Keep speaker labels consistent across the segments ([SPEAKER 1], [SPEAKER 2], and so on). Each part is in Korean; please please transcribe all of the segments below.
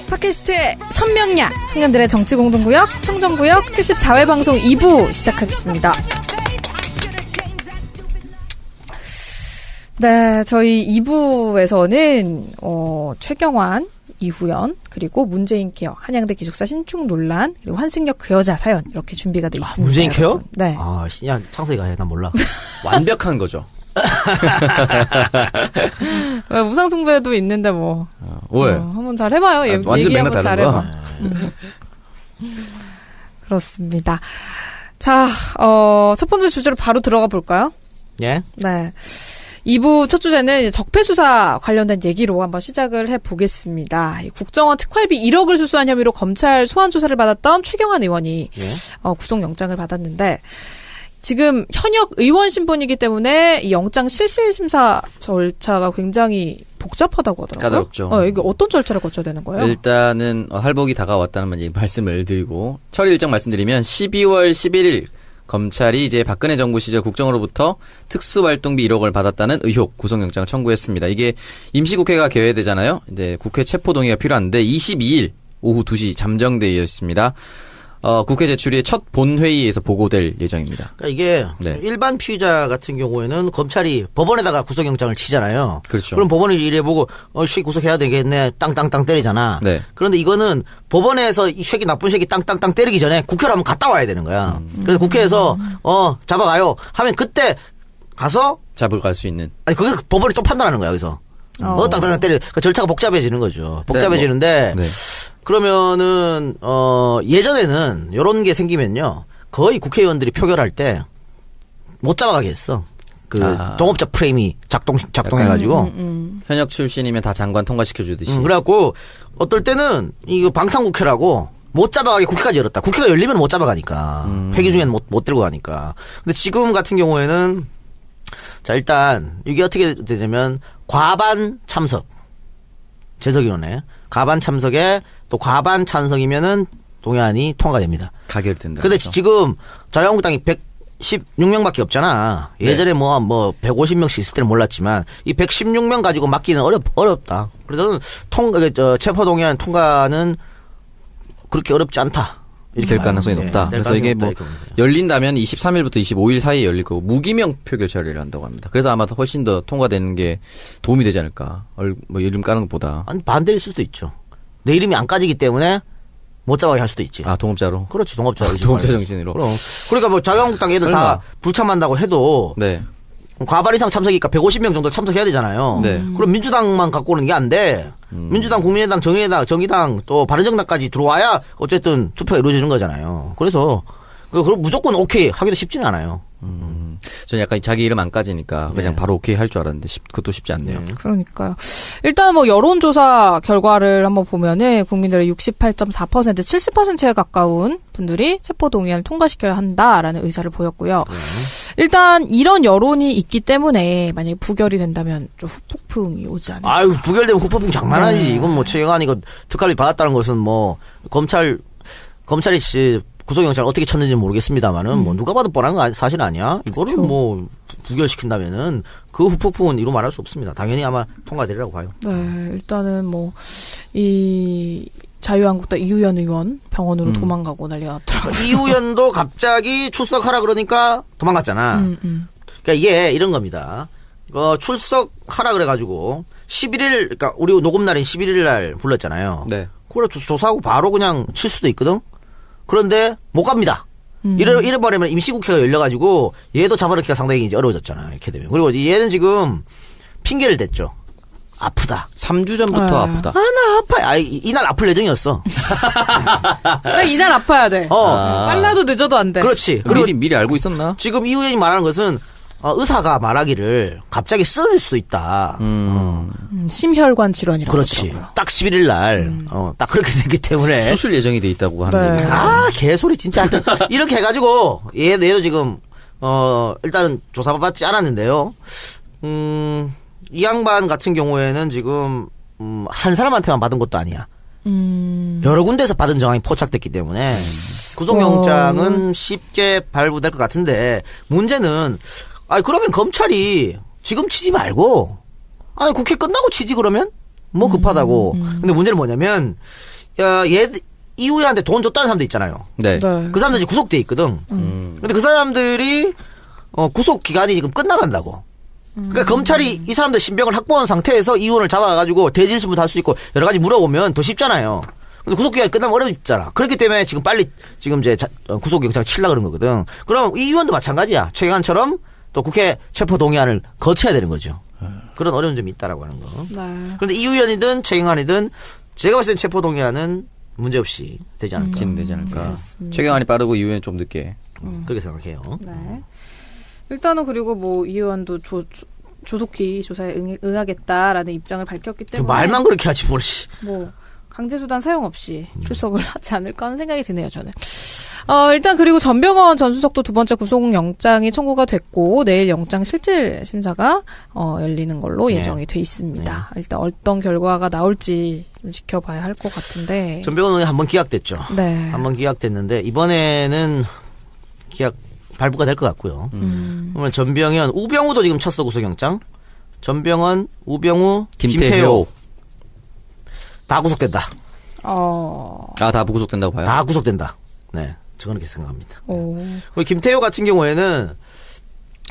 [SPEAKER 1] 팟캐스트의 선명야 청년들의 정치공동구역 청정구역 74회 방송 2부 시작하겠습니다. 네, 저희 2부에서는 최경환, 이후연, 그리고 문재인 케어, 한양대 기숙사 신축 논란, 그리고 환승역 그 여자 사연 이렇게 준비가 돼 있습니다.
[SPEAKER 2] 문재인 케어?
[SPEAKER 1] 네.
[SPEAKER 2] 그냥 창석이가 해. 난 몰라.
[SPEAKER 3] 완벽한 거죠.
[SPEAKER 1] 무상승부에도 있는데 뭐.
[SPEAKER 3] 왜?
[SPEAKER 1] 한번 잘 해봐요.
[SPEAKER 3] 완전
[SPEAKER 1] 얘기
[SPEAKER 3] 맥락
[SPEAKER 1] 한번 잘
[SPEAKER 3] 다른
[SPEAKER 1] 해봐.
[SPEAKER 3] 거야?
[SPEAKER 1] 그렇습니다. 자, 첫 번째 주제로 바로 들어가 볼까요?
[SPEAKER 2] 예?
[SPEAKER 1] 네. 2부 첫 주제는 적폐수사 관련된 얘기로 한번 시작을 해보겠습니다. 국정원 특활비 1억을 수수한 혐의로 검찰 소환조사를 받았던 최경환 의원이 구속영장을 받았는데 지금 현역 의원 신분이기 때문에 이 영장 실질심사 절차가 굉장히 복잡하다고 하더라고요.
[SPEAKER 3] 까다롭죠.
[SPEAKER 1] 이게 어떤 절차를 거쳐야 되는 거예요?
[SPEAKER 3] 일단은 할복이 다가왔다는 말씀을 드리고 처리 일정 말씀드리면 12월 11일 검찰이 이제 박근혜 정부 시절 국정으로부터 특수활동비 1억을 받았다는 의혹 구속영장을 청구했습니다. 이게 임시국회가 개회되잖아요. 이제 국회 체포동의가 필요한데 22일 오후 2시 잠정돼 있습니다. 국회 제출이 첫 본회의에서 보고될 예정입니다.
[SPEAKER 2] 그러니까 이게
[SPEAKER 3] 네.
[SPEAKER 2] 일반 피의자 같은 경우에는 검찰이 법원에다가 구속영장을 치잖아요.
[SPEAKER 3] 그렇죠.
[SPEAKER 2] 그럼 법원이 이래보고 이 구속해야 되겠네 땅땅땅 때리잖아.
[SPEAKER 3] 네.
[SPEAKER 2] 그런데 이거는 법원에서 이 새끼 나쁜 새끼 땅땅땅 때리기 전에 국회로 한번 갔다 와야 되는 거야. 그래서 국회에서 잡아가요 하면 그때 가서
[SPEAKER 3] 잡을 갈 수 있는.
[SPEAKER 2] 아니 그게 법원이 또 판단하는 거야 여기서. 땅땅땅 때리. 그 절차가 복잡해지는 거죠. 복잡해지는데.
[SPEAKER 3] 네.
[SPEAKER 2] 그러면은 예전에는 이런 게 생기면요 거의 국회의원들이 표결할 때 못 잡아가게 했어. 동업자 프레임이 작동해가지고
[SPEAKER 3] 현역 출신이면 다 장관 통과시켜 주듯이.
[SPEAKER 2] 그래갖고 어떨 때는 이거 방탄국회라고 못 잡아가게 국회까지 열었다. 국회가 열리면 못 잡아가니까 회기 중에는 못 들고 가니까. 근데 지금 같은 경우에는 자 일단 이게 어떻게 되냐면 과반 참석 재석위원회 과반 참석에 또 과반 찬성이면은 동의안이 통과됩니다.
[SPEAKER 3] 가결된다.
[SPEAKER 2] 근데 지금 자유한국당이 116명밖에 없잖아. 예전에 뭐 150명씩 있을 때는 몰랐지만 이 116명 가지고 막기는 어렵다. 그래서 체포 동의안 통과는 그렇게 어렵지 않다.
[SPEAKER 3] 이렇게 될 가능성이 높다. 그래서 이게 열린다면 23일부터 25일 사이에 열릴 거고 무기명 표결 처리를 한다고 합니다. 그래서 아마 훨씬 더 통과되는 게 도움이 되지 않을까. 이름 까는 것보다.
[SPEAKER 2] 아니 반대일 수도 있죠. 내 이름이 안 까지기 때문에 못 잡아게 할 수도 있지.
[SPEAKER 3] 동업자로?
[SPEAKER 2] 그렇지, 동업자.
[SPEAKER 3] 동업자 정신으로.
[SPEAKER 2] 그럼. 그러니까 자유한국당 애들 다 불참한다고 해도.
[SPEAKER 3] 네.
[SPEAKER 2] 과반 이상 참석이니까 150명 정도 참석해야 되잖아요.
[SPEAKER 3] 네.
[SPEAKER 2] 그럼 민주당만 갖고 오는 게 안 돼. 민주당, 국민의당, 정의당, 또 바른정당까지 들어와야 어쨌든 투표가 이루어지는 거잖아요. 그래서 그럼 무조건 오케이 하기도 쉽지는 않아요.
[SPEAKER 3] 저는 약간 자기 이름 안 까지니까 그냥 바로 오케이 할 줄 알았는데 그것도 쉽지 않네요.
[SPEAKER 1] 그러니까요. 일단 여론조사 결과를 한번 보면은 국민들의 68.4% 70%에 가까운 분들이 체포동의안을 통과시켜야 한다라는 의사를 보였고요. 일단 이런 여론이 있기 때문에 만약에 부결이 된다면 좀 후폭풍이 오지 않을까.
[SPEAKER 2] 아유 부결되면 후폭풍 장난 아니지. 이건 최경환 이거 특활비 받았다는 것은 검찰이 구속영장을 어떻게 쳤는지 모르겠습니다만은 누가 봐도 뻔한 거 사실 아니야. 이거를
[SPEAKER 1] 그렇죠.
[SPEAKER 2] 부결시킨다면은 그 후폭풍은 이루 말할 수 없습니다. 당연히 아마 통과되리라고 봐요.
[SPEAKER 1] 네, 일단은 이 자유한국당 이후연 의원 병원으로 도망가고 난리가 났더라고요.
[SPEAKER 2] 이후연도 갑자기 출석하라 그러니까 도망갔잖아. 그러니까 이게 이런 겁니다. 출석하라 그래가지고 11일, 그러니까 우리 녹음 날인 11일 날 불렀잖아요.
[SPEAKER 3] 네.
[SPEAKER 2] 그래 조사하고 바로 그냥 칠 수도 있거든. 그런데 못 갑니다. 이래버리면 임시국회가 열려가지고 얘도 잡아넣기가 상당히 이제 어려워졌잖아. 이렇게 되면. 그리고 얘는 지금 핑계를 댔죠. 아프다.
[SPEAKER 3] 3주 전부터 아프다.
[SPEAKER 2] 나 아파. 이날 아플 예정이었어.
[SPEAKER 1] 나 이날 아파야 돼. 빨라도 늦어도 안 돼.
[SPEAKER 2] 그렇지.
[SPEAKER 3] 그리고 미리 알고 있었나?
[SPEAKER 2] 지금 이 의원이 말하는 것은 의사가 말하기를 갑자기 쓰러질 수도 있다.
[SPEAKER 1] 심혈관 질환이라고.
[SPEAKER 2] 그렇지.
[SPEAKER 1] 하더라고요.
[SPEAKER 2] 딱 11일 날, 딱 그렇게 됐기 때문에.
[SPEAKER 3] 수술 예정이 돼 있다고 하는
[SPEAKER 1] 네.
[SPEAKER 3] 얘기입니다.
[SPEAKER 2] 개소리 진짜. 하여튼 이렇게 해가지고 얘도 지금 일단은 조사받지 않았는데요. 이 양반 같은 경우에는 지금 한 사람한테만 받은 것도 아니야. 여러 군데에서 받은 정황이 포착됐기 때문에 구속영장은 쉽게 발부될 것 같은데 문제는 그러면 검찰이 지금 치지 말고 국회 끝나고 치지 그러면? 뭐 급하다고. 근데 문제는 뭐냐면 이우현한테 돈 줬다는 사람들 있잖아요.
[SPEAKER 3] 네.
[SPEAKER 1] 네.
[SPEAKER 2] 그 사람들이 구속돼 있거든. 근데 그 사람들이 구속 기간이 지금 끝나간다고. 그러니까 검찰이 이 사람들 신병을 확보한 상태에서 이우현을 잡아가지고 대질문도 할 수 있고 여러 가지 물어보면 더 쉽잖아요. 근데 구속 기간이 끝나면 어렵잖아. 그렇기 때문에 지금 빨리 지금 이제 구속 영장을 치려고 그런 거거든. 그럼 이 의원도 마찬가지야. 최경환처럼 또 국회 체포 동의안을 거쳐야 되는 거죠. 그런 어려운 점이 있다라고 하는 거.
[SPEAKER 1] 네.
[SPEAKER 2] 그런데 이 의원이든 최경환이든 제가 봤을 땐 체포 동의안은 문제 없이 되지 않을까.
[SPEAKER 3] 진되지 않을까.
[SPEAKER 1] 그렇습니다.
[SPEAKER 3] 최경환이 빠르고 이후에는 좀 늦게.
[SPEAKER 2] 그렇게 생각해요.
[SPEAKER 1] 네. 일단은 그리고 뭐 이 의원도 조속히 조사에 응하겠다라는 입장을 밝혔기 때문에
[SPEAKER 2] 말만 그렇게 하지 뭘.
[SPEAKER 1] 뭐 강제수단 사용 없이 출석을 하지 않을까 하는 생각이 드네요, 저는. 일단 그리고 전병헌 전 수석도 두 번째 구속영장이 청구가 됐고 내일 영장 실질 심사가 열리는 걸로 예정이 돼 있습니다. 일단 어떤 결과가 나올지 좀 지켜봐야 할 것 같은데.
[SPEAKER 2] 전병헌이 한번 기각됐죠.
[SPEAKER 1] 네.
[SPEAKER 2] 한번 기각됐는데 이번에는 기각 발부가 될 것 같고요. 그러면 전병헌, 우병우도 지금 쳤어 구속영장. 전병헌, 우병우, 김태효 다 구속된다.
[SPEAKER 3] 다 구속된다고 봐요?
[SPEAKER 2] 다 구속된다. 네, 저는 그렇게 생각합니다.
[SPEAKER 1] 오.
[SPEAKER 2] 그리고 김태효 같은 경우에는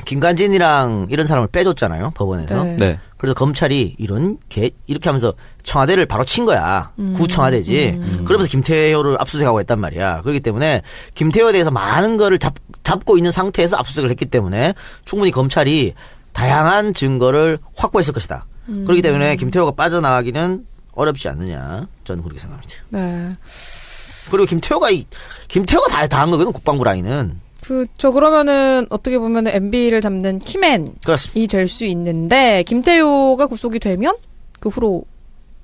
[SPEAKER 2] 김관진이랑 이런 사람을 빼줬잖아요, 법원에서.
[SPEAKER 1] 네.
[SPEAKER 3] 네.
[SPEAKER 2] 그래서 검찰이 이렇게 하면서 청와대를 바로 친 거야. 구청와대지. 그러면서 김태효를 압수수색하고 했단 말이야. 그렇기 때문에 김태효에 대해서 많은 거를 잡고 있는 상태에서 압수수색을 했기 때문에 충분히 검찰이 다양한 증거를 확보했을 것이다. 그렇기 때문에 김태효가 빠져나가기는 어렵지 않느냐. 저는 그렇게 생각합니다.
[SPEAKER 1] 네.
[SPEAKER 2] 그리고 김태효가 다 한 거거든, 국방부 라인은.
[SPEAKER 1] 그러면은 어떻게 보면은 MB를 잡는 키맨이
[SPEAKER 2] 그렇습니다.
[SPEAKER 1] 될 수 있는데 김태효가 구속이 되면 그 후로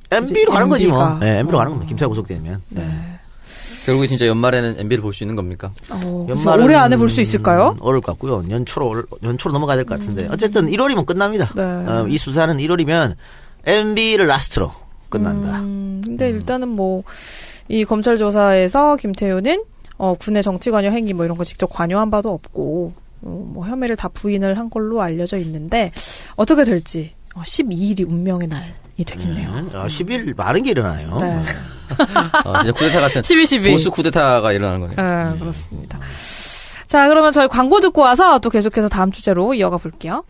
[SPEAKER 2] MB로 가는 거지 뭐.
[SPEAKER 1] MB가.
[SPEAKER 2] 네, MB로 가는 겁니다. 김태효 구속되면.
[SPEAKER 1] 네.
[SPEAKER 3] 결국에 진짜 연말에는 MB를 볼 수 있는 겁니까?
[SPEAKER 2] 연말은
[SPEAKER 1] 올해 안에 볼 수 있을까요?
[SPEAKER 2] 어려울 것 같고요. 연초로 넘어가야 될 것 같은데. 어쨌든 1월이면 끝납니다.
[SPEAKER 1] 네.
[SPEAKER 2] 이 수사는 1월이면 MB를 라스트로 끝난다.
[SPEAKER 1] 근데 일단은 뭐 이 검찰 조사에서 김태효는 군의 정치 관여 행위 뭐 이런 거 직접 관여한 바도 없고 뭐 혐의를 다 부인을 한 걸로 알려져 있는데 어떻게 될지 12일이 운명의 날이 되겠네요.
[SPEAKER 2] 10일 많은 게 일어나요.
[SPEAKER 1] 네.
[SPEAKER 3] 진짜 쿠데타 같은
[SPEAKER 1] 12.
[SPEAKER 3] 보수 쿠데타가 일어나는 거네요.
[SPEAKER 1] 네, 그렇습니다. 자, 그러면 저희 광고 듣고 와서 또 계속해서 다음 주제로 이어가 볼게요.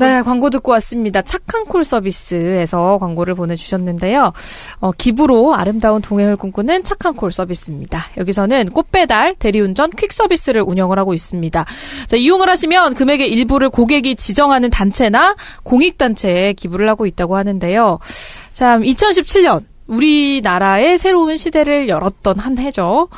[SPEAKER 1] 네, 광고 듣고 왔습니다. 착한 콜 서비스에서 광고를 보내주셨는데요. 기부로 아름다운 동행을 꿈꾸는 착한 콜 서비스입니다. 여기서는 꽃배달, 대리운전, 퀵 서비스를 운영을 하고 있습니다. 자, 이용을 하시면 금액의 일부를 고객이 지정하는 단체나 공익단체에 기부를 하고 있다고 하는데요. 참, 2017년. 우리나라의 새로운 시대를 열었던 한 해죠.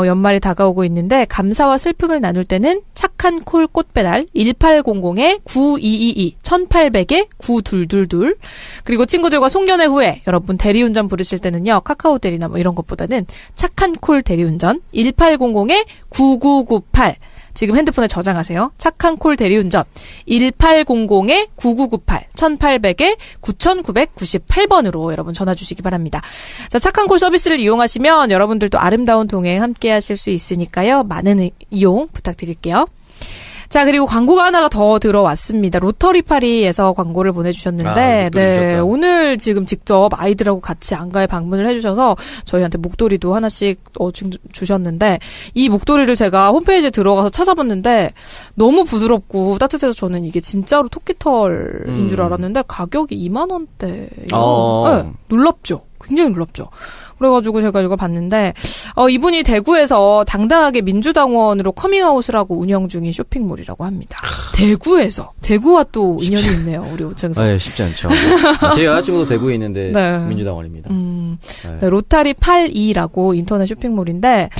[SPEAKER 1] 연말이 다가오고 있는데 감사와 슬픔을 나눌 때는 착한 콜 꽃배달 1800-9222 1800-9222 그리고 친구들과 송년회 후에 여러분 대리운전 부르실 때는요. 카카오 대리나 뭐 이런 것보다는 착한 콜 대리운전 1800-9998 지금 핸드폰에 저장하세요. 착한 콜 대리운전 1800-9998 1800-9998번으로 여러분 전화 주시기 바랍니다. 자, 착한 콜 서비스를 이용하시면 여러분들도 아름다운 동행 함께 하실 수 있으니까요. 많은 이용 부탁드릴게요. 자, 그리고 광고가 하나가 더 들어왔습니다. 로터리 파리에서 광고를 보내주셨는데, 네, 오늘 지금 직접 아이들하고 같이 안가에 방문을 해주셔서 저희한테 목도리도 하나씩 주셨는데, 이 목도리를 제가 홈페이지에 들어가서 찾아봤는데, 너무 부드럽고 따뜻해서 저는 이게 진짜로 토끼털인 줄 알았는데, 가격이 2만원대예요. 네, 놀랍죠? 굉장히 놀랍죠? 그래가지고 제가 이거 봤는데 이분이 대구에서 당당하게 민주당원으로 커밍아웃을 하고 운영 중인 쇼핑몰이라고 합니다. 대구와 또 인연이 있네요. 우리 오창석.
[SPEAKER 3] 네, 쉽지 않죠. 제 여자친구도 대구에 있는데
[SPEAKER 1] 네.
[SPEAKER 3] 민주당원입니다.
[SPEAKER 1] 네, 로타리 82라고 인터넷 쇼핑몰인데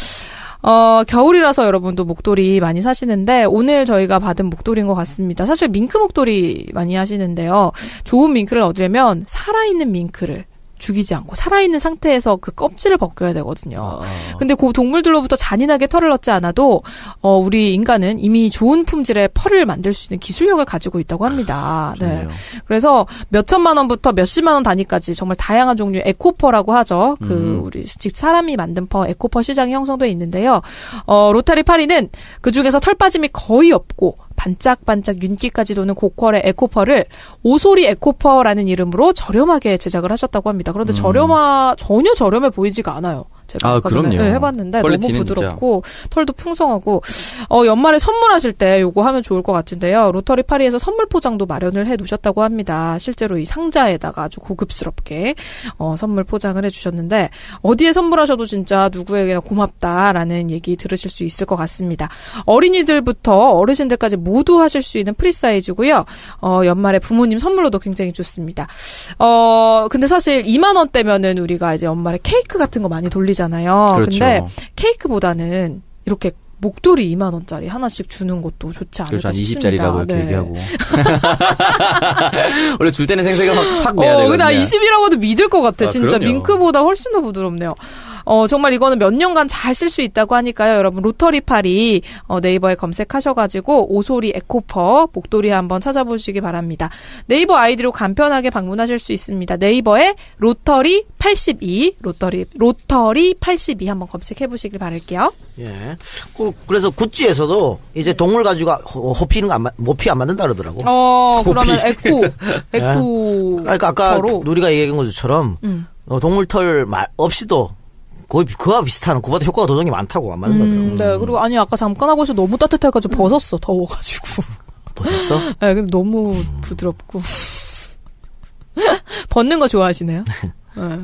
[SPEAKER 1] 겨울이라서 여러분도 목도리 많이 사시는데 오늘 저희가 받은 목도리인 것 같습니다. 사실 밍크 목도리 많이 하시는데요. 좋은 밍크를 얻으려면 살아있는 밍크를 죽이지 않고 살아있는 상태에서 그 껍질을 벗겨야 되거든요. 근데 그 동물들로부터 잔인하게 털을 얻지 않아도 우리 인간은 이미 좋은 품질의 펄을 만들 수 있는 기술력을 가지고 있다고 합니다. 네. 그래서 몇 천만 원부터 몇십만 원 단위까지 정말 다양한 종류의 에코퍼라고 하죠. 우리 즉 사람이 만든 펄 에코퍼 시장이 형성돼 있는데요. 로타리 파리는 그 중에서 털 빠짐이 거의 없고 반짝반짝 윤기까지 도는 고퀄의 에코퍼를 오소리 에코퍼라는 이름으로 저렴하게 제작을 하셨다고 합니다. 그런데 전혀 저렴해 보이지가 않아요. 제가 아까 전에
[SPEAKER 3] 그럼요.
[SPEAKER 1] 해봤는데 너무
[SPEAKER 3] 퀄리티는
[SPEAKER 1] 부드럽고 털도 풍성하고 연말에 선물하실 때 요거 하면 좋을 것 같은데요. 로터리 파리에서 선물 포장도 마련을 해 놓으셨다고 합니다. 실제로 이 상자에다가 아주 고급스럽게 선물 포장을 해주셨는데 어디에 선물하셔도 진짜 누구에게나 고맙다라는 얘기 들으실 수 있을 것 같습니다. 어린이들부터 어르신들까지 모두 하실 수 있는 프리 사이즈고요. 연말에 부모님 선물로도 굉장히 좋습니다. 근데 사실 2만 원대면은 우리가 이제 연말에 케이크 같은 거 많이 돌리잖아요.
[SPEAKER 3] 그렇죠.
[SPEAKER 1] 근데 케이크보다는 이렇게 목도리 2만 원짜리 하나씩 주는 것도 좋지 않을까
[SPEAKER 3] 그래서 한
[SPEAKER 1] 싶습니다.
[SPEAKER 3] 20짜리라고 이렇게
[SPEAKER 1] 네.
[SPEAKER 3] 얘기하고. 원래 줄 때는 생색을 확 내야 되거든요.
[SPEAKER 1] 근데 20이라고도 믿을 것 같아.
[SPEAKER 3] 아,
[SPEAKER 1] 진짜
[SPEAKER 3] 그럼요.
[SPEAKER 1] 밍크보다 훨씬 더 부드럽네요. 정말 이거는 몇 년간 잘 쓸 수 있다고 하니까요. 여러분 로터리 파리 네이버에 검색하셔가지고 오소리 에코퍼 목도리 한번 찾아보시기 바랍니다. 네이버 아이디로 간편하게 방문하실 수 있습니다. 네이버에 로터리 82 로터리 82 한번 검색해보시길 바랄게요.
[SPEAKER 2] 예. 그래서 구찌에서도 이제 동물 가지고 호피는 모피 안 만든다 그러더라고.
[SPEAKER 1] 그러면 에코
[SPEAKER 2] 그러니까 아까
[SPEAKER 1] 거로.
[SPEAKER 2] 우리가 얘기한 것처럼 동물 털 없이도 거의 그와 비슷한 그보다 효과가 더 좋은 게 많다고 안 맞는다더라고.
[SPEAKER 1] 네, 그리고 아니 아까 잠깐 하고 있어 너무 따뜻해가지고 벗었어 더워가지고.
[SPEAKER 2] 보셨어?
[SPEAKER 1] 네, 근데 너무 부드럽고 벗는 거 좋아하시네요. 네.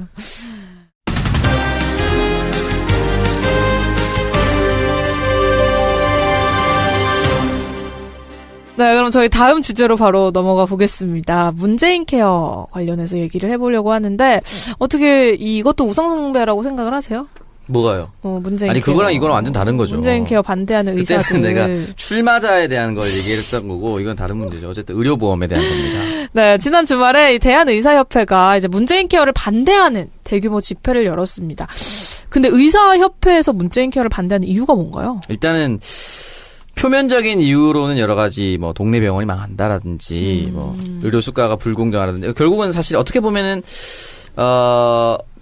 [SPEAKER 1] 네, 그럼 저희 다음 주제로 바로 넘어가 보겠습니다. 문재인 케어 관련해서 얘기를 해보려고 하는데 어떻게 이것도 우상숭배라고 생각을 하세요?
[SPEAKER 3] 뭐가요?
[SPEAKER 1] 문재인
[SPEAKER 3] 아니
[SPEAKER 1] 케어.
[SPEAKER 3] 그거랑 이거랑 완전 다른 거죠.
[SPEAKER 1] 문재인 케어 반대하는 의사들.
[SPEAKER 3] 그때는 내가 출마자에 대한 걸 얘기했던 거고 이건 다른 문제죠. 어쨌든 의료보험에 대한 겁니다.
[SPEAKER 1] 네, 지난 주말에 이 대한의사협회가 이제 문재인 케어를 반대하는 대규모 집회를 열었습니다. 근데 의사협회에서 문재인 케어를 반대하는 이유가 뭔가요?
[SPEAKER 3] 일단은 표면적인 이유로는 여러 가지 뭐 동네 병원이 망한다라든지 뭐 의료 수가가 불공정하다든지 결국은 사실 어떻게 보면은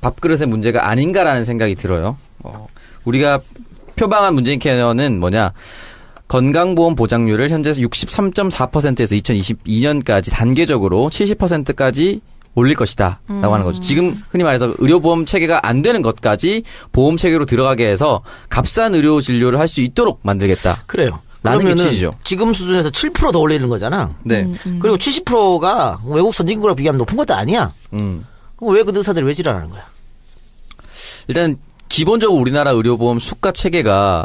[SPEAKER 3] 밥그릇의 문제가 아닌가라는 생각이 들어요. 우리가 표방한 문재인 케어는 뭐냐? 건강보험 보장률을 현재 63.4%에서 2022년까지 단계적으로 70%까지 올릴 것이다 라고 하는 거죠. 지금 흔히 말해서 의료보험 체계가 안 되는 것까지 보험 체계로 들어가게 해서 값싼 의료 진료를 할 수 있도록 만들겠다.
[SPEAKER 2] 그래요.
[SPEAKER 3] 라는 게
[SPEAKER 2] 그러면은
[SPEAKER 3] 취지죠.
[SPEAKER 2] 지금 수준에서 7% 더 올리는 거잖아.
[SPEAKER 3] 네.
[SPEAKER 2] 그리고 70%가 외국 선진국과 비교하면 높은 것도 아니야. 그럼 왜 그 의사들이 왜 지랄하는 거야?
[SPEAKER 3] 일단 기본적으로 우리나라 의료보험 수가 체계가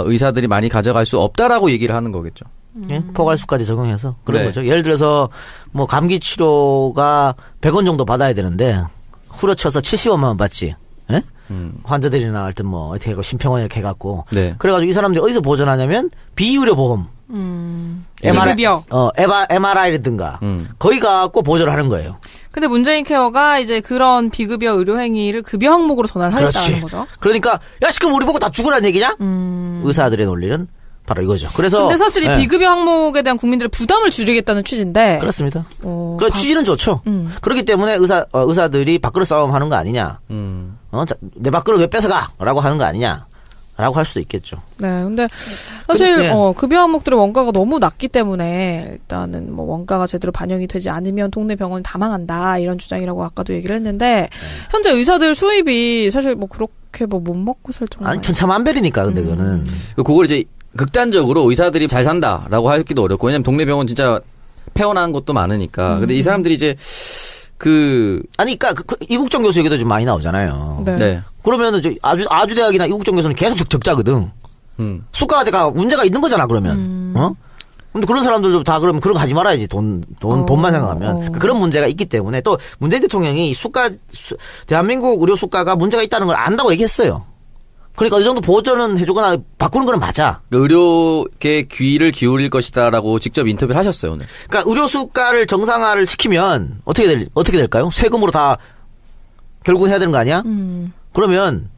[SPEAKER 3] 의사들이 많이 가져갈 수 없다라고 얘기를 하는 거겠죠.
[SPEAKER 2] 예? 포괄수까지 적용해서 그런
[SPEAKER 3] 네.
[SPEAKER 2] 거죠. 예를 들어서 뭐 감기 치료가 100원 정도 받아야 되는데 후려쳐서 70원만 원 받지. 예? 환자들이나 하여튼 뭐 어떻게 하고 심평원 이렇게 해갖고
[SPEAKER 3] 네.
[SPEAKER 2] 그래가지고 이 사람들이 어디서 보전하냐면 비의료보험
[SPEAKER 1] 비급여.
[SPEAKER 2] MRI라든가 거기 갖고 보조를 하는 거예요.
[SPEAKER 1] 근데 문재인 케어가 이제 그런 비급여 의료 행위를 급여 항목으로 전환을 하겠다는 거죠.
[SPEAKER 2] 그러니까 야 지금 우리 보고 다 죽으라는 얘기냐? 의사들의 논리는 바로 이거죠. 그래서
[SPEAKER 1] 근데 사실 이
[SPEAKER 2] 예,
[SPEAKER 1] 비급여 항목에 대한 국민들의 부담을 줄이겠다는 취지인데.
[SPEAKER 2] 그렇습니다. 그 취지는 좋죠. 그렇기 때문에 의사들이 밥그릇 싸움 하는 거 아니냐? 내 밥그릇 왜 뺏어가?라고 하는 거 아니냐? 라고 할 수도 있겠죠.
[SPEAKER 1] 네, 근데 사실
[SPEAKER 2] 근데,
[SPEAKER 1] 급여 항목들의 원가가 너무 낮기 때문에 일단은 뭐 원가가 제대로 반영이 되지 않으면 동네 병원이 다 망한다 이런 주장이라고 아까도 얘기를 했는데 현재 의사들 수입이 사실 뭐 그렇게 뭐 못 먹고 살 정도
[SPEAKER 2] 아니 천차만별이니까 근데 그거는
[SPEAKER 3] 그걸 이제 극단적으로 의사들이 잘 산다라고 하기도 어렵고 왜냐면 동네 병원 진짜 폐원한 것도 많으니까. 근데 이 사람들이 이제
[SPEAKER 2] 아니 그러니까 이국정 교수 얘기도 좀 많이 나오잖아요.
[SPEAKER 1] 네.
[SPEAKER 3] 네.
[SPEAKER 2] 그러면은 아주 대학이나 이국정 교수는 계속 적자거든. 수가가 문제가 있는 거잖아 그러면. 근데 그런 사람들도 다 그러면 그런 거 하지 말아야지 돈만 생각하면 그러니까 그런 문제가 있기 때문에 또 문재인 대통령이 대한민국 의료 수가가 문제가 있다는 걸 안다고 얘기했어요. 그러니까 이 정도 보전은 해주거나 바꾸는 거는 맞아.
[SPEAKER 3] 의료계 귀를 기울일 것이다라고 직접 인터뷰를 하셨어요 오늘.
[SPEAKER 2] 그러니까 의료 수가를 정상화를 시키면 어떻게 될까요? 세금으로 다 결국 해야 되는 거 아니야? 그러면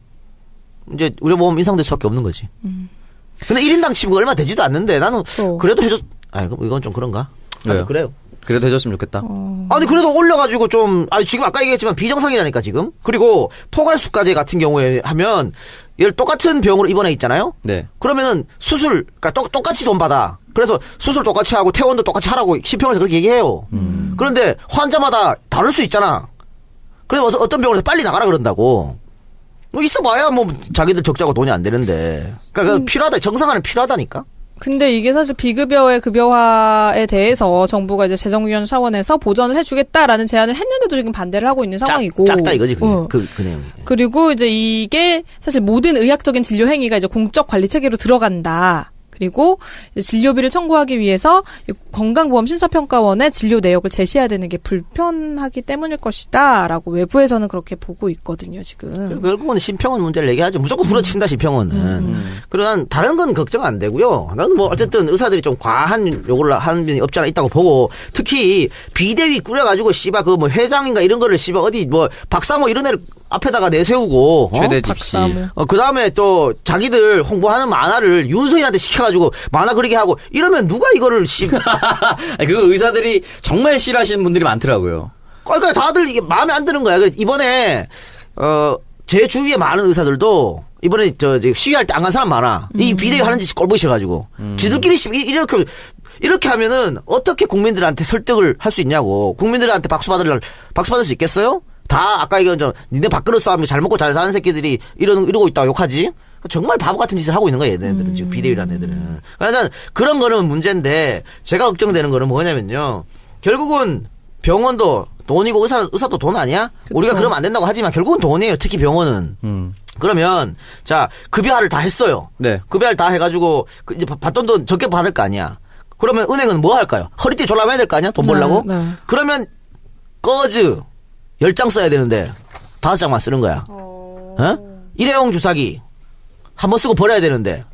[SPEAKER 2] 이제 의료보험 인상될 수밖에 없는 거지. 근데 1인당 치고가 얼마 되지도 않는데 나는 그래도 해줬. 이건 좀 그런가?
[SPEAKER 3] 왜요?
[SPEAKER 2] 그래요.
[SPEAKER 3] 그래도 해줬으면 좋겠다.
[SPEAKER 2] 아니 그래도 올려가지고 좀 지금 아까 얘기했지만 비정상이라니까 지금. 그리고 포괄수가제 같은 경우에 하면 똑같은 병으로 입원해 있잖아요.
[SPEAKER 3] 네.
[SPEAKER 2] 그러면은 수술 그러니까 똑같이 돈 받아. 그래서 수술 똑같이 하고 퇴원도 똑같이 하라고 시평에서 그렇게 얘기해요. 그런데 환자마다 다를 수 있잖아. 그래서 어떤 병원에서 빨리 나가라 그런다고. 뭐 있어봐야 뭐 자기들 적자고 돈이 안 되는데. 그러니까 필요하다. 정상화는 필요하다니까.
[SPEAKER 1] 근데 이게 사실 비급여의 급여화에 대해서 정부가 이제 재정위원 차원에서 보전을 해주겠다라는 제안을 했는데도 지금 반대를 하고 있는 상황이고.
[SPEAKER 2] 작다 이거지 그 내용이.
[SPEAKER 1] 그리고 이제 이게 사실 모든 의학적인 진료 행위가 이제 공적 관리 체계로 들어간다. 그리고 이제 진료비를 청구하기 위해서 건강보험심사평가원의 진료 내역을 제시해야 되는 게 불편하기 때문일 것이다라고 외부에서는 그렇게 보고 있거든요, 지금.
[SPEAKER 2] 결국은 심평원 문제를 얘기하죠. 무조건 부러친다 심평원은. 그러나 다른 건 걱정 안 되고요. 나는 뭐 어쨌든 의사들이 좀 과한 요구를 하는 면이 없지 않아 있다고 보고 특히 비대위 꾸려가지고 씨발 그 뭐 회장인가 이런 거를 씨발 어디 뭐 박사모 이런 애를 앞에다가 내세우고
[SPEAKER 3] 최대 집시.
[SPEAKER 2] 그 다음에 또 자기들 홍보하는 만화를 윤석열한테 시켜가지고 만화 그리게 하고 이러면 누가 이거를
[SPEAKER 3] 그거 의사들이 정말 싫어하시는 분들이 많더라고요.
[SPEAKER 2] 그러니까 다들 이게 마음에 안 드는 거야. 그래서 이번에 제 주위에 많은 의사들도 이번에 저 시위할 때 안 간 사람 많아. 이 비대위 하는 짓이 꼴보기 싫어가지고 지들끼리 이렇게 하면은 어떻게 국민들한테 설득을 할 수 있냐고. 국민들한테 박수 받을 수 있겠어요? 다 아까 이거 니네 밥그릇 싸움이 잘 먹고 잘 사는 새끼들이 이러고 있다고 욕하지? 정말 바보 같은 짓을 하고 있는 거야 얘네들은 지금 비대위라는 애들은. 그러니까 그런 거는 문제인데 제가 걱정되는 거는 뭐냐면요. 결국은 병원도 돈이고 의사도 돈 아니야?
[SPEAKER 1] 그쵸.
[SPEAKER 2] 우리가 그러면 안 된다고 하지만 결국은 돈이에요. 특히 병원은. 그러면 자 급여를 다 했어요.
[SPEAKER 3] 네.
[SPEAKER 2] 급여를 다 해가지고 이제 받던 돈 적게 받을 거 아니야. 그러면 은행은 뭐 할까요? 허리띠 졸라매야 될 거 아니야? 돈 벌려고?
[SPEAKER 1] 네.
[SPEAKER 2] 그러면 꺼즈 10장 써야 되는데 5장만 쓰는 거야. 일회용 주사기 한 번 쓰고 버려야 되는데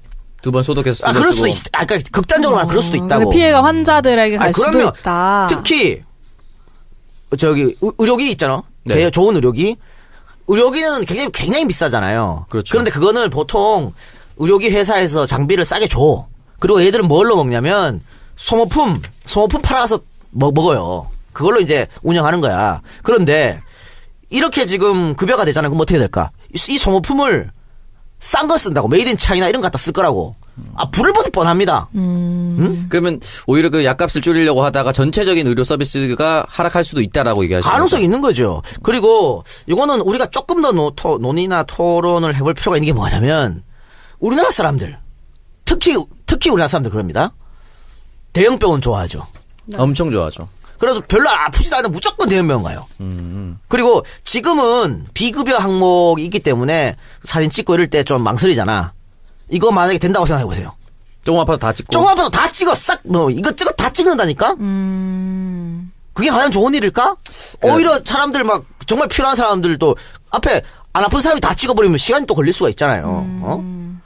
[SPEAKER 3] 2번 소독해서.
[SPEAKER 2] 그럴 수도 있. 그러니까 극단적으로 말하면 그럴 수도 있다고.
[SPEAKER 1] 피해가 환자들에게 갈 수도
[SPEAKER 2] 그러면
[SPEAKER 1] 있다.
[SPEAKER 2] 특히 저기 의료기 있잖아.
[SPEAKER 3] 네.
[SPEAKER 2] 좋은 의료기. 의료기는 굉장히 비싸잖아요.
[SPEAKER 3] 그렇죠.
[SPEAKER 2] 그런데 그거는 보통 의료기 회사에서 장비를 싸게 줘. 그리고 얘들은 뭘로 먹냐면 소모품 팔아서 먹어요. 그걸로 이제 운영하는 거야. 그런데 이렇게 지금 급여가 되잖아요. 그럼 어떻게 될까? 이 소모품을 싼 거 쓴다고. 메이드 인 차이나 이런 거 갖다 쓸 거라고. 불을 붙을 뻔합니다. 응?
[SPEAKER 3] 그러면 오히려 그 약값을 줄이려고 하다가 전체적인 의료 서비스가 하락할 수도 있다라고 얘기하시는
[SPEAKER 2] 가능성이
[SPEAKER 3] 거죠?
[SPEAKER 2] 있는 거죠. 그리고 이거는 우리가 조금 더 논의나 토론을 해볼 필요가 있는 게 뭐냐면 우리나라 사람들 특히 우리나라 사람들 그럽니다. 대형 병원 좋아하죠.
[SPEAKER 3] 엄청 좋아하죠.
[SPEAKER 2] 그래서 별로 아프지도 않은데 무조건 대형병원 가요. 그리고 지금은 비급여 항목이 있기 때문에 사진 찍고 이럴 때 좀 망설이잖아. 이거 만약에 된다고 생각해보세요.
[SPEAKER 3] 조금 아파도 다 찍고.
[SPEAKER 2] 조금 아파도 다 찍어 이것저것 다 찍는다니까? 그게 과연 좋은 일일까? 오히려 사람들 막 정말 필요한 사람들도 앞에 안 아픈 사람이 다 찍어버리면 시간이 또 걸릴 수가 있잖아요.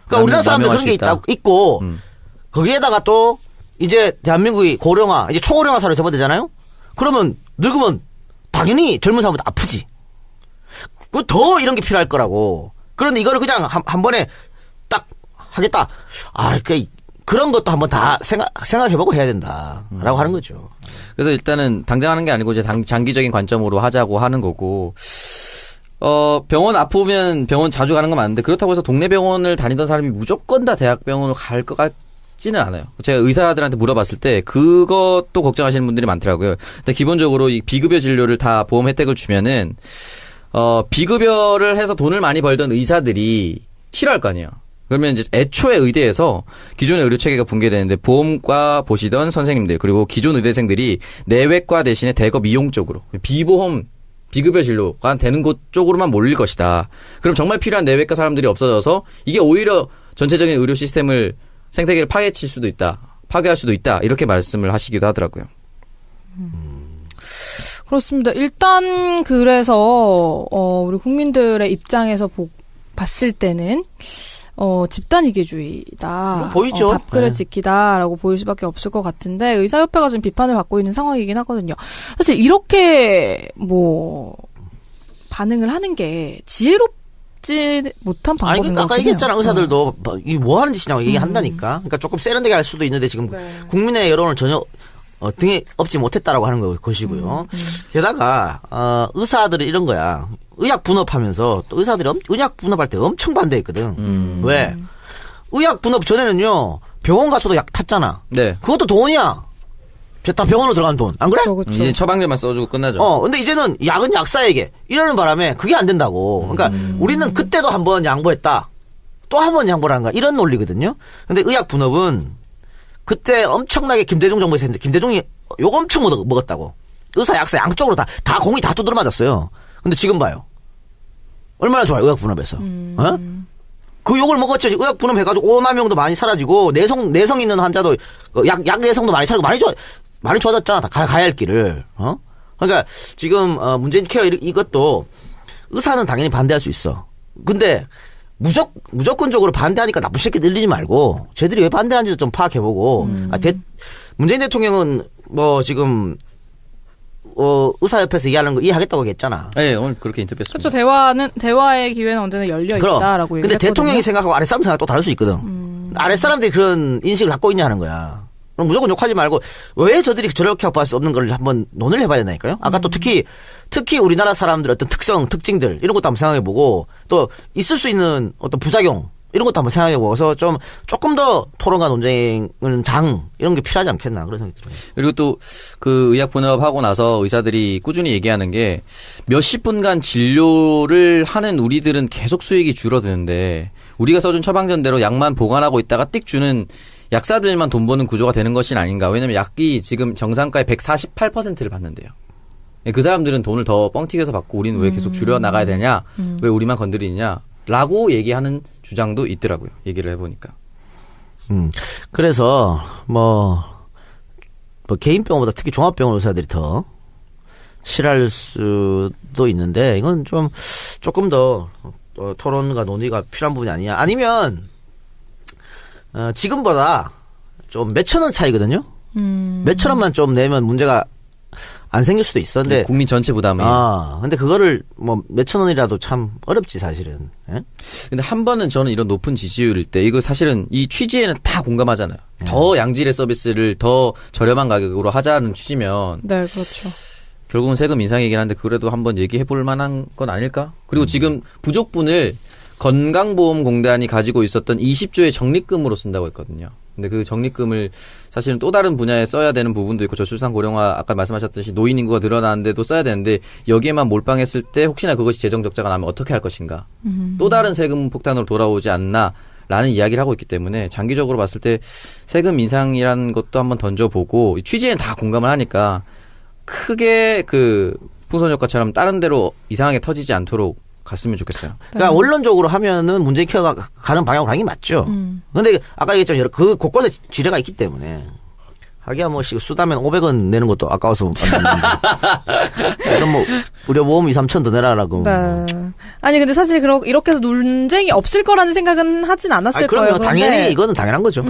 [SPEAKER 2] 그러니까 우리나라 사람들 그런 게 있고 거기에다가 또 이제 대한민국이 고령화 이제 초고령화 사회로 접어들잖아요. 그러면 늙으면 당연히 젊은 사람보다 아프지. 더 이런 게 필요할 거라고. 그런데 이거를 그냥 한 번에 딱 하겠다. 그런 것도 한번 다 생각해보고 해야 된다라고 하는 거죠.
[SPEAKER 3] 그래서 일단은 당장 하는 게 아니고 이제 장기적인 관점으로 하자고 하는 거고. 병원 아프면 병원 자주 가는 건 맞는데 그렇다고 해서 동네 병원을 다니던 사람이 무조건 다 대학병원으로 갈 것 같지는 않아요. 제가 의사들한테 물어봤을 때 그것도 걱정하시는 분들이 많더라고요. 근데 기본적으로 이 비급여 진료를 다 보험 혜택을 주면은 비급여를 해서 돈을 많이 벌던 의사들이 싫어할 거 아니에요. 그러면 이제 애초에 의대에서 기존의 의료 체계가 붕괴되는데 보험과 보시던 선생님들 그리고 기존 의대생들이 내외과 대신에 대거 미용 쪽으로 비보험 비급여 진료가 되는 곳 쪽으로만 몰릴 것이다. 그럼 정말 필요한 내외과 사람들이 없어져서 이게 오히려 전체적인 의료 시스템을 생태계를 파괴할 수도 있다. 이렇게 말씀을 하시기도 하더라고요.
[SPEAKER 1] 그렇습니다. 일단 그래서 우리 국민들의 입장에서 봤을 때는 집단 이기주의다.
[SPEAKER 2] 보이죠.
[SPEAKER 1] 밥그릇
[SPEAKER 2] 네.
[SPEAKER 1] 지키다라고 보일 수밖에 없을 것 같은데 의사협회가 지금 비판을 받고 있는 상황이긴 하거든요. 사실 이렇게 반응을 하는 게 지혜롭지 못한 방법인 것
[SPEAKER 2] 그러니까 아까
[SPEAKER 1] 같아요.
[SPEAKER 2] 얘기했잖아. 의사들도 이게 뭐 하는 짓이냐고 얘기한다니까. 그러니까 조금 세련되게 할 수도 있는데 지금 국민의 여론을 전혀 등에 업지 못했다라고 하는 것이고요. 게다가 의사들이 이런 거야. 의약 분업하면서 또 의사들이 의약 분업할 때 엄청 반대했거든. 왜? 의약 분업 전에는요. 병원 가서도 약 탔잖아.
[SPEAKER 3] 네.
[SPEAKER 2] 그것도 돈이야. 다 병원으로 들어간 돈. 안 그래?
[SPEAKER 1] 그렇죠.
[SPEAKER 3] 이제 처방전만 써주고 끝나죠.
[SPEAKER 2] 근데 이제는 약은 약사에게 이러는 바람에 그게 안 된다고. 그러니까 우리는 그때도 한번 양보했다. 또 한 번 양보를 한 거야. 이런 논리거든요. 근데 의약분업은 그때 엄청나게 김대중 정부에서 했는데 김대중이 욕 엄청 먹었다고. 의사, 약사 양쪽으로 다 공이 다 두드려 맞았어요. 근데 지금 봐요. 얼마나 좋아요, 의약분업에서. 어? 그 욕을 먹었죠. 의약분업 해가지고 오남용도 많이 사라지고 내성 있는 환자도 약 내성도 많이 사라지고 많이 좋아졌잖아. 다 가야 할 길을. 그러니까 지금 문재인 케어 이것도 의사는 당연히 반대할 수 있어. 근데 무조건적으로 반대하니까 나쁜 새끼 늘리지 말고 쟤들이 왜 반대하는지도 좀 파악해보고 문재인 대통령은 뭐 지금 의사협회에서 얘기하는 거 이해하겠다고 했잖아.
[SPEAKER 3] 네, 오늘 그렇게 인터뷰했습니다.
[SPEAKER 1] 그렇죠. 대화의 기회는 언제나 열려 있다라고
[SPEAKER 2] 근데
[SPEAKER 1] 얘기했거든요.
[SPEAKER 2] 대통령이 생각하고 아랫사람 생각 또 다를 수 있거든. 아랫사람들이 그런 인식을 갖고 있냐 하는 거야. 그럼 무조건 욕하지 말고 왜 저들이 저렇게 확보할 수 없는 걸 한번 논의를 해봐야 된다니까요. 아까 또 특히 우리나라 사람들의 어떤 특징들 이런 것도 한번 생각해보고 또 있을 수 있는 어떤 부작용 이런 것도 한번 생각해보고서 조금 더 토론과 논쟁은 이런 게 필요하지 않겠나 그런 생각이 들어요.
[SPEAKER 3] 그리고 또 그 의약 분업하고 나서 의사들이 꾸준히 얘기하는 게 몇십 분간 진료를 하는 우리들은 계속 수익이 줄어드는데 우리가 써준 처방전대로 약만 보관하고 있다가 띡 주는 약사들만 돈 버는 구조가 되는 것이 아닌가. 왜냐면 약이 지금 정상가의 148%를 받는데요. 그 사람들은 돈을 더 뻥튀겨서 받고 우리는 왜 계속 줄여나가야 되냐. 왜 우리만 건드리냐. 라고 얘기하는 주장도 있더라고요. 얘기를 해보니까.
[SPEAKER 2] 그래서 뭐 개인 병원보다 특히 종합병원 의사들이 더 싫어할 수도 있는데 이건 조금 더 토론과 논의가 필요한 부분이 아니냐. 아니면 지금보다 좀 몇천 원 차이거든요. 몇천 원만 좀 내면 문제가 안 생길 수도 있어. 근데
[SPEAKER 3] 국민 전체 부담이.
[SPEAKER 2] 근데 그거를 뭐 몇천 원이라도 참 어렵지 사실은. 예?
[SPEAKER 3] 근데 한 번은 저는 이런 높은 지지율일 때 이거 사실은 이 취지에는 다 공감하잖아요. 더 양질의 서비스를 더 저렴한 가격으로 하자는 취지면.
[SPEAKER 1] 네, 그렇죠.
[SPEAKER 3] 결국은 세금 인상이긴 한데 그래도 한번 얘기해 볼 만한 건 아닐까? 그리고 지금 부족분을 건강보험공단이 가지고 있었던 20조의 적립금으로 쓴다고 했거든요. 근데 그 적립금을 사실은 또 다른 분야에 써야 되는 부분도 있고 저출산 고령화 아까 말씀하셨듯이 노인 인구가 늘어나는데도 써야 되는데 여기에만 몰빵했을 때 혹시나 그것이 재정 적자가 나면 어떻게 할 것인가. 또 다른 세금 폭탄으로 돌아오지 않나라는 이야기를 하고 있기 때문에 장기적으로 봤을 때 세금 인상이라는 것도 한번 던져보고 취지에는 다 공감을 하니까 크게 그 풍선 효과처럼 다른 데로 이상하게 터지지 않도록 갔으면 좋겠어요.
[SPEAKER 2] 그러니까 원론적으로 하면은 문재인 케어가 가는 방향으로 가는 게 맞죠. 근데 아까 얘기했지만 그 곳곳에 지뢰가 있기 때문에 하기야 뭐 수다면 500원 내는 것도 아까워서 뭐 의료보험 2-3천 더 내라라고.
[SPEAKER 1] 네. 아니 근데 사실 이렇게 해서 논쟁이 없을 거라는 생각은 하진 않았을 거예요.
[SPEAKER 2] 당연히 이거는 당연한 거죠.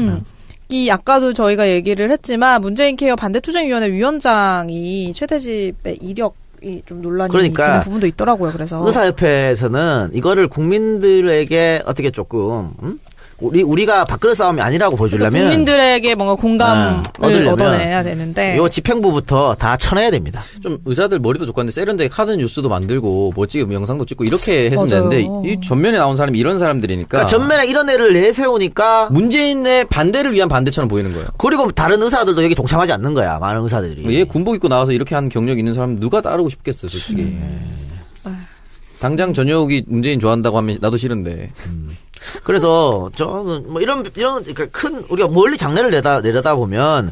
[SPEAKER 1] 이 아까도 저희가 얘기를 했지만 문재인 케어 반대투쟁위원회 위원장이 최대집의 이력이 좀 논란이 되는 부분도 있더라고요. 그래서
[SPEAKER 2] 의사협회에서는 이거를 국민들에게 어떻게 조금 우리가 밥그릇 싸움이 아니라고 보여주려면
[SPEAKER 1] 국민들에게 뭔가 공감을 얻어내야 되는데
[SPEAKER 2] 이 집행부부터 다 쳐내야 됩니다.
[SPEAKER 3] 좀 의사들 머리도 좋고 한데 세련되게 카드 뉴스도 만들고 멋지게 영상도 찍고 이렇게 했으면 되는데 이 전면에 나온 사람이 이런 사람들이니까
[SPEAKER 2] 그러니까 전면에 이런 애를 내세우니까
[SPEAKER 3] 문재인의 반대를 위한 반대처럼 보이는 거예요.
[SPEAKER 2] 그리고 다른 의사들도 여기 동참하지 않는 거야. 많은 의사들이.
[SPEAKER 3] 얘 군복 입고 나와서 이렇게 한 경력 있는 사람 누가 따르고 싶겠어요, 솔직히. 당장 전역이 문재인 좋아한다고 하면 나도 싫은데.
[SPEAKER 2] 그래서 저는 뭐 이런 그러니까 큰 우리가 멀리 장래를 내려다 보면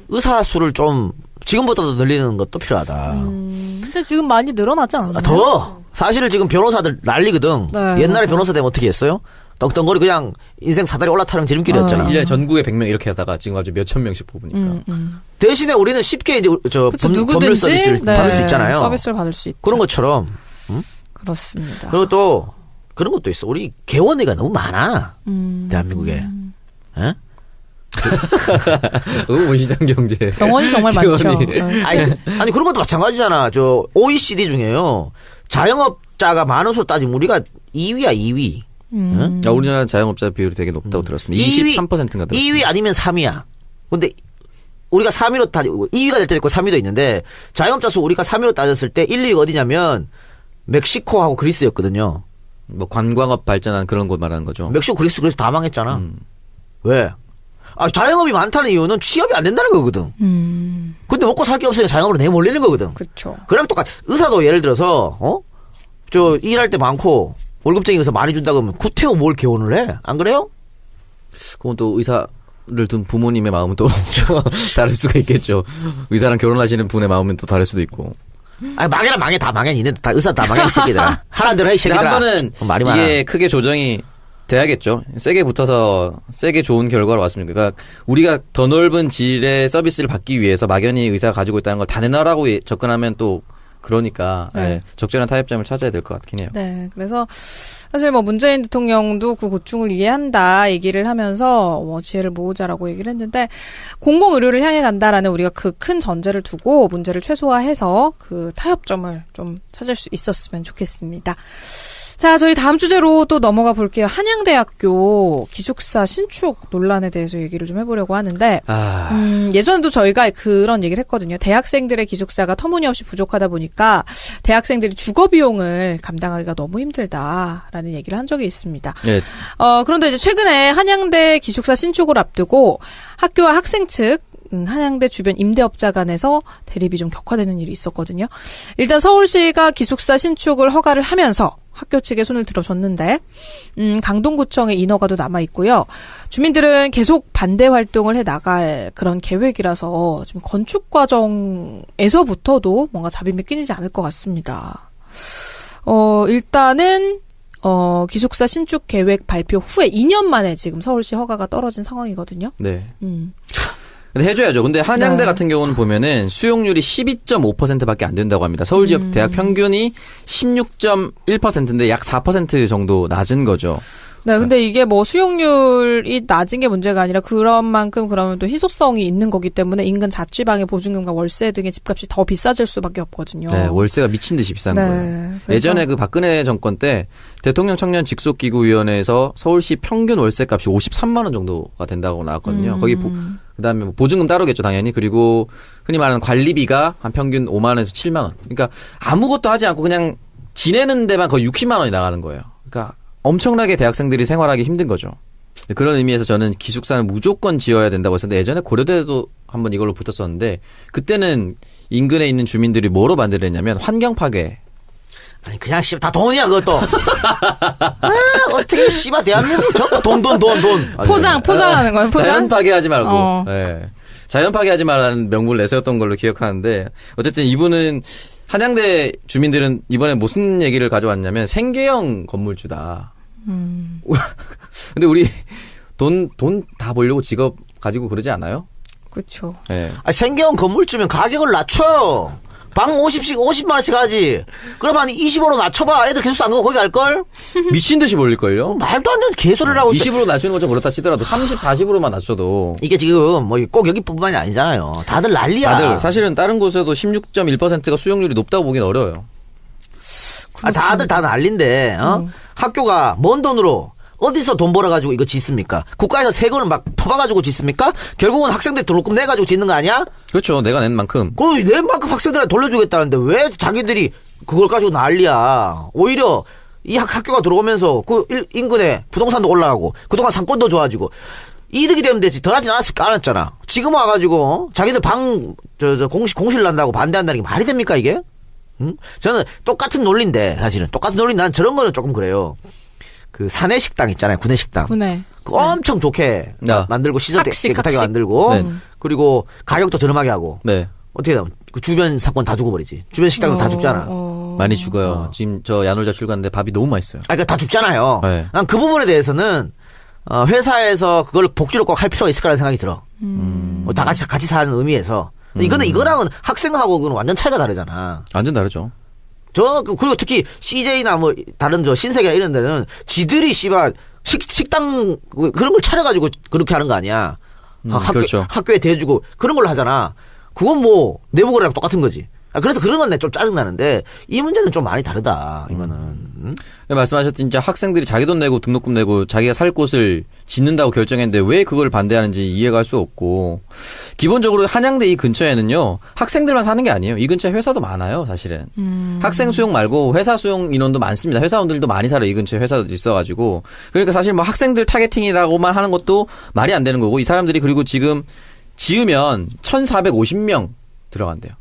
[SPEAKER 2] 의사 수를 좀 지금보다도 늘리는 것도 필요하다.
[SPEAKER 4] 근데 지금 많이 늘어나지 않았나요?
[SPEAKER 2] 더 사실 지금 변호사들 난리거든.
[SPEAKER 1] 네,
[SPEAKER 2] 옛날에
[SPEAKER 1] 맞아요.
[SPEAKER 2] 변호사 되면 어떻게 했어요? 덩덩거리 그냥 인생 사다리 올라타는 지름길이었잖아.
[SPEAKER 3] 1년에 전국에 100명 이렇게 하다가 지금 갑자기 몇천 명씩 뽑으니까.
[SPEAKER 2] 대신에 우리는 쉽게 이제 법률
[SPEAKER 1] 누구든지
[SPEAKER 2] 서비스를 받을 수 있잖아요.
[SPEAKER 1] 서비스를 받을 수 있죠.
[SPEAKER 2] 그런 것처럼.
[SPEAKER 1] 그렇습니다.
[SPEAKER 2] 그리고 또 그런 것도 있어. 우리 개원이가 너무 많아. 대한민국에. 에?
[SPEAKER 3] 시장 경제.
[SPEAKER 1] 병원이 정말 많죠.
[SPEAKER 3] 병원이.
[SPEAKER 1] 네.
[SPEAKER 2] 아니 그런 것도 마찬가지잖아. 저 OECD 중에요. 자영업자가 많아서 따지면 우리가 2위야 2위. 응?
[SPEAKER 3] 우리나라 자영업자 비율이 되게 높다고 들었습니다. 23%인가 들었습니다.
[SPEAKER 2] 2위 아니면 3위야. 근데 우리가 3위로 2위가 될 때도 있고 3위도 있는데 자영업자 수 우리가 3위로 따졌을 때 1, 2위가 어디냐면 멕시코하고 그리스였거든요.
[SPEAKER 3] 뭐 관광업 발전한 그런 곳 말하는 거죠.
[SPEAKER 2] 멕시코 그리스 다 망했잖아. 왜? 자영업이 많다는 이유는 취업이 안 된다는 거거든. 근데 먹고 살 게 없으니까 자영업으로 내몰리는 거거든.
[SPEAKER 1] 그렇죠.
[SPEAKER 2] 그랑 똑같. 의사도 예를 들어서 저 일할 때 많고 월급쟁이에서 많이 준다 그러면 구태여 뭘 개원을 해? 안 그래요?
[SPEAKER 3] 그건 또 의사를 둔 부모님의 마음은 또 다를 수가 있겠죠. 의사랑 결혼하시는 분의 마음은 또 다를 수도 있고.
[SPEAKER 2] 망해라 망해 다 망해 니네 다 의사 다 망해 이 새끼들아. 하란 대로 해 이 새끼들아.
[SPEAKER 3] 한 번은
[SPEAKER 2] 말이 많아.
[SPEAKER 3] 이게 크게 조정이 돼야겠죠. 세게 붙어서 세게 좋은 결과로 왔습니다. 그러니까 우리가 더 넓은 질의 서비스를 받기 위해서 막연히 의사가 가지고 있다는 걸 다 내놔라고 접근하면 또 그러니까
[SPEAKER 1] 네.
[SPEAKER 3] 적절한 타협점을 찾아야 될 것 같긴 해요.
[SPEAKER 1] 네, 그래서 사실 뭐 문재인 대통령도 그 고충을 이해한다 얘기를 하면서 뭐 지혜를 모으자라고 얘기를 했는데 공공의료를 향해 간다라는 우리가 그 큰 전제를 두고 문제를 최소화해서 그 타협점을 좀 찾을 수 있었으면 좋겠습니다. 자, 저희 다음 주제로 또 넘어가 볼게요. 한양대학교 기숙사 신축 논란에 대해서 얘기를 좀 해보려고 하는데, 예전에도 저희가 그런 얘기를 했거든요. 대학생들의 기숙사가 터무니없이 부족하다 보니까 대학생들이 주거 비용을 감당하기가 너무 힘들다라는 얘기를 한 적이 있습니다.
[SPEAKER 3] 네.
[SPEAKER 1] 그런데 이제 최근에 한양대 기숙사 신축을 앞두고 학교와 학생 측 한양대 주변 임대업자 간에서 대립이 좀 격화되는 일이 있었거든요. 일단 서울시가 기숙사 신축을 허가를 하면서 학교 측에 손을 들어줬는데 강동구청의 인허가도 남아있고요. 주민들은 계속 반대 활동을 해나갈 그런 계획이라서 지금 건축 과정에서부터도 뭔가 잡음이 끊이지 않을 것 같습니다. 일단은 기숙사 신축 계획 발표 후에 2년 만에 지금 서울시 허가가 떨어진 상황이거든요.
[SPEAKER 3] 네. 근데 해줘야죠. 근데 한양대 같은 경우는 보면은 수용률이 12.5%밖에 안 된다고 합니다. 서울 지역 대학 평균이 16.1%인데 약 4% 정도 낮은 거죠.
[SPEAKER 1] 네, 근데 이게 뭐 수용률이 낮은 게 문제가 아니라 그런 만큼 그러면 또 희소성이 있는 거기 때문에 인근 자취방의 보증금과 월세 등의 집값이 더 비싸질 수밖에 없거든요.
[SPEAKER 3] 네, 월세가 미친 듯이 비싼 거예요.
[SPEAKER 1] 그래서
[SPEAKER 3] 예전에 그 박근혜 정권 때 대통령 청년 직속기구위원회에서 서울시 평균 월세값이 53만 원 정도가 된다고 나왔거든요. 거기 그다음에 뭐 보증금 따로겠죠, 당연히. 그리고 흔히 말하는 관리비가 한 평균 5만 원에서 7만 원. 그러니까 아무것도 하지 않고 그냥 지내는 데만 거의 60만 원이 나가는 거예요. 그러니까 엄청나게 대학생들이 생활하기 힘든 거죠. 그런 의미에서 저는 기숙사는 무조건 지어야 된다고 했었는데 예전에 고려대도 한번 이걸로 붙었었는데 그때는 인근에 있는 주민들이 뭐로 만들었냐면 환경 파괴.
[SPEAKER 2] 아니 그냥 다 돈이야 그것도. 어떻게 씨발 대한민국 전부 돈.
[SPEAKER 1] 포장하는 거예요. 포장.
[SPEAKER 3] 자연 파괴하지 말고. 네. 자연 파괴하지 말라는 명분을 내세웠던 걸로 기억하는데 어쨌든 이분은 한양대 주민들은 이번에 무슨 얘기를 가져왔냐면 생계형 건물주다. 근데 우리 돈 다 벌려고 직업 가지고 그러지 않아요?
[SPEAKER 1] 그렇죠.
[SPEAKER 2] 네. 생계형 건물주면 가격을 낮춰요. 방 50만 원씩 하지. 그럼 한 25로 낮춰봐. 애들 기숙사 안 가고 거기 갈걸?
[SPEAKER 3] 미친 듯이 벌릴걸요?
[SPEAKER 2] 말도 안 되는 개소리를 하고 있어.
[SPEAKER 3] 20으로 낮추는 건 좀 그렇다 치더라도 30, 40으로만 낮춰도.
[SPEAKER 2] 이게 지금 뭐 꼭 여기뿐만이 아니잖아요. 다들 난리야.
[SPEAKER 3] 다들 사실은 다른 곳에도 16.1%가 수용률이 높다고 보긴 어려워요.
[SPEAKER 2] 다들 다 난리인데 학교가 먼 돈으로 어디서 돈 벌어가지고 이거 짓습니까? 국가에서 세금을 막 퍼봐가지고 짓습니까? 결국은 학생들 등록금 내가지고 짓는 거 아니야?
[SPEAKER 3] 그렇죠. 내가 낸 만큼.
[SPEAKER 2] 낸 만큼 학생들한테 돌려주겠다는데 왜 자기들이 그걸 가지고 난리야? 오히려 이 학교가 들어오면서 그 인근에 부동산도 올라가고 그동안 상권도 좋아지고 이득이 되면 되지. 덜 하진 않았잖아. 지금 와가지고 자기들 공실 난다고 반대한다는 게 말이 됩니까 이게? 응? 저는 똑같은 논리인데 사실은 똑같은 논리인데 난 저런 거는 조금 그래요. 그 사내식당 있잖아요. 구내식당. 엄청 좋게 만들고 시설도 깨끗하게 만들고 그리고 가격도 저렴하게 하고 어떻게 하면 그 주변 사건 다 죽어버리지. 주변 식당도 다 죽잖아.
[SPEAKER 3] 많이 죽어요. 지금 저 야놀자 출근하는데 밥이 너무 맛있어요.
[SPEAKER 2] 그러니까 다 죽잖아요.
[SPEAKER 3] 네.
[SPEAKER 2] 난 그 부분에 대해서는 회사에서 그걸 복지로 꼭 할 필요가 있을 거라는 생각이 들어. 다 같이 사는 의미에서. 이거랑은 학생하고는 완전 차이가 다르잖아.
[SPEAKER 3] 완전 다르죠.
[SPEAKER 2] 그리고 특히 CJ나 뭐 다른 신세계나 이런 데는 지들이 씨발 식당 그런 걸 차려가지고 그렇게 하는 거 아니야.
[SPEAKER 3] 그렇죠.
[SPEAKER 2] 학교에 대주고 그런 걸로 하잖아. 그건 뭐 내부거래랑 똑같은 거지. 그래서 그런 건 내 좀 짜증나는데 이 문제는 좀 많이 다르다. 이거는.
[SPEAKER 3] 말씀하셨듯이 진짜 학생들이 자기 돈 내고 등록금 내고 자기가 살 곳을 짓는다고 결정했는데 왜 그걸 반대하는지 이해가 할 수 없고 기본적으로 한양대 이 근처에는요 학생들만 사는 게 아니에요. 이 근처에 회사도 많아요 사실은. 학생 수용 말고 회사 수용 인원도 많습니다. 회사원들도 많이 살아요. 이 근처에 회사도 있어가지고 그러니까 사실 뭐 학생들 타겟팅이라고만 하는 것도 말이 안 되는 거고 이 사람들이 그리고 지금 지으면 1,450명 들어간대요.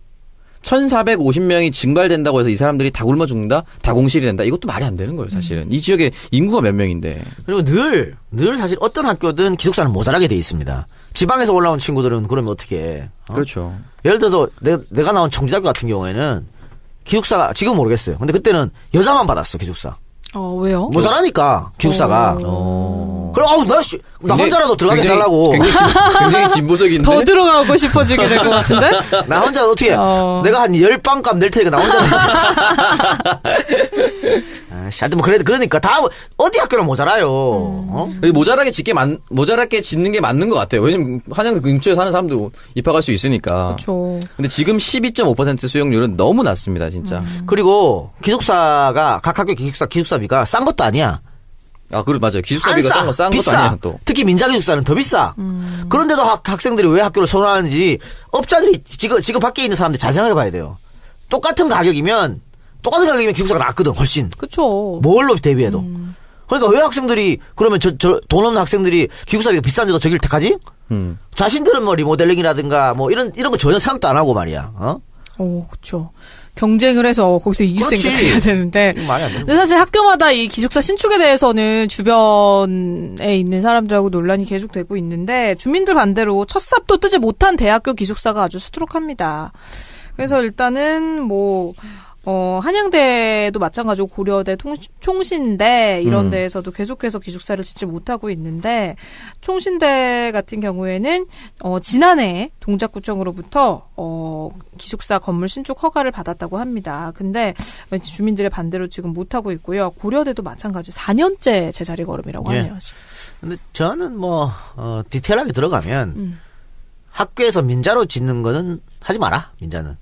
[SPEAKER 3] 1,450명이 증발된다고 해서 이 사람들이 다 굶어 죽는다? 다 공실이 된다? 이것도 말이 안 되는 거예요, 사실은. 이 지역에 인구가 몇 명인데.
[SPEAKER 2] 그리고 늘 사실 어떤 학교든 기숙사는 모자라게 돼 있습니다. 지방에서 올라온 친구들은 그러면 어떻게 해?
[SPEAKER 3] 그렇죠.
[SPEAKER 2] 예를 들어서 내가 나온 청주대학교 같은 경우에는 기숙사가 지금 모르겠어요. 근데 그때는 여자만 받았어, 기숙사.
[SPEAKER 4] 왜요?
[SPEAKER 2] 모자라니까 기숙사가. 그럼 나 혼자라도 들어가게 달라고.
[SPEAKER 3] 굉장히 진보적인데.
[SPEAKER 4] 더 들어가고 싶어지게 될 것 같은데?
[SPEAKER 2] 나 혼자 어떻게 내가 한 10빵값 낼 테니까 나 혼자. 하여튼 뭐 그러니까 다 어디 학교는 모자라요.
[SPEAKER 3] 모자라게 짓는 게 맞는 것 같아요. 왜냐면 한양 근처에 사는 사람도 입학할 수 있으니까.
[SPEAKER 4] 그렇죠.
[SPEAKER 3] 근데 지금 12.5% 수용률은 너무 낮습니다, 진짜.
[SPEAKER 2] 그리고 기숙사가 각 학교 기숙사비가 싼 것도 아니야.
[SPEAKER 3] 맞아요. 기숙사비가 싼 것도
[SPEAKER 2] 비싸.
[SPEAKER 3] 아니에요, 또.
[SPEAKER 2] 특히 민자기숙사는 더 비싸. 그런데도 학생들이 왜 학교를 선호하는지 업자들이 지금 밖에 있는 사람들이 잘 생각해 봐야 돼요. 똑같은 가격이면 기숙사가 낫거든, 훨씬.
[SPEAKER 4] 그쵸.
[SPEAKER 2] 뭘로 대비해도. 그러니까 왜 학생들이, 그러면 돈 없는 학생들이 기숙사비가 비싼데도 저기를 택하지? 자신들은 뭐 리모델링이라든가 뭐 이런 거 전혀 생각도 안 하고 말이야,
[SPEAKER 4] 그쵸. 경쟁을 해서 거기서 이길
[SPEAKER 2] 그렇지.
[SPEAKER 4] 생각해야 되는데.
[SPEAKER 2] 말이 안 되는
[SPEAKER 4] 근데 사실 학교마다 이 기숙사 신축에 대해서는 주변에 있는 사람들하고 논란이 계속되고 있는데 주민들 반대로 첫 삽도 뜨지 못한 대학교 기숙사가 아주 수두룩합니다. 그래서 일단은 한양대도 마찬가지고 고려대, 총신대 이런 데에서도 계속해서 기숙사를 짓지 못하고 있는데 총신대 같은 경우에는 지난해 동작구청으로부터 기숙사 건물 신축 허가를 받았다고 합니다. 근데 주민들의 반대로 지금 못하고 있고요. 고려대도 마찬가지 4년째 제자리 걸음이라고 하네요.
[SPEAKER 2] 근데 저는 디테일하게 들어가면 학교에서 민자로 짓는 거는 하지 마라, 민자는.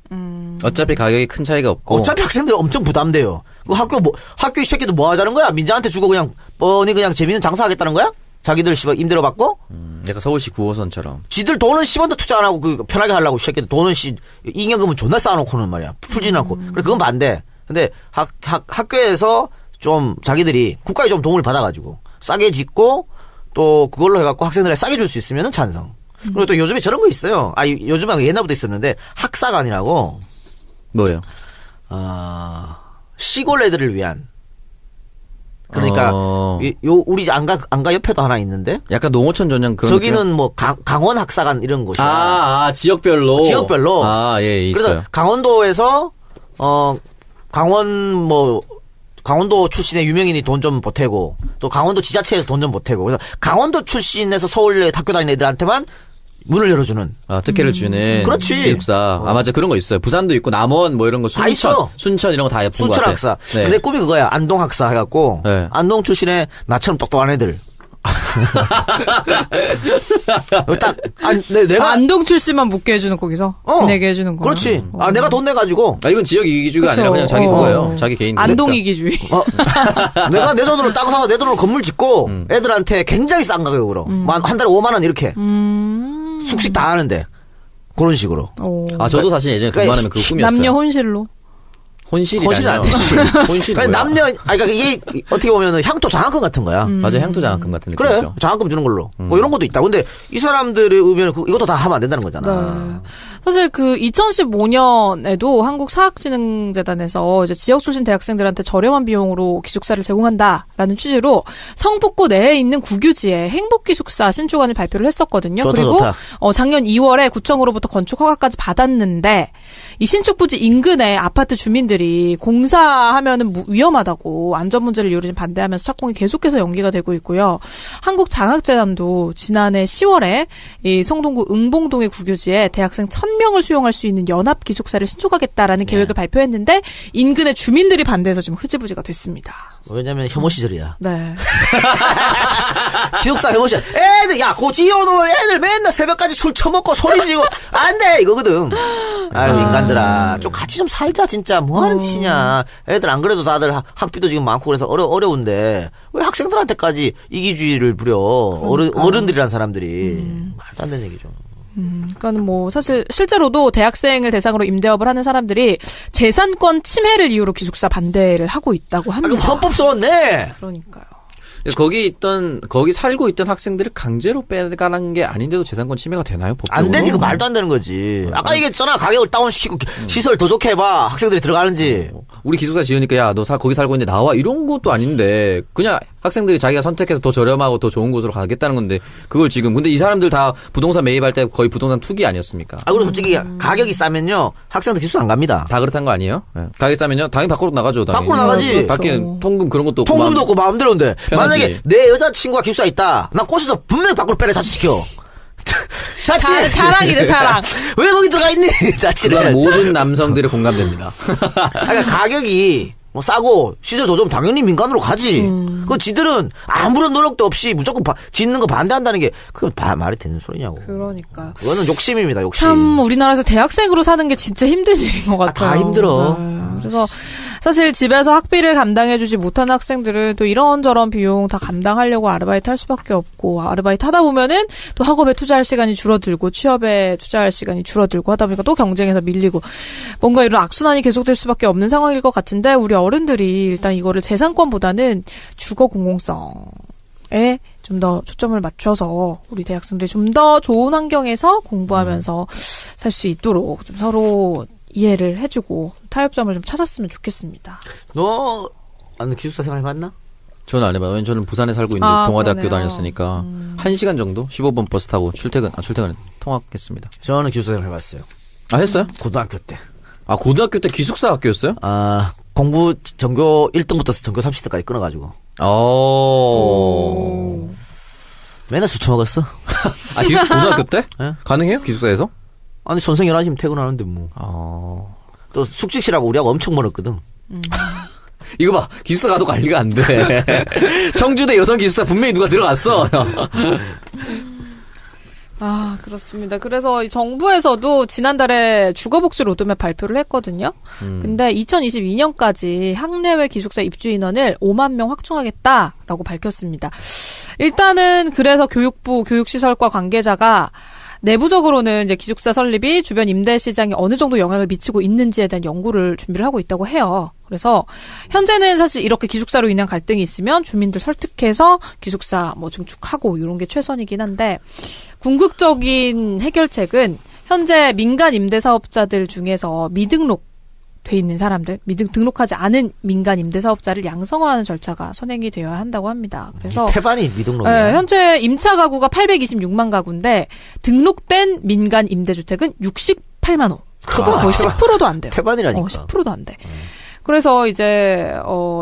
[SPEAKER 3] 어차피 가격이 큰 차이가 없고.
[SPEAKER 2] 어차피 학생들 엄청 부담돼요. 그 학교 이 새끼들 뭐 하자는 거야? 민자한테 주고 그냥 재밌는 장사하겠다는 거야? 자기들 임대료 받고?
[SPEAKER 3] 약간 서울시 9호선처럼.
[SPEAKER 2] 지들 돈은 10원도 투자 안 하고 편하게 하려고 이 새끼들 돈은 임금은 존나 쌓아놓고는 말이야. 풀진 않고. 그래, 그건 반대. 근데 학교에서 좀 자기들이 국가에 좀 도움을 받아가지고 싸게 짓고 또 그걸로 해갖고 학생들에 싸게 줄 수 있으면 찬성. 그리고 또 요즘에 저런 거 있어요. 요즘에 옛날부터 있었는데 학사관이라고.
[SPEAKER 3] 뭐예요?
[SPEAKER 2] 시골 애들을 위한. 그러니까 우리 안가 옆에도 하나 있는데.
[SPEAKER 3] 약간 농어촌 전형 그런.
[SPEAKER 2] 저기는
[SPEAKER 3] 느낌?
[SPEAKER 2] 뭐 강원 학사관 이런 곳이야.
[SPEAKER 3] 지역별로.
[SPEAKER 2] 예,
[SPEAKER 3] 있어요.
[SPEAKER 2] 그래서 강원도에서 강원도 출신의 유명인이 돈 좀 보태고 또 강원도 지자체에서 돈 좀 보태고 그래서 강원도 출신에서 서울에 학교 다니는 애들한테만 문을 열어주는.
[SPEAKER 3] 특혜를 주는.
[SPEAKER 2] 그렇지.
[SPEAKER 3] 기숙사. 맞아. 그런 거 있어요. 부산도 있고, 남원 뭐 이런 거,
[SPEAKER 2] 다 있어.
[SPEAKER 3] 순천 이런 거 다 예쁜 거
[SPEAKER 2] 순천
[SPEAKER 3] 같아.
[SPEAKER 2] 학사.
[SPEAKER 3] 네.
[SPEAKER 2] 근데 꿈이 그거야. 안동 학사 해갖고.
[SPEAKER 3] 네.
[SPEAKER 2] 안동 출신의 나처럼 똑똑한 애들. 내가.
[SPEAKER 4] 안동 출신만 묻게 해주는 거기서? 지내게 해주는 거.
[SPEAKER 2] 그렇지. 내가 돈 내가지고.
[SPEAKER 3] 이건 지역 이기주의가 아니라 그냥 자기 그거예요. 자기 개인.
[SPEAKER 4] 안동 이기주의.
[SPEAKER 2] 내가 내 돈으로 땅 사서 내 돈으로 건물 짓고 애들한테 굉장히 싼 가격으로. 한 달에 5만원 이렇게. 숙식 다 하는데. 그런 식으로.
[SPEAKER 3] 저도 사실 예전에 근무하면 그 꿈이었어요.
[SPEAKER 4] 남녀 혼실로.
[SPEAKER 3] 혼실이
[SPEAKER 2] 안 되지.
[SPEAKER 3] 혼실이
[SPEAKER 2] 그러니까 이게 어떻게 보면은 향토 장학금 같은 거야.
[SPEAKER 3] 맞아, 향토 장학금 같은 느낌이죠.
[SPEAKER 2] 그래, 장학금 주는 걸로. 뭐 이런 것도 있다. 근데 이 사람들의 의견은 이것도 다 하면 안 된다는 거잖아.
[SPEAKER 4] 네. 사실 2015년에도 한국사학진흥재단에서 이제 지역 출신 대학생들한테 저렴한 비용으로 기숙사를 제공한다라는 취지로 성북구 내에 있는 국유지에 행복기숙사 신축안을 발표를 했었거든요. 그리고 작년 2월에 구청으로부터 건축 허가까지 받았는데 이 신축 부지 인근에 아파트 주민들이 공사하면은 위험하다고 안전 문제를 이유로 반대하면서 착공이 계속해서 연기가 되고 있고요. 한국장학재단도 지난해 10월에 이 성동구 응봉동의 국유지에 대학생 1000명을 수용할 수 있는 연합 기숙사를 신축하겠다라는 계획을 발표했는데 인근의 주민들이 반대해서 지금 흐지부지가 됐습니다.
[SPEAKER 2] 왜냐면 혐오 시절이야.
[SPEAKER 4] 네.
[SPEAKER 2] 기숙사 혐오 시절. 애들 고 지어놓은 애들 맨날 새벽까지 술 처먹고 소리 지르고 안 돼 이거거든. 인간들아 좀 같이 좀 살자 진짜 뭐 하는 짓이냐. 애들 안 그래도 다들 학비도 지금 많고 그래서 어려운데 왜 학생들한테까지 이기주의를 부려.
[SPEAKER 1] 그러니까.
[SPEAKER 2] 어른들이란 사람들이. 말도 안 되는 얘기죠.
[SPEAKER 1] 그러니까는 뭐 사실 실제로도 대학생을 대상으로 임대업을 하는 사람들이 재산권 침해를 이유로 기숙사 반대를 하고 있다고
[SPEAKER 2] 아, 그럼
[SPEAKER 1] 합니다.
[SPEAKER 2] 헌법 써왔네.
[SPEAKER 1] 그러니까요.
[SPEAKER 3] 거기 살고 있던 학생들을 강제로 빼가는 게 아닌데도 재산권 침해가 되나요? 법적으로?
[SPEAKER 2] 안 되지. 그 말도 안 되는 거지. 아까 얘기했잖아. 가격을 다운시키고 시설 더 좋게 해봐. 학생들이 들어가는지.
[SPEAKER 3] 우리 기숙사 지으니까 야 너 거기 살고 있는데 나와 이런 것도 아닌데 그냥 학생들이 자기가 선택해서 더 저렴하고 더 좋은 곳으로 가겠다는 건데 그걸 지금 근데 이 사람들 다 부동산 매입할 때 거의 부동산 투기 아니었습니까?
[SPEAKER 2] 아, 그리고 솔직히 가격이 싸면요. 학생들 기숙사 안 갑니다.
[SPEAKER 3] 다 그렇다는 거 아니에요? 네. 가격 싸면요 당연히 밖으로 나가죠. 당연히.
[SPEAKER 2] 밖으로 나가지.
[SPEAKER 3] 밖에 통금 그런 것도 없고
[SPEAKER 2] 통금도 없고 마음대로인데.
[SPEAKER 3] 편하지.
[SPEAKER 2] 만약에 내 여자친구가 기숙사 있다. 난 꼬셔서 분명히 밖으로 빼내 자취시켜. 자취.
[SPEAKER 1] 자랑이네, 자랑.
[SPEAKER 2] 왜 거기 들어가 있니? 자취를
[SPEAKER 3] 그건
[SPEAKER 2] 해야지.
[SPEAKER 3] 모든 남성들의 공감됩니다.
[SPEAKER 2] 그러니까 가격이 뭐 싸고 시설 더 좋으면 당연히 민간으로 가지. 그 지들은 아무런 노력도 없이 무조건 짓는 거 반대한다는 게 그건 말이 되는 소리냐고.
[SPEAKER 1] 그러니까요.
[SPEAKER 2] 그거는 욕심입니다. 욕심.
[SPEAKER 1] 참 우리나라에서 대학생으로 사는 게 진짜 힘든 일인 것 같아요.
[SPEAKER 2] 다 힘들어.
[SPEAKER 1] 네. 그래서 사실 집에서 학비를 감당해주지 못하는 학생들은 또 이런저런 비용 다 감당하려고 아르바이트 할 수밖에 없고 아르바이트 하다 보면은 또 학업에 투자할 시간이 줄어들고 취업에 투자할 시간이 줄어들고 하다 보니까 또 경쟁에서 밀리고 뭔가 이런 악순환이 계속될 수밖에 없는 상황일 것 같은데 우리 어른들이 일단 이거를 재산권보다는 주거 공공성에 좀 더 초점을 맞춰서 우리 대학생들이 좀 더 좋은 환경에서 공부하면서 살 수 있도록 좀 서로 이해를 해주고 타협점을 좀 찾았으면 좋겠습니다.
[SPEAKER 2] 너 기숙사 생활 해봤나?
[SPEAKER 3] 저는 안 해봐요. 왜냐면 저는 부산에 살고 있는데 동아대학교
[SPEAKER 1] 그러네요.
[SPEAKER 3] 다녔으니까 1시간 정도 15번 버스 타고 출퇴근 통학했습니다.
[SPEAKER 2] 저는 기숙사 생활 해봤어요.
[SPEAKER 3] 아 했어요?
[SPEAKER 2] 고등학교 때.
[SPEAKER 3] 아 고등학교 때 기숙사 학교였어요?
[SPEAKER 2] 아, 공부 전교 1등부터 전교 30등까지 끊어가지고. 맨날 술 처먹었어.
[SPEAKER 3] 아 기숙사 고등학교 때?
[SPEAKER 2] 예?
[SPEAKER 3] 가능해요? 기숙사에서?
[SPEAKER 2] 아니, 선생 11시면 퇴근하는데 뭐. 또 숙직실하고 우리하고 엄청 멀었거든.
[SPEAKER 3] 이거 봐. 기숙사 가도 관리가 안 돼. 청주대 여성 기숙사 분명히 누가 들어갔어.
[SPEAKER 1] 아, 그렇습니다. 그래서 이 정부에서도 지난달에 주거복지 로드맵 발표를 했거든요. 근데 2022년까지 학내외 기숙사 입주 인원을 5만 명 확충하겠다라고 밝혔습니다. 일단은 그래서 교육부 교육시설과 관계자가 내부적으로는 이제 기숙사 설립이 주변 임대 시장에 어느 정도 영향을 미치고 있는지에 대한 연구를 준비를 하고 있다고 해요. 그래서 현재는 사실 이렇게 기숙사로 인한 갈등이 있으면 주민들 설득해서 기숙사 뭐 증축하고 이런 게 최선이긴 한데 궁극적인 해결책은 현재 민간 임대사업자들 중에서 미등록 돼 있는 사람들, 등록하지 않은 민간 임대사업자를 양성화하는 절차가 선행이 되어야 한다고 합니다. 그래서
[SPEAKER 2] 태반이 미등록이야.
[SPEAKER 1] 현재 임차 가구가 826만 가구인데 등록된 민간 임대주택은 68만 호. 그거 거의 10%도 안 돼요.
[SPEAKER 2] 태반이라니까.
[SPEAKER 1] 10%도 안 돼. 그래서 이제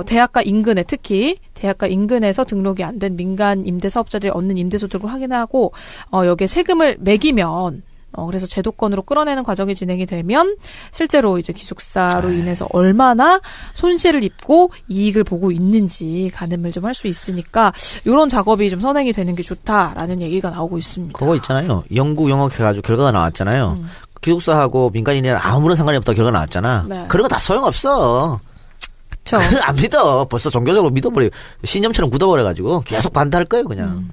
[SPEAKER 1] 대학가 인근에 특히 대학가 인근에서 등록이 안 된 민간 임대사업자들이 얻는 임대소득을 확인하고 여기에 세금을 매기면 그래서 제도권으로 끌어내는 과정이 진행이 되면 실제로 이제 기숙사로 인해서 얼마나 손실을 입고 이익을 보고 있는지 가늠을 좀 할 수 있으니까 이런 작업이 좀 선행이 되는 게 좋다라는 얘기가 나오고 있습니다.
[SPEAKER 2] 그거 있잖아요. 연구 영역해가지고 결과가 나왔잖아요. 기숙사하고 민간인이랑 아무런 상관이 없다고 결과 나왔잖아.
[SPEAKER 1] 네.
[SPEAKER 2] 그런 거 다 소용없어.
[SPEAKER 1] 그렇죠.
[SPEAKER 2] 안 믿어. 벌써 종교적으로 믿어버리고 신념처럼 굳어버려가지고 계속 반대할 거예요 그냥.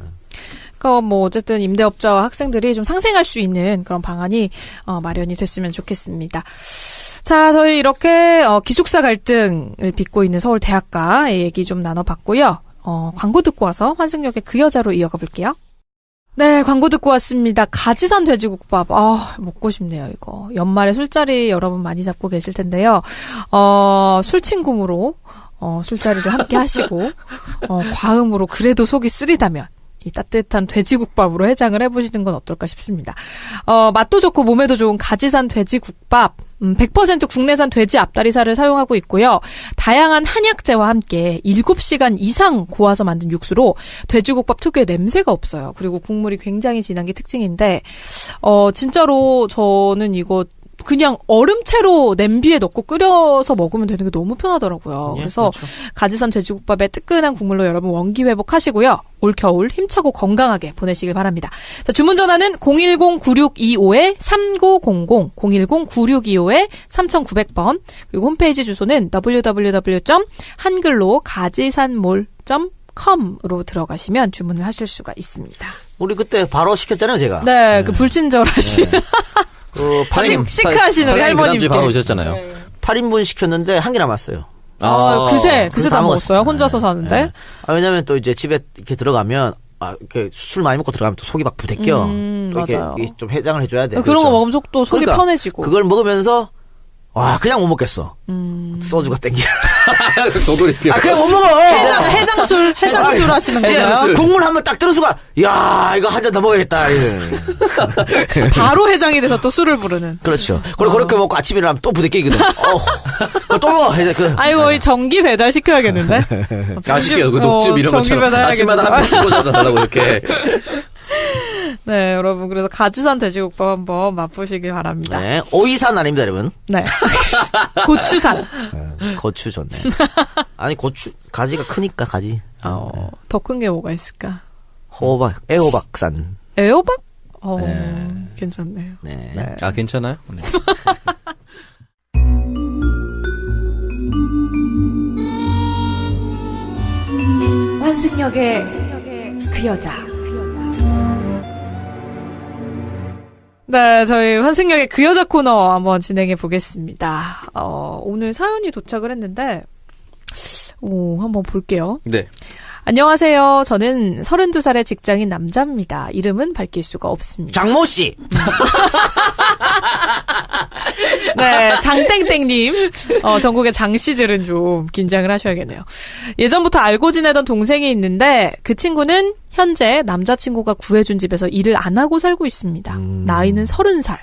[SPEAKER 1] 그러니까 뭐 어쨌든 임대업자와 학생들이 좀 상생할 수 있는 그런 방안이 마련이 됐으면 좋겠습니다. 자, 저희 이렇게 기숙사 갈등을 빚고 있는 서울 대학가의 얘기 좀 나눠봤고요. 광고 듣고 와서 환승역의 그 여자로 이어가 볼게요. 네, 광고 듣고 왔습니다. 가지산 돼지국밥. 먹고 싶네요, 이거. 연말에 술자리 여러분 많이 잡고 계실 텐데요. 술친구로 술자리를 함께 하시고 과음으로 그래도 속이 쓰리다면 이 따뜻한 돼지국밥으로 해장을 해보시는 건 어떨까 싶습니다. 맛도 좋고 몸에도 좋은 가지산 돼지국밥. 100% 국내산 돼지 앞다리살을 사용하고 있고요. 다양한 한약재와 함께 7시간 이상 고아서 만든 육수로 돼지국밥 특유의 냄새가 없어요. 그리고 국물이 굉장히 진한 게 특징인데 진짜로 저는 이거
[SPEAKER 4] 그냥 얼음채로 냄비에 넣고 끓여서 먹으면 되는 게 너무 편하더라고요.
[SPEAKER 2] 예,
[SPEAKER 4] 그래서
[SPEAKER 2] 그렇죠.
[SPEAKER 4] 가지산 돼지국밥에 뜨끈한 국물로 여러분 원기 회복하시고요. 올 겨울 힘차고 건강하게 보내시길 바랍니다. 자, 주문 전화는 010-9625-3900, 010-9625-3900번, 그리고 홈페이지 주소는 www.한글로 가지산몰.com으로 들어가시면 주문을 하실 수가 있습니다.
[SPEAKER 2] 우리 그때 바로 시켰잖아요, 제가.
[SPEAKER 4] 네, 그 불친절하신
[SPEAKER 2] 그
[SPEAKER 3] 사장님,
[SPEAKER 4] 시크하신 우리
[SPEAKER 3] 사장님 그 다음 주에
[SPEAKER 4] 할머님께.
[SPEAKER 3] 바로 오셨잖아요.
[SPEAKER 2] 8인분 시켰는데 한 개 남았어요.
[SPEAKER 4] 그새
[SPEAKER 2] 그래서
[SPEAKER 4] 다
[SPEAKER 2] 다
[SPEAKER 4] 먹었어요.
[SPEAKER 2] 먹었어요.
[SPEAKER 4] 혼자서 사는데.
[SPEAKER 2] 네. 왜냐면 또 이제 집에 이렇게 들어가면, 이렇게 술 많이 먹고 들어가면 또 속이 막 부대껴. 또 이렇게
[SPEAKER 4] 맞아요.
[SPEAKER 2] 좀 해장을 해줘야 돼.
[SPEAKER 4] 그런 거 먹으면 속도 속이
[SPEAKER 2] 그러니까
[SPEAKER 4] 편해지고.
[SPEAKER 2] 그걸 먹으면서, 와, 그냥 못 먹겠어. 소주가 땡겨.
[SPEAKER 3] 도돌이 피어.
[SPEAKER 2] 그냥 못 먹어!
[SPEAKER 4] 해장술 하시는
[SPEAKER 2] 예,
[SPEAKER 4] 거예요?
[SPEAKER 2] 국물 한번 딱 들어수가, 야 이거 한 잔 더 먹어야겠다.
[SPEAKER 4] 바로 해장이 돼서 또 술을 부르는.
[SPEAKER 2] 그렇죠. 그렇게 먹고 아침에 일어나면 또 부대끼거든. 그거 또 먹어.
[SPEAKER 4] 아이고, 이 전기 배달 시켜야겠는데?
[SPEAKER 3] 아쉽게요. 그 녹즙 이런
[SPEAKER 4] 전기
[SPEAKER 3] 것처럼
[SPEAKER 4] 배달
[SPEAKER 3] 아침마다
[SPEAKER 4] 해야겠는데.
[SPEAKER 3] 한 병 꽂아서 달라고 이렇게.
[SPEAKER 4] 네, 여러분. 그래서 가지산 돼지국밥 한번 맛보시길 바랍니다. 네.
[SPEAKER 2] 네, 오이산 아닙니다, 여러분.
[SPEAKER 4] 고추산.
[SPEAKER 2] 고추 좋네. 아니, 가지가 크니까, 가지.
[SPEAKER 4] 더 큰 게 뭐가 있을까?
[SPEAKER 2] 애호박산.
[SPEAKER 4] 애호박?
[SPEAKER 2] 네.
[SPEAKER 4] 괜찮네요.
[SPEAKER 2] 네.
[SPEAKER 4] 네.
[SPEAKER 3] 아, 괜찮아요? 네.
[SPEAKER 1] 환승역의 그 여자.
[SPEAKER 4] 네, 저희 환승역의 그 여자 코너 한번 진행해 보겠습니다. 오늘 사연이 도착을 했는데, 한번 볼게요.
[SPEAKER 3] 네.
[SPEAKER 4] 안녕하세요. 저는 32살의 직장인 남자입니다. 이름은 밝힐 수가 없습니다.
[SPEAKER 2] 장모씨!
[SPEAKER 4] 네, 장땡땡님. 전국의 장씨들은 좀 긴장을 하셔야겠네요. 예전부터 알고 지내던 동생이 있는데 그 친구는 현재 남자친구가 구해준 집에서 일을 안 하고 살고 있습니다. 나이는 30살.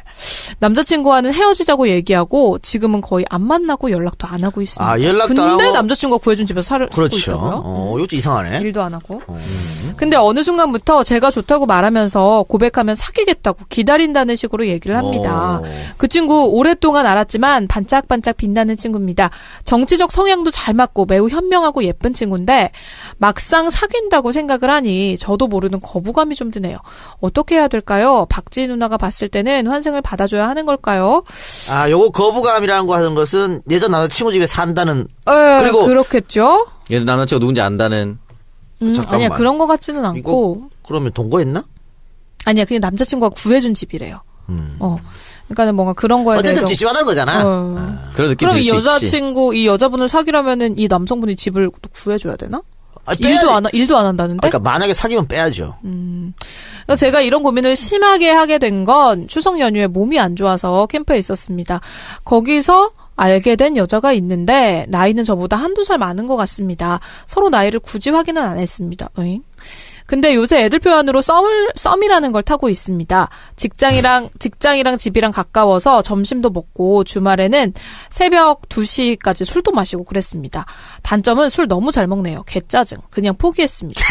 [SPEAKER 4] 남자친구와는 헤어지자고 얘기하고 지금은 거의 안 만나고 연락도 안 하고 있습니다.
[SPEAKER 2] 연락도 안
[SPEAKER 4] 근데
[SPEAKER 2] 하고?
[SPEAKER 4] 남자친구가 구해준 집에서 살고
[SPEAKER 2] 그렇죠.
[SPEAKER 4] 있다고요?
[SPEAKER 2] 이거 좀 이상하네.
[SPEAKER 4] 일도 안 하고. 근데 어느 순간부터 제가 좋다고 말하면서 고백하면 사귀겠다고 기다린다는 식으로 얘기를 합니다. 그 친구 오랫동안 알았지만 반짝반짝 빛나는 친구입니다. 정치적 성향도 잘 맞고 매우 현명하고 예쁜 친구인데 막상 사귄다고 생각을 하니 저도 모르는 거부감이 좀 드네요. 어떻게 해야 될까요? 박지희 누나가 봤을 때는 환승을 받아줘야 하는 걸까요?
[SPEAKER 2] 요거 거부감이라는 거 하는 것은 예전 남자친구 집에 산다는, 그리고-
[SPEAKER 4] 그렇겠죠?
[SPEAKER 3] 얘도 남자친구가 누군지 안다는.
[SPEAKER 2] 잠깐만.
[SPEAKER 4] 아니야, 그런 것 같지는 않고.
[SPEAKER 2] 그러면 동거했나?
[SPEAKER 4] 아니야, 그냥 남자친구가 구해준 집이래요. 그러니까는 뭔가 그런 거에
[SPEAKER 2] 어쨌든
[SPEAKER 4] 대해서.
[SPEAKER 2] 찌찌하다는 거잖아.
[SPEAKER 3] 그런 느낌
[SPEAKER 4] 그럼
[SPEAKER 3] 들
[SPEAKER 4] 이
[SPEAKER 3] 수 있지.
[SPEAKER 4] 여자친구, 이 여자분을 사귀려면은 이 남성분이 집을 또 구해줘야 되나?
[SPEAKER 2] 빼야지.
[SPEAKER 4] 일도 안 한다는데?
[SPEAKER 2] 그러니까 만약에 사귀면 빼야죠.
[SPEAKER 4] 그래서 제가 이런 고민을 심하게 하게 된 건 추석 연휴에 몸이 안 좋아서 캠프에 있었습니다. 거기서 알게 된 여자가 있는데 나이는 저보다 한두 살 많은 것 같습니다. 서로 나이를 굳이 확인은 안 했습니다. 으잉? 근데 요새 애들 표현으로 썸이라는 걸 타고 있습니다. 직장이랑 집이랑 가까워서 점심도 먹고 주말에는 새벽 2시까지 술도 마시고 그랬습니다. 단점은 술 너무 잘 먹네요. 개짜증. 그냥 포기했습니다.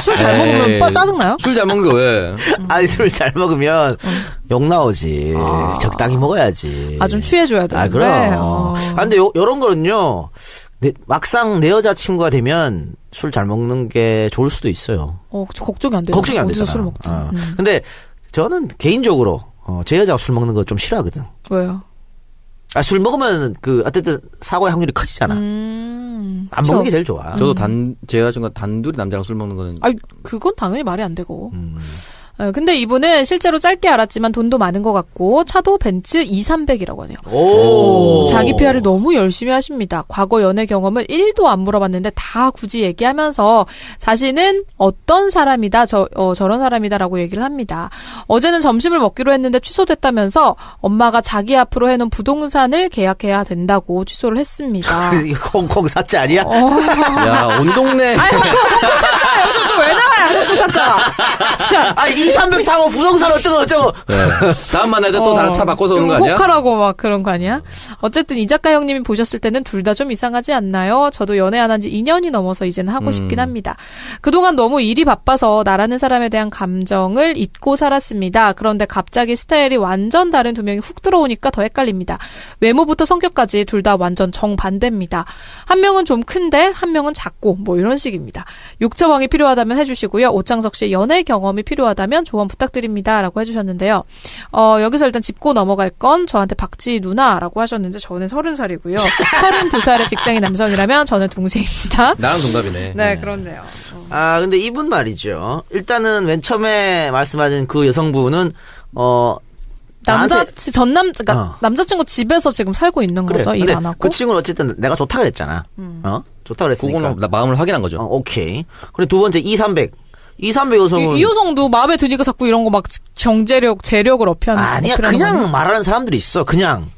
[SPEAKER 4] 술 잘
[SPEAKER 3] 에이.
[SPEAKER 4] 먹으면 짜증나요?
[SPEAKER 3] 술 잘 먹는 거 왜?
[SPEAKER 2] 아니, 술 잘 먹으면 욕 나오지. 적당히 먹어야지.
[SPEAKER 4] 좀 취해줘야 되는데.
[SPEAKER 2] 그럼. 근데 요런 거는요, 막상 내 여자친구가 되면 술 잘 먹는 게 좋을 수도 있어요.
[SPEAKER 4] 걱정이 안 되죠.
[SPEAKER 2] 걱정이 안
[SPEAKER 4] 어디서
[SPEAKER 2] 되잖아.
[SPEAKER 4] 술 먹지.
[SPEAKER 2] 근데 저는 개인적으로, 제 여자가 술 먹는 거 좀 싫어하거든.
[SPEAKER 4] 왜요?
[SPEAKER 2] 술 먹으면 어쨌든 사고의 확률이 커지잖아. 안 먹는 게 제일 좋아.
[SPEAKER 3] 저도 제 여자친구가 단둘이 남자랑 술 먹는 거는.
[SPEAKER 4] 그건 당연히 말이 안 되고. 근데 이분은 실제로 짧게 알았지만 돈도 많은 것 같고 차도 벤츠 2,300이라고 하네요.
[SPEAKER 2] 오.
[SPEAKER 4] 자기 PR을 너무 열심히 하십니다. 과거 연애 경험을 1도 안 물어봤는데 다 굳이 얘기하면서 자신은 어떤 사람이다, 저런 사람이다라고 얘기를 합니다. 어제는 점심을 먹기로 했는데 취소됐다면서 엄마가 자기 앞으로 해놓은 부동산을 계약해야 된다고 취소를 했습니다.
[SPEAKER 2] 이거 콩콩 사치 아니야?
[SPEAKER 3] 야, 온 동네.
[SPEAKER 4] 아니, 콩콩 샀잖아. 여기서 또 왜 나와요?
[SPEAKER 1] 사놓고 샀잖아. 참.
[SPEAKER 2] 아, 2, 300 타고 부동산 어쩌고.
[SPEAKER 3] 네. 다음 만날 때 또 다른 차 바꿔서 오는 거 아니야?
[SPEAKER 1] 혹하라고 막 그런 거 아니야? 어쨌든 이 작가 형님이 보셨을 때는 둘 다 좀 이상하지 않나요? 저도 연애 안 한 지 2년이 넘어서 이제는 하고 싶긴 합니다. 그동안 너무 일이 바빠서 나라는 사람에 대한 감정을 잊고 살았습니다. 그런데 갑자기 스타일이 완전 다른 두 명이 훅 들어오니까 더 헷갈립니다. 외모부터 성격까지 둘 다 완전 정반대입니다. 한 명은 좀 큰데 한 명은 작고 뭐 이런 식입니다. 욕처방이 필요하다면 해주시고요. 오창석 씨의 연애 경험이 필요하다면 조언 부탁드립니다. 라고 해주셨는데요. 여기서 일단 짚고 넘어갈 건 저한테 박지 누나라고 하셨는데 저는 30살이고요. 32살의 직장인 남성이라면 저는 동생입니다.
[SPEAKER 3] 나랑 동갑이네.
[SPEAKER 1] 네, 그렇네요.
[SPEAKER 2] 아, 근데 이분 말이죠. 일단은 맨 처음에 말씀하신 그 여성분은, 나한테-
[SPEAKER 1] 남자친구 집에서 지금 살고 있는
[SPEAKER 2] 그래.
[SPEAKER 1] 거죠. 일
[SPEAKER 2] 근데
[SPEAKER 1] 안 하고.
[SPEAKER 2] 그 친구는 어쨌든 내가 좋다 그랬잖아. 좋다 그랬으니까.
[SPEAKER 3] 그거는 나 마음을 확인한 거죠.
[SPEAKER 2] 오케이. 그리고 두 번째, 2,300. 2,300 여성은.
[SPEAKER 1] 이 여성도 마음에 드니까 자꾸 이런 거 막 경제력, 재력을 어필하는
[SPEAKER 2] 아니야,
[SPEAKER 1] 어필하는
[SPEAKER 2] 그냥
[SPEAKER 1] 거는?
[SPEAKER 2] 말하는 사람들이 있어, 그냥.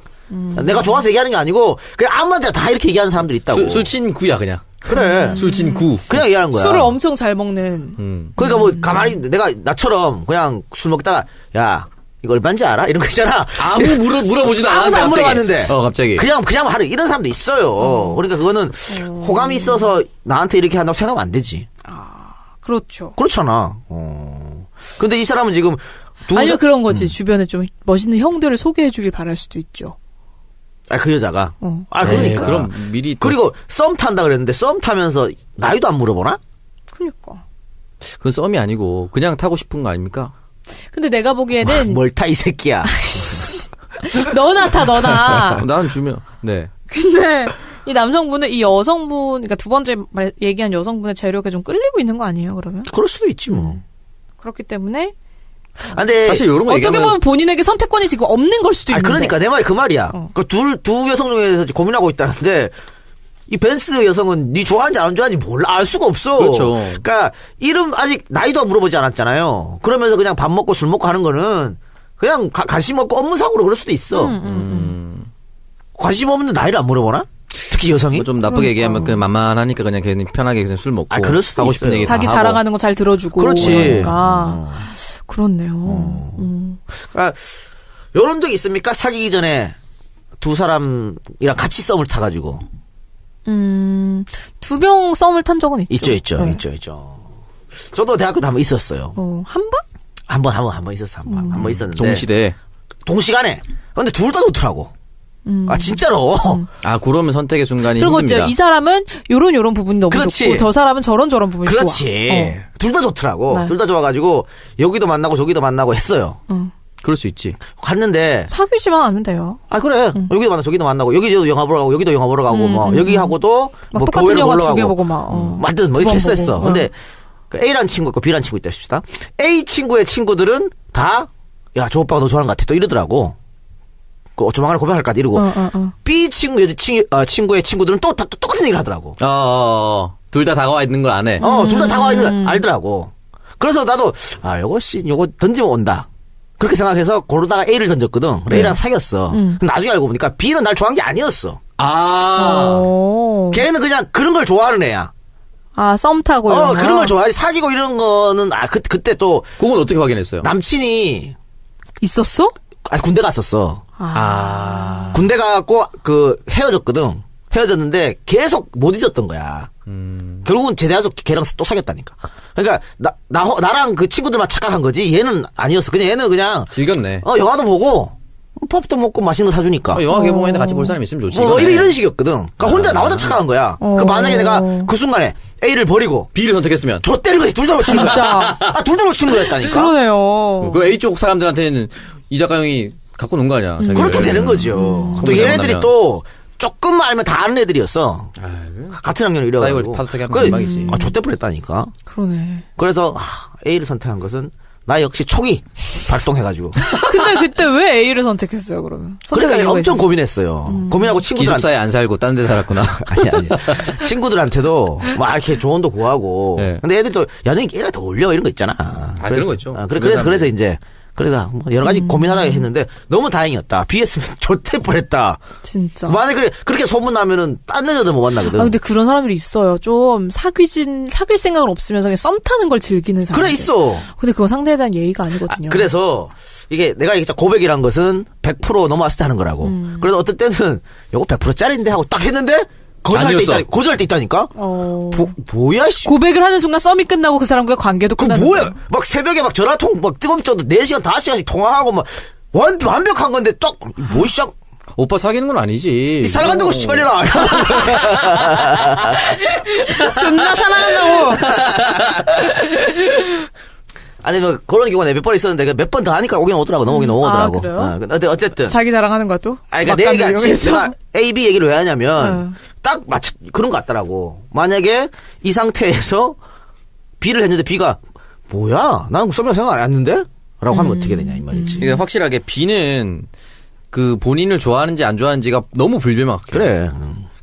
[SPEAKER 2] 내가 좋아서 얘기하는 게 아니고, 그냥 아무한테나 다 이렇게 얘기하는 사람들이 있다고.
[SPEAKER 3] 술친 구야 그냥.
[SPEAKER 2] 그래.
[SPEAKER 3] 술친 구.
[SPEAKER 2] 그냥 얘기하는 거야.
[SPEAKER 1] 술을 엄청 잘 먹는.
[SPEAKER 2] 그러니까 뭐, 가만히, 나처럼 그냥 술 먹다가, 야, 이거 얼마인지 알아? 이런 거 있잖아.
[SPEAKER 3] 아무 물어보지도
[SPEAKER 2] 아무도
[SPEAKER 3] 않았는데
[SPEAKER 2] 안
[SPEAKER 3] 갑자기.
[SPEAKER 2] 물어봤는데.
[SPEAKER 3] 갑자기.
[SPEAKER 2] 그냥 하는 이런 사람도 있어요. 그러니까 그거는 호감이 있어서 나한테 이렇게 한다고 생각하면 안 되지.
[SPEAKER 1] 그렇죠.
[SPEAKER 2] 그렇잖아. 근데 이 사람은 지금
[SPEAKER 1] 아니면 그런 거지. 주변에 좀 멋있는 형들을 소개해주길 바랄 수도 있죠.
[SPEAKER 2] 그 여자가. 아,
[SPEAKER 3] 에이,
[SPEAKER 2] 그러니까.
[SPEAKER 3] 그럼 미리 또
[SPEAKER 2] 그리고 썸 탄다 그랬는데 썸 타면서 나이도 안 물어보나?
[SPEAKER 1] 그러니까.
[SPEAKER 3] 그건 썸이 아니고 그냥 타고 싶은 거 아닙니까?
[SPEAKER 1] 근데 내가 보기에는
[SPEAKER 2] 뭘 타 이 새끼야.
[SPEAKER 1] 너나 타 너나.
[SPEAKER 3] 나는 주면 네.
[SPEAKER 1] 근데 이 남성분은 이 여성분, 그러니까 두 번째 얘기한 여성분의 재력에 좀 끌리고 있는 거 아니에요? 그러면
[SPEAKER 2] 그럴 수도 있지 뭐.
[SPEAKER 1] 그렇기 때문에
[SPEAKER 2] 아, 근데
[SPEAKER 3] 사실 이런 거
[SPEAKER 1] 어떻게
[SPEAKER 3] 얘기하면
[SPEAKER 1] 보면 본인에게 선택권이 지금 없는 걸 수도 있는데.
[SPEAKER 2] 그러니까 내 말이 그 말이야. 그 두 여성 중에서 고민하고 있다는데 이 벤스 여성은 네 좋아하는지 안 좋아하는지 몰라. 알 수가 없어.
[SPEAKER 3] 그렇죠.
[SPEAKER 2] 그러니까 이름 아직 나이도 물어보지 않았잖아요. 그러면서 그냥 밥 먹고 술 먹고 하는 거는 그냥 관심 없고 업무상으로 그럴 수도 있어. 관심 없는데 나이를 안 물어보나? 특히 여성이?
[SPEAKER 3] 뭐 좀 나쁘게 얘기하면 그냥 만만하니까 그냥 괜히 편하게 그냥 술 먹고
[SPEAKER 2] 그럴 수도
[SPEAKER 3] 하고 싶은
[SPEAKER 2] 있어요.
[SPEAKER 3] 얘기 다
[SPEAKER 1] 자기
[SPEAKER 3] 하고.
[SPEAKER 1] 자랑하는 거 잘 들어주고.
[SPEAKER 2] 그렇지.
[SPEAKER 1] 그러니까. 그렇네요.
[SPEAKER 2] 그러니까 이런 적 있습니까? 사귀기 전에 두 사람이랑 같이 썸을 타가지고.
[SPEAKER 1] 두 명 썸을 탄 적은 있죠.
[SPEAKER 2] 있죠.
[SPEAKER 1] 네.
[SPEAKER 2] 있죠. 저도 대학교 때 한 번 있었어요.
[SPEAKER 1] 한 번?
[SPEAKER 2] 한 번 있었어. 한 번 있었는데.
[SPEAKER 3] 동시대.
[SPEAKER 2] 동시간에. 근데 둘 다 좋더라고. 아, 진짜로.
[SPEAKER 3] 아 그러면 선택의 순간이
[SPEAKER 1] 그리고
[SPEAKER 3] 힘듭니다.
[SPEAKER 1] 이 사람은 요런 부분이 너무
[SPEAKER 2] 그렇지.
[SPEAKER 1] 좋고 저 사람은 저런 부분이
[SPEAKER 2] 그렇지.
[SPEAKER 1] 좋아.
[SPEAKER 2] 둘 다 좋더라고.
[SPEAKER 1] 네.
[SPEAKER 2] 둘 다 좋아가지고, 여기도 만나고 저기도 만나고 했어요.
[SPEAKER 3] 그럴 수 있지.
[SPEAKER 2] 갔는데,
[SPEAKER 1] 사귀지만 않으면 돼요.
[SPEAKER 2] 아, 그래. 여기도 만나고 저기도 만나고, 여기도 영화 보러 가고, 여기도 영화 보러 가고, 뭐, 여기하고도,
[SPEAKER 1] 막
[SPEAKER 2] 뭐,
[SPEAKER 1] 똑같은
[SPEAKER 2] 교회를
[SPEAKER 1] 영화
[SPEAKER 2] 보러
[SPEAKER 1] 두 개
[SPEAKER 2] 가고.
[SPEAKER 1] 보고 막.
[SPEAKER 2] 맞든 뭐
[SPEAKER 1] 두
[SPEAKER 2] 이렇게
[SPEAKER 1] 번
[SPEAKER 2] 했었어.
[SPEAKER 1] 보고.
[SPEAKER 2] 근데 그 A라는 친구 있고 B라는 친구 있다 싶시다. A 친구의 친구들은 다, 야, 저 오빠가 너 좋아하는 것 같아. 또 이러더라고. 그 조만간에 고백할 것 같아. 이러고. B 친구, 친구의 친구들은 또 똑같은 얘기를 하더라고.
[SPEAKER 3] 둘 다 다가와 있는 걸 안 해.
[SPEAKER 2] 둘 다 다가와 있는 걸 알더라고. 그래서 나도, 요거 던지면 온다. 그렇게 생각해서 고르다가 A를 던졌거든. A랑 사귀었어. 근데 나중에 알고 보니까 B는 날 좋아한 게 아니었어. 걔는 그냥 그런 걸 좋아하는 애야.
[SPEAKER 1] 썸 타고 이런 거.
[SPEAKER 2] 그런 걸 좋아하지. 사귀고 이런 거는, 그때 또,
[SPEAKER 3] 그건 어떻게 확인했어요?
[SPEAKER 2] 남친이,
[SPEAKER 1] 있었어?
[SPEAKER 2] 군대 갔었어. 군대 가고, 헤어졌거든. 헤어졌는데, 계속 못 잊었던 거야. 결국은 제대해서 걔랑 또 사귀었다니까. 그러니까, 나랑 그 친구들만 착각한 거지, 얘는 아니었어. 그냥 얘는 그냥,
[SPEAKER 3] 즐겼네.
[SPEAKER 2] 영화도 보고, 밥도 먹고 맛있는 거 사주니까.
[SPEAKER 3] 영화 개봉했는데 같이 볼 사람이 있으면 좋지.
[SPEAKER 2] 이런 식이었거든. 그러니까 나 혼자 착각한 거야. 그 만약에 내가 그 순간에 A를 버리고,
[SPEAKER 3] B를 선택했으면.
[SPEAKER 2] 좆대는 거지. 둘 다 놓치는 거야. 둘 다 놓치는 거였다니까.
[SPEAKER 1] 그러네요.
[SPEAKER 3] 그 A 쪽 사람들한테는 이 작가 형이 갖고 논 거 아니야. 자기를.
[SPEAKER 2] 그렇게 되는 거죠. 또 얘네들이 또 조금만 알면 다 아는 애들이었어. 같은 학년을 이래가지고.
[SPEAKER 3] 사이버 파도 타기 하면 대박이지.
[SPEAKER 2] 좆대 뻔했다니까.
[SPEAKER 1] 그러네.
[SPEAKER 2] 그래서 A를 선택한 것은 나 역시 촉이 발동해가지고.
[SPEAKER 1] 근데 그때 왜 A를 선택했어요, 그러면?
[SPEAKER 2] 그러니까
[SPEAKER 1] 선택의
[SPEAKER 2] 엄청
[SPEAKER 1] 이유가
[SPEAKER 2] 고민했어요. 고민하고 친구들한테.
[SPEAKER 3] 기숙사에 안 살고 딴 데 살았구나.
[SPEAKER 2] 아니. 친구들한테도 막 이렇게 조언도 구하고.
[SPEAKER 3] 네.
[SPEAKER 2] 근데 애들 또 연예인 A가 더 어울려 이런 거 있잖아.
[SPEAKER 3] 그런 거 있죠.
[SPEAKER 2] 그래서 이제 그러다 뭐 여러 가지 고민하다가 했는데 너무 다행이었다. 비했으면 좋대 뻔했다.
[SPEAKER 4] 진짜.
[SPEAKER 2] 만약에 그렇게 소문나면은 딴 여자도 못 만나거든.
[SPEAKER 4] 아, 근데 그런 사람들이 있어요. 좀 사귈 생각은 없으면서 그냥 썸 타는 걸 즐기는 사람.
[SPEAKER 2] 그래 있어.
[SPEAKER 4] 근데 그거 상대에 대한 예의가 아니거든요.
[SPEAKER 2] 그래서 이게 내가 이게 고백이란 것은 100% 넘어왔을 때 하는 거라고. 그래서 어떤 때는 요거 100%짜리인데 하고 딱 했는데 거절할 때 있다니까. 뭐야 씨.
[SPEAKER 4] 고백을 하는 순간 썸이 끝나고 그 사람과 관계도
[SPEAKER 2] 그
[SPEAKER 4] 끝나는
[SPEAKER 2] 뭐야?
[SPEAKER 4] 거예요.
[SPEAKER 2] 막 새벽에 막 전화통 막 뜨거운 정도 4시간 5시간씩 통화하고 막 완벽한 건데 딱 뭐 시작.
[SPEAKER 3] 오빠 사귀는 건 아니지.
[SPEAKER 2] 살아간다고 씨발이라.
[SPEAKER 1] 존나 사랑한다고.
[SPEAKER 2] 아니 뭐 그런 경우가 몇 번 있었는데 몇 번 더 하니까 오긴 오더라고. 넘어오긴 오더라고.
[SPEAKER 4] 그래요?
[SPEAKER 2] 근데 어쨌든
[SPEAKER 4] 자기 자랑하는 것도?
[SPEAKER 2] 아니, 그러니까 내 얘기가
[SPEAKER 4] 막간을
[SPEAKER 2] 내가 A, B 얘기를 왜 하냐면
[SPEAKER 4] 응.
[SPEAKER 2] 딱 맞춰 그런 것 같더라고. 만약에 이 상태에서 B를 했는데 B가 뭐야? 나는 썸이라고 생각 안 했는데? 라고 하면 어떻게 되냐 이 말이지.
[SPEAKER 3] 그러니까 확실하게 B는 그 본인을 좋아하는지 안 좋아하는지가 너무 불명확해.
[SPEAKER 2] 그래.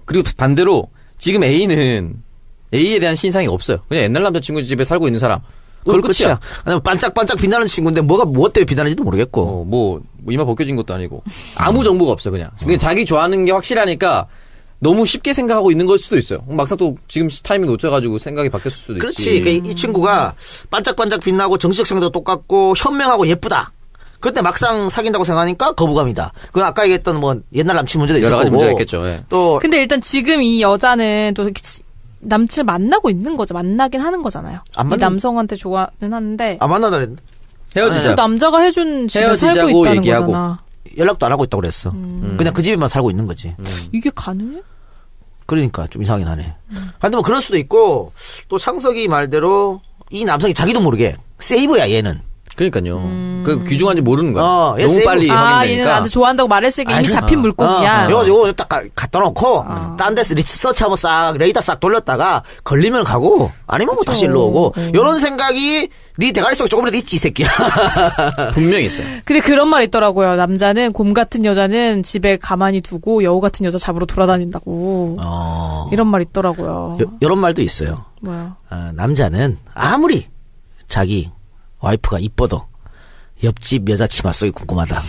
[SPEAKER 3] 그리고 반대로 지금 A는 A에 대한 신상이 없어요. 그냥 옛날 남자친구 집에 살고 있는 사람.
[SPEAKER 2] 그걸
[SPEAKER 3] 끝이야.
[SPEAKER 2] 끝이야. 아니면 반짝반짝 빛나는 친구인데 뭐 때문에 빛나는지도 모르겠고.
[SPEAKER 3] 뭐 이마 벗겨진 것도 아니고 아무 정보가 없어 그냥. 그냥 자기 좋아하는 게 확실하니까 너무 쉽게 생각하고 있는 걸 수도 있어요. 막상 또 지금 타이밍 놓쳐가지고 생각이 바뀌었을 수도 있지.
[SPEAKER 2] 그렇지. 그러니까 이 친구가 반짝반짝 빛나고 정치적 상대도 똑같고 현명하고 예쁘다. 근데 막상 사귄다고 생각하니까 거부감이다. 그건 아까 얘기했던 뭐 옛날 남친 문제도 있을
[SPEAKER 3] 여러 가지
[SPEAKER 2] 거고.
[SPEAKER 3] 문제가 있겠죠. 예.
[SPEAKER 2] 또
[SPEAKER 4] 근데 일단 지금 이 여자는 또 남친을 만나고 있는 거죠. 만나긴 하는 거잖아요.
[SPEAKER 2] 안
[SPEAKER 4] 이
[SPEAKER 2] 만나-
[SPEAKER 4] 남성한테 좋아는 하는데
[SPEAKER 2] 안 만나다 그랬는데
[SPEAKER 3] 헤어지자.
[SPEAKER 4] 그 남자가 해준 집에
[SPEAKER 3] 헤어지자고
[SPEAKER 4] 살고 있다는
[SPEAKER 3] 얘기하고.
[SPEAKER 4] 거잖아.
[SPEAKER 2] 연락도 안 하고 있다고 그랬어. 그냥 그 집에만 살고 있는 거지.
[SPEAKER 4] 이게 가능해?
[SPEAKER 2] 그러니까 좀 이상하긴 하네. 근데 뭐 그럴 수도 있고 또 창석이 말대로 이 남성이 자기도 모르게 세이브야 얘는.
[SPEAKER 3] 그러니까요. 그 귀중한지 모르는 거야.
[SPEAKER 2] 얘
[SPEAKER 3] 너무
[SPEAKER 2] 세이브.
[SPEAKER 3] 빨리
[SPEAKER 4] 아, 얘는
[SPEAKER 3] 확인되니까.
[SPEAKER 4] 나한테 좋아한다고 말했으니까 이미 잡힌 물고기야.
[SPEAKER 2] 요거 딱 갖다 놓고 딴 데서 리서치 한번 싹 레이더 싹 돌렸다가 걸리면 가고 아니면 뭐 다시 일로 오고 요런 생각이 네 대가리 속에 조금이라도 있지 이 새끼야.
[SPEAKER 3] 분명히 있어요.
[SPEAKER 4] 근데 그런 말 있더라고요. 남자는 곰 같은 여자는 집에 가만히 두고 여우 같은 여자 잡으러 돌아다닌다고. 이런 말 있더라고요.
[SPEAKER 2] 요런 말도 있어요.
[SPEAKER 4] 뭐야?
[SPEAKER 2] 남자는 아무리 자기 와이프가 이뻐도 옆집 여자 치마 속이 궁금하다.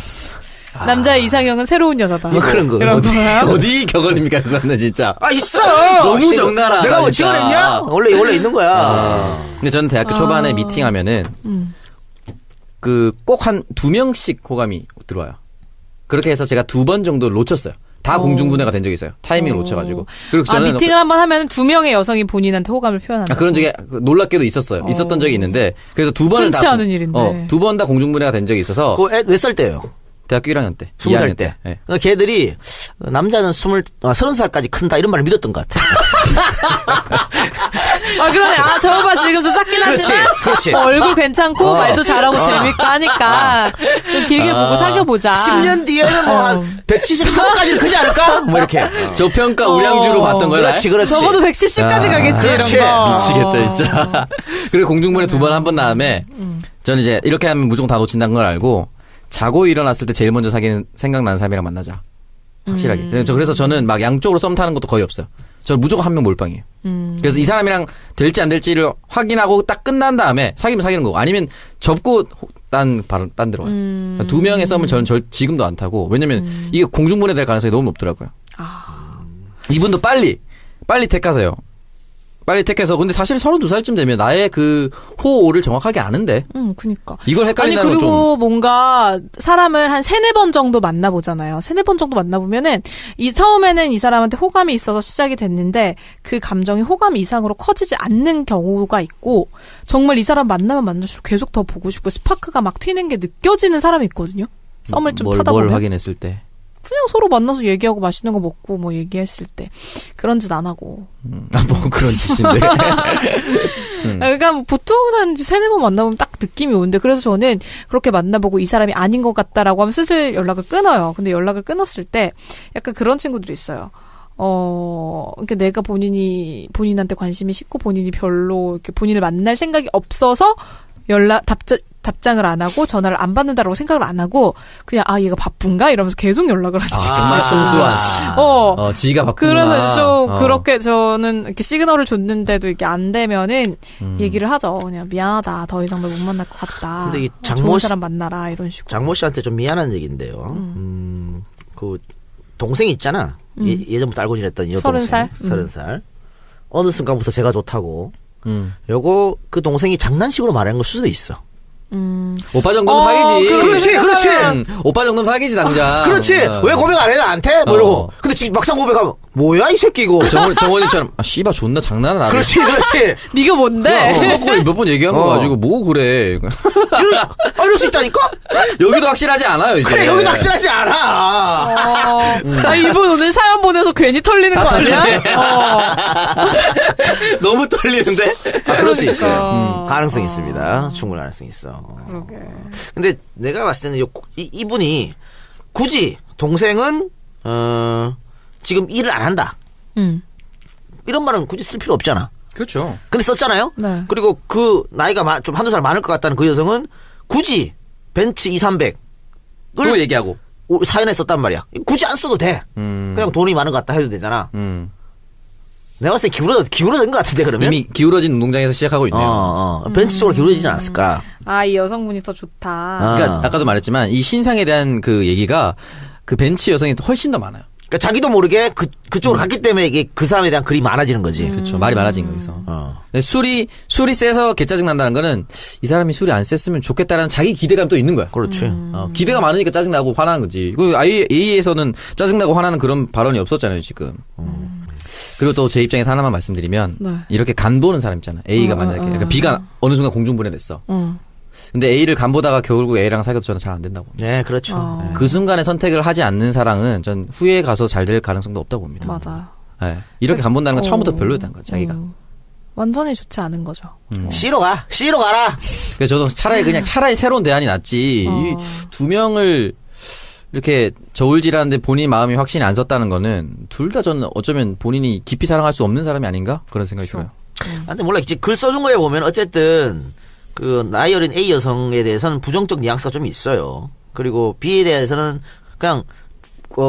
[SPEAKER 4] 남자의 이상형은 새로운 여자다.
[SPEAKER 2] 뭐 그런 거.
[SPEAKER 4] 이런 거야.
[SPEAKER 3] 어디 격언입니까 그거는 진짜.
[SPEAKER 2] 있어.
[SPEAKER 3] 너무 적나라하다,
[SPEAKER 2] 내가 뭐
[SPEAKER 3] 진짜.
[SPEAKER 2] 지원했냐? 원래 있는 거야.
[SPEAKER 3] 근데 저는 대학교 초반에 미팅하면은 그 꼭 한 2명씩 호감이 들어와요. 그렇게 해서 제가 2번 정도 놓쳤어요. 다 공중분해가 된 적이 있어요. 타이밍을 놓쳐가지고. 그리고 저는
[SPEAKER 4] 미팅을 한번 하면 2명의 여성이 본인한테 호감을 표현한다.
[SPEAKER 3] 그런 적이 놀랍게도 있었어요. 있었던 적이 있는데 그래서 2번을
[SPEAKER 4] 흔치 않은 일인데.
[SPEAKER 3] 2번 다 공중분해가 된 적이 있어서
[SPEAKER 2] 몇 살 때예요?
[SPEAKER 3] 대학교 1학년 때,
[SPEAKER 2] 20살
[SPEAKER 3] 2학년
[SPEAKER 2] 때.
[SPEAKER 3] 예.
[SPEAKER 2] 그러니까 걔들이 남자는 30살까지 큰다 이런 말을 믿었던 것 같아.
[SPEAKER 4] 그러네. 저거 봐, 지금 좀 작긴 하지만.
[SPEAKER 2] 그렇지.
[SPEAKER 4] 얼굴 괜찮고, 말도 잘하고 재밌고 하니까. 좀 길게 보고 사귀어보자.
[SPEAKER 2] 10년 뒤에는 뭐 한 173까지는 크지 않을까? 뭐 이렇게.
[SPEAKER 3] 저평가 우량주로 봤던 거야.
[SPEAKER 2] 그렇지.
[SPEAKER 4] 적어도 170까지 가겠지,
[SPEAKER 2] 그렇지.
[SPEAKER 4] 이런 거.
[SPEAKER 3] 미치겠다 진짜. 그리고 공중분해 2번 한 번 다음에 저는 이제 이렇게 하면 무조건 다 놓친다는 걸 알고 자고 일어났을 때 제일 먼저 사귀는 생각나는 사람이랑 만나자. 확실하게. 그래서 저는 막 양쪽으로 썸 타는 것도 거의 없어요. 저 무조건 한 명 몰빵이에요. 그래서 이 사람이랑 될지 안 될지를 확인하고 딱 끝난 다음에 사귀면 사귀는 거고 아니면 접고 딴 들어가요. 2명의 썸을 저는 지금도 안 타고 왜냐면 이게 공중분해 될 가능성이 너무 높더라고요. 이분도 빨리 택하세요. 빨리 택해서 근데 사실 32살쯤 되면 나의 그 호를 정확하게 아는데
[SPEAKER 4] 그니까.
[SPEAKER 3] 이걸
[SPEAKER 4] 아니,
[SPEAKER 3] 헷갈린다는 건
[SPEAKER 4] 그리고
[SPEAKER 3] 좀
[SPEAKER 4] 뭔가 사람을 한 3-4번 정도 만나보잖아요. 3-4번 정도 만나보면은 처음에는 이 사람한테 호감이 있어서 시작이 됐는데 그 감정이 호감 이상으로 커지지 않는 경우가 있고 정말 이 사람 만나면 만날수록 계속 더 보고 싶고 스파크가 막 튀는 게 느껴지는 사람이 있거든요. 썸을 좀 타다 보면.
[SPEAKER 3] 뭘 확인했을 때
[SPEAKER 4] 그냥 서로 만나서 얘기하고 맛있는 거 먹고 뭐 얘기했을 때 그런 짓 안 하고.
[SPEAKER 3] 뭐 그런 짓인데.
[SPEAKER 4] 그러니까 뭐 보통은 한 3-4번 만나보면 딱 느낌이 오는데 그래서 저는 그렇게 만나보고 이 사람이 아닌 것 같다라고 하면 슬슬 연락을 끊어요. 근데 연락을 끊었을 때 약간 그런 친구들이 있어요. 그러니까 내가 본인한테 관심이 식고 본인이 별로 이렇게 본인을 만날 생각이 없어서 답장을 안 하고 전화를 안 받는다라고 생각을 안 하고 그냥 아 얘가 바쁜가 이러면서 계속 연락을 하지.
[SPEAKER 3] 정말 순수한. 지가 바쁘구나.
[SPEAKER 4] 그러면 좀 그렇게 저는 이렇게 시그널을 줬는데도 이게 안 되면은 얘기를 하죠. 그냥 미안하다. 더 이상 널 못 만날 것 같다.
[SPEAKER 2] 근데 이
[SPEAKER 4] 좋은 사람 만나라 이런 식으로.
[SPEAKER 2] 장모 씨한테 좀 미안한 얘기인데요. 그 동생 있잖아. 예전부터 알고 지냈던 여동생. 30살. 어느 순간부터 제가 좋다고. 요거 그 동생이 장난식으로 말하는 걸 수도 있어.
[SPEAKER 3] 오빠 정도면 사귀지.
[SPEAKER 2] 그렇지.
[SPEAKER 3] 오빠 정도면 사귀지 당장.
[SPEAKER 2] 그렇지. 왜 고백 안 해 나한테? 뭐 이러고. 근데 지금 막상 고백하면 뭐야 이 새끼 이거.
[SPEAKER 3] 정원이처럼 씨발 존나 장난은 안 해.
[SPEAKER 2] 그렇지.
[SPEAKER 4] 네가 뭔데?
[SPEAKER 3] 몇 번 얘기한 거 가지고 뭐 그래.
[SPEAKER 2] 이럴 수 있다니까?
[SPEAKER 3] 여기도 확실하지 않아요 이제.
[SPEAKER 2] 그래 여기도 확실하지 않아.
[SPEAKER 4] 이분 오늘 사연 보내서 괜히 털리는 거 아니야?
[SPEAKER 3] 너무 떨리는데.
[SPEAKER 2] 그럴 수 있어요. 가능성이 있습니다. 충분히 가능성이 있어.
[SPEAKER 4] 그러게.
[SPEAKER 2] 근데 내가 봤을 때는 이분이 굳이 동생은 지금 일을 안 한다. 이런 말은 굳이 쓸 필요 없잖아.
[SPEAKER 3] 그렇죠.
[SPEAKER 2] 근데 썼잖아요.
[SPEAKER 4] 네.
[SPEAKER 2] 그리고 그 나이가 좀 한두 살 많을 것 같다는 그 여성은 굳이 벤츠 2,300을
[SPEAKER 3] 또 얘기하고
[SPEAKER 2] 사연에 썼단 말이야. 굳이 안 써도 돼. 그냥 돈이 많은 것 같다 해도 되잖아. 내가 봤을 때 기울어진 것 같은데 그러면
[SPEAKER 3] 이미 기울어진 운동장에서 시작하고 있네요.
[SPEAKER 2] 벤츠 쪽으로 기울어지지 않았을까?
[SPEAKER 4] 이 여성분이 더 좋다.
[SPEAKER 3] 그러니까 아까도 말했지만 이 신상에 대한 그 얘기가 그 벤츠 여성이 훨씬 더 많아요.
[SPEAKER 2] 그러니까 자기도 모르게 그쪽으로 갔기 때문에 이게 그 사람에 대한 글이 많아지는 거지.
[SPEAKER 3] 그렇죠. 말이 많아진 거기서. 근데 술이 세서 개짜증 난다는 거는 이 사람이 술이 안 셌으면 좋겠다라는 자기 기대감이 또 있는 거야.
[SPEAKER 2] 그렇지.
[SPEAKER 3] 기대가 많으니까 짜증 나고 화나는 거지. 그 A에서는 짜증 나고 화나는 그런 발언이 없었잖아요 지금. 그리고 또 제 입장에서 하나만 말씀드리면
[SPEAKER 4] 네.
[SPEAKER 3] 이렇게 간 보는 사람 있잖아. A가 만약에 그러니까 B가 어느 순간 공중분해됐어. 근데 A를 간 보다가 결국 A랑 사귀어도 저는 잘 안 된다고.
[SPEAKER 2] 네, 그렇죠. 네.
[SPEAKER 3] 그 순간에 선택을 하지 않는 사랑은 전 후에 가서 잘 될 가능성도 없다고 봅니다.
[SPEAKER 4] 맞아.
[SPEAKER 3] 네. 이렇게 간 본다는 건 처음부터 별로였다는 거야, 자기가.
[SPEAKER 4] 완전히 좋지 않은 거죠.
[SPEAKER 2] C로 가라.
[SPEAKER 3] 그래서 저도 차라리 새로운 대안이 낫지. 이 두 명을 이렇게 저울질하는데 본인 마음이 확신이 안 섰다는 거는 둘 다 저는 어쩌면 본인이 깊이 사랑할 수 없는 사람이 아닌가? 그런 생각이 들어요.
[SPEAKER 2] 근데 몰라, 글 써준 거에 보면 어쨌든 그 나이 어린 A 여성에 대해서는 부정적 뉘앙스가 좀 있어요. 그리고 B에 대해서는 그냥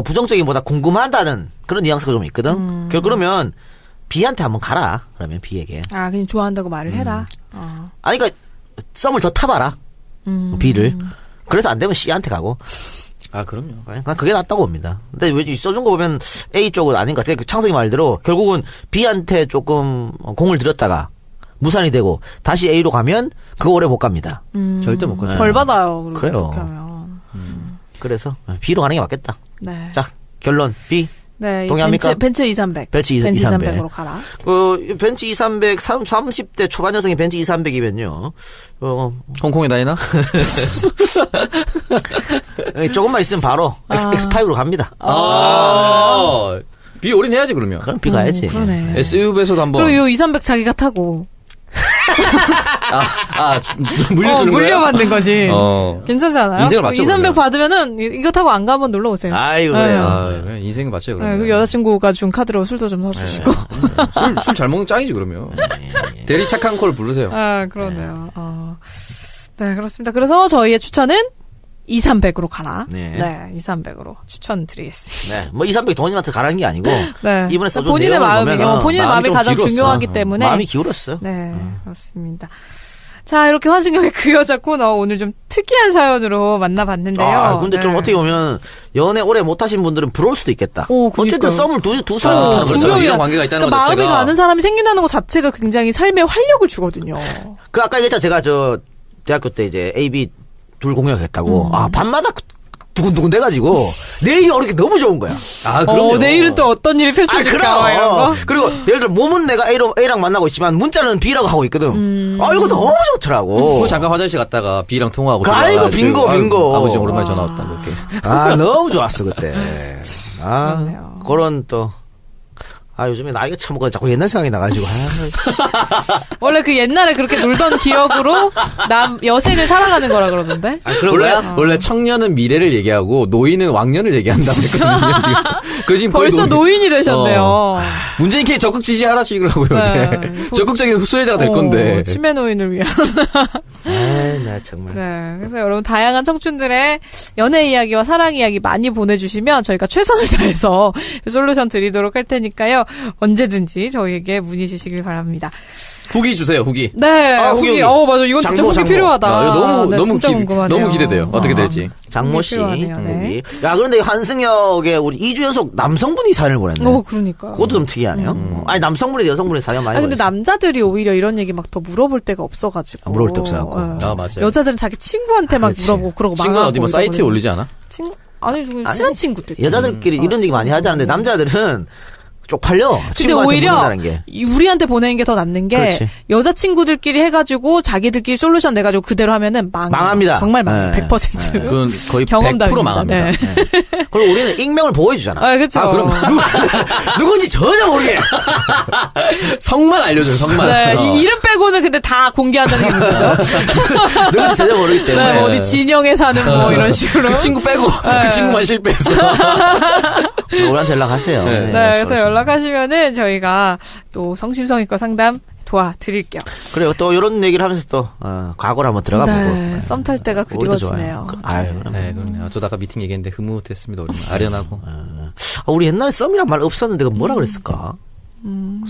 [SPEAKER 2] 부정적인보다 궁금하다는 그런 뉘앙스가 좀 있거든. 그러면 B한테 한번 가라. 그러면 B에게.
[SPEAKER 4] 그냥 좋아한다고 말을 해라.
[SPEAKER 2] 그러니까 썸을 더 타봐라. B를. 그래서 안 되면 C한테 가고.
[SPEAKER 3] 그럼요.
[SPEAKER 2] 그냥 그게 낫다고 봅니다. 근데 왜 써준 거 보면 A 쪽은 아닌 것 같아요. 창석이 말대로 결국은 B한테 조금 공을 들였다가 무산이 되고 다시 A로 가면 그거 오래 못 갑니다.
[SPEAKER 3] 절대 못 가죠.
[SPEAKER 4] 벌 받아요.
[SPEAKER 2] 그래요.
[SPEAKER 4] 그렇게 하면.
[SPEAKER 2] 그래서 B로 가는 게 맞겠다.
[SPEAKER 4] 네.
[SPEAKER 2] 자, 결론 B.
[SPEAKER 4] 네.
[SPEAKER 2] 동의합니까?
[SPEAKER 4] 벤츠 2,300.
[SPEAKER 2] 벤츠 2,300.
[SPEAKER 4] 2,300으로 가라.
[SPEAKER 2] 벤츠 2,300 30대 초반 여성이 벤츠 2,300이면요.
[SPEAKER 3] 홍콩에 다니나?
[SPEAKER 2] 조금만 있으면 바로 X5로 갑니다.
[SPEAKER 3] B 올인해야지 그러면.
[SPEAKER 2] 그럼 B 가야지.
[SPEAKER 4] 그러네.
[SPEAKER 3] SUV에서도 한번.
[SPEAKER 4] 그리고 이 2,300 자기가 타고.
[SPEAKER 3] 물려주는 거야?
[SPEAKER 4] 물려받는 거지. 괜찮지 않아요?
[SPEAKER 3] 인생을 맞춰
[SPEAKER 4] 2,300 받으면은 이거 타고 안 가면 놀러 오세요.
[SPEAKER 2] 아이고, 그래요.
[SPEAKER 3] 인생을 맞춰요,
[SPEAKER 4] 네,
[SPEAKER 3] 그러면.
[SPEAKER 4] 그 여자친구가 준 카드로 술도 좀 사주시고.
[SPEAKER 3] 술 잘 먹는 짱이지, 그러면. 대리 착한 콜 부르세요.
[SPEAKER 4] 그러네요. 네, 그렇습니다. 그래서 저희의 추천은 2,300으로 가라.
[SPEAKER 2] 네.
[SPEAKER 4] 2,300으로 추천드리겠습니다.
[SPEAKER 2] 네. 뭐 2,300 돈님한테 가라는 게 아니고
[SPEAKER 4] 네.
[SPEAKER 2] 이번에 써준
[SPEAKER 4] 본인의
[SPEAKER 2] 내용을
[SPEAKER 4] 마음이,
[SPEAKER 2] 보면
[SPEAKER 4] 본인의 마음이
[SPEAKER 2] 좀
[SPEAKER 4] 가장
[SPEAKER 2] 기울었어.
[SPEAKER 4] 중요하기 때문에.
[SPEAKER 2] 마음이 기울었어.
[SPEAKER 4] 네, 그렇습니다. 자, 이렇게 환승역의 그 여자 코너 오늘 좀 특이한 사연으로 만나봤는데요.
[SPEAKER 2] 근데 좀
[SPEAKER 4] 네.
[SPEAKER 2] 어떻게 보면 연애 오래 못하신 분들은 부러울 수도 있겠다.
[SPEAKER 4] 그러니까요.
[SPEAKER 2] 어쨌든 썸을 두 살
[SPEAKER 3] 아,
[SPEAKER 2] 타는
[SPEAKER 3] 그렇죠.
[SPEAKER 2] 거잖아.
[SPEAKER 3] 이런 관계가 있다는 것
[SPEAKER 4] 마음이
[SPEAKER 3] 자체가.
[SPEAKER 4] 가는 사람이 생긴다는 것 자체가 굉장히 삶에 활력을 주거든요.
[SPEAKER 2] 그 아까 얘기했잖아. 제가 저 대학교 때 이제 AB 둘 공약했다고. 밤마다 두근두근 돼가지고 내일이 오는 게 너무 좋은 거야.
[SPEAKER 3] 그럼요.
[SPEAKER 4] 내일은 또 어떤 일이 펼쳐질까 막 이런 거.
[SPEAKER 2] 그리고 예를 들어 몸은 내가 A랑 만나고 있지만 문자는 B라고 하고 있거든. 이거 너무 좋더라고.
[SPEAKER 3] 잠깐 화장실 갔다가 B랑 통화하고.
[SPEAKER 2] 아이고, 빙고.
[SPEAKER 3] 아버지 오랜만에 전화 왔다, 그렇게.
[SPEAKER 2] 너무 좋았어 그때.
[SPEAKER 4] 그렇네요.
[SPEAKER 2] 그런 또. 요즘에 나이가 처먹어 자꾸 옛날 생각이 나가지고.
[SPEAKER 4] 원래 그 옛날에 그렇게 놀던 기억으로 여생을 살아가는 거라 그러던데.
[SPEAKER 2] 그런 거야?
[SPEAKER 3] 원래 청년은 미래를 얘기하고 노인은 왕년을 얘기한다고 했거든요. 지금. 그 지금 거의
[SPEAKER 4] 벌써 노인이 되셨네요.
[SPEAKER 3] 문재인 K 적극 지지하라시더라고요.
[SPEAKER 4] 네.
[SPEAKER 3] 적극적인 수혜자가 될 건데.
[SPEAKER 4] 치매 노인을 위한.
[SPEAKER 2] 나 정말.
[SPEAKER 4] 네. 그래서 여러분 다양한 청춘들의 연애 이야기와 사랑 이야기 많이 보내주시면 저희가 최선을 다해서 솔루션 드리도록 할 테니까요. 언제든지 저희에게 문의 주시길 바랍니다.
[SPEAKER 3] 후기 주세요. 후기.
[SPEAKER 4] 네.
[SPEAKER 2] 후기.
[SPEAKER 4] 맞아. 이건 진짜 후기 필요하다.
[SPEAKER 3] 자, 이거
[SPEAKER 4] 네, 진짜 궁금하네요.
[SPEAKER 3] 너무 기대돼요. 어떻게 될지.
[SPEAKER 2] 장모 씨.
[SPEAKER 4] 필요하네요, 네.
[SPEAKER 2] 여기. 야, 그런데 한승역에 우리 2주 연속 남성분이 사연을 보냈네.
[SPEAKER 4] 그러니까요.
[SPEAKER 2] 그것도 좀 특이하네요. 아니, 남성분이 여성분이 사연 많이
[SPEAKER 4] 근데
[SPEAKER 2] 보냈어요.
[SPEAKER 4] 남자들이 오히려 이런 얘기 막 더 물어볼 데가 없어가지고.
[SPEAKER 2] 물어볼 데 없어갖고.
[SPEAKER 3] 아, 맞아요.
[SPEAKER 4] 여자들은 자기 친구한테 막
[SPEAKER 2] 그렇지.
[SPEAKER 4] 물어보고 그러고
[SPEAKER 3] 친구는
[SPEAKER 4] 망하고
[SPEAKER 3] 어디 뭐
[SPEAKER 4] 이러거든요.
[SPEAKER 3] 사이트에 올리지 않아?
[SPEAKER 4] 아니, 친한 친구들.
[SPEAKER 2] 여자들끼리 이런 얘기 많이 하지 않는데 남자들은 쪽팔려.
[SPEAKER 4] 근데
[SPEAKER 2] 친구한테
[SPEAKER 4] 오히려
[SPEAKER 2] 묻는다는 게.
[SPEAKER 4] 우리한테 보내는 게 더 낫는 게
[SPEAKER 2] 그렇지.
[SPEAKER 4] 여자친구들끼리 해가지고 자기들끼리 솔루션 내가지고 그대로 하면은
[SPEAKER 2] 망합니다.
[SPEAKER 4] 정말 망해요.
[SPEAKER 2] 네.
[SPEAKER 4] 100%.
[SPEAKER 3] 그건 거의
[SPEAKER 4] 경험담입니다.
[SPEAKER 3] 100% 망합니다.
[SPEAKER 4] 네.
[SPEAKER 2] 그리고 우리는 익명을 보호해주잖아.
[SPEAKER 4] 아, 그렇죠.
[SPEAKER 3] 아, 그럼
[SPEAKER 2] 누군지 전혀 모르게.
[SPEAKER 3] 성만 알려줘요. 성만.
[SPEAKER 4] 네, 이 이름 빼고는 근데 다 공개한다는 게 문제죠.
[SPEAKER 2] 누군지 전혀 모르기 때문에.
[SPEAKER 4] 네, 뭐 어디 진영에 사는 뭐 이런 식으로.
[SPEAKER 3] 그 친구 빼고 그 친구만 실패했어.
[SPEAKER 2] 우리한테 연락하세요.
[SPEAKER 3] 네.
[SPEAKER 4] 네, 그래서 연락하시면은 저희가 또 성심성의과 상담 도와드릴게요.
[SPEAKER 2] 그래요. 또 이런 얘기를 하면서 또 과거를 한번 들어가 보고.
[SPEAKER 4] 네, 썸 탈 때가
[SPEAKER 2] 우리도 좋아요.
[SPEAKER 4] 그리워지네요.
[SPEAKER 2] 아유, 그럼.
[SPEAKER 3] 네, 그러네요. 저도 아까 미팅 얘기했는데 흐뭇했습니다. 우리 아련하고.
[SPEAKER 2] 우리 옛날에 썸이란 말 없었는데 그 뭐라 그랬을까?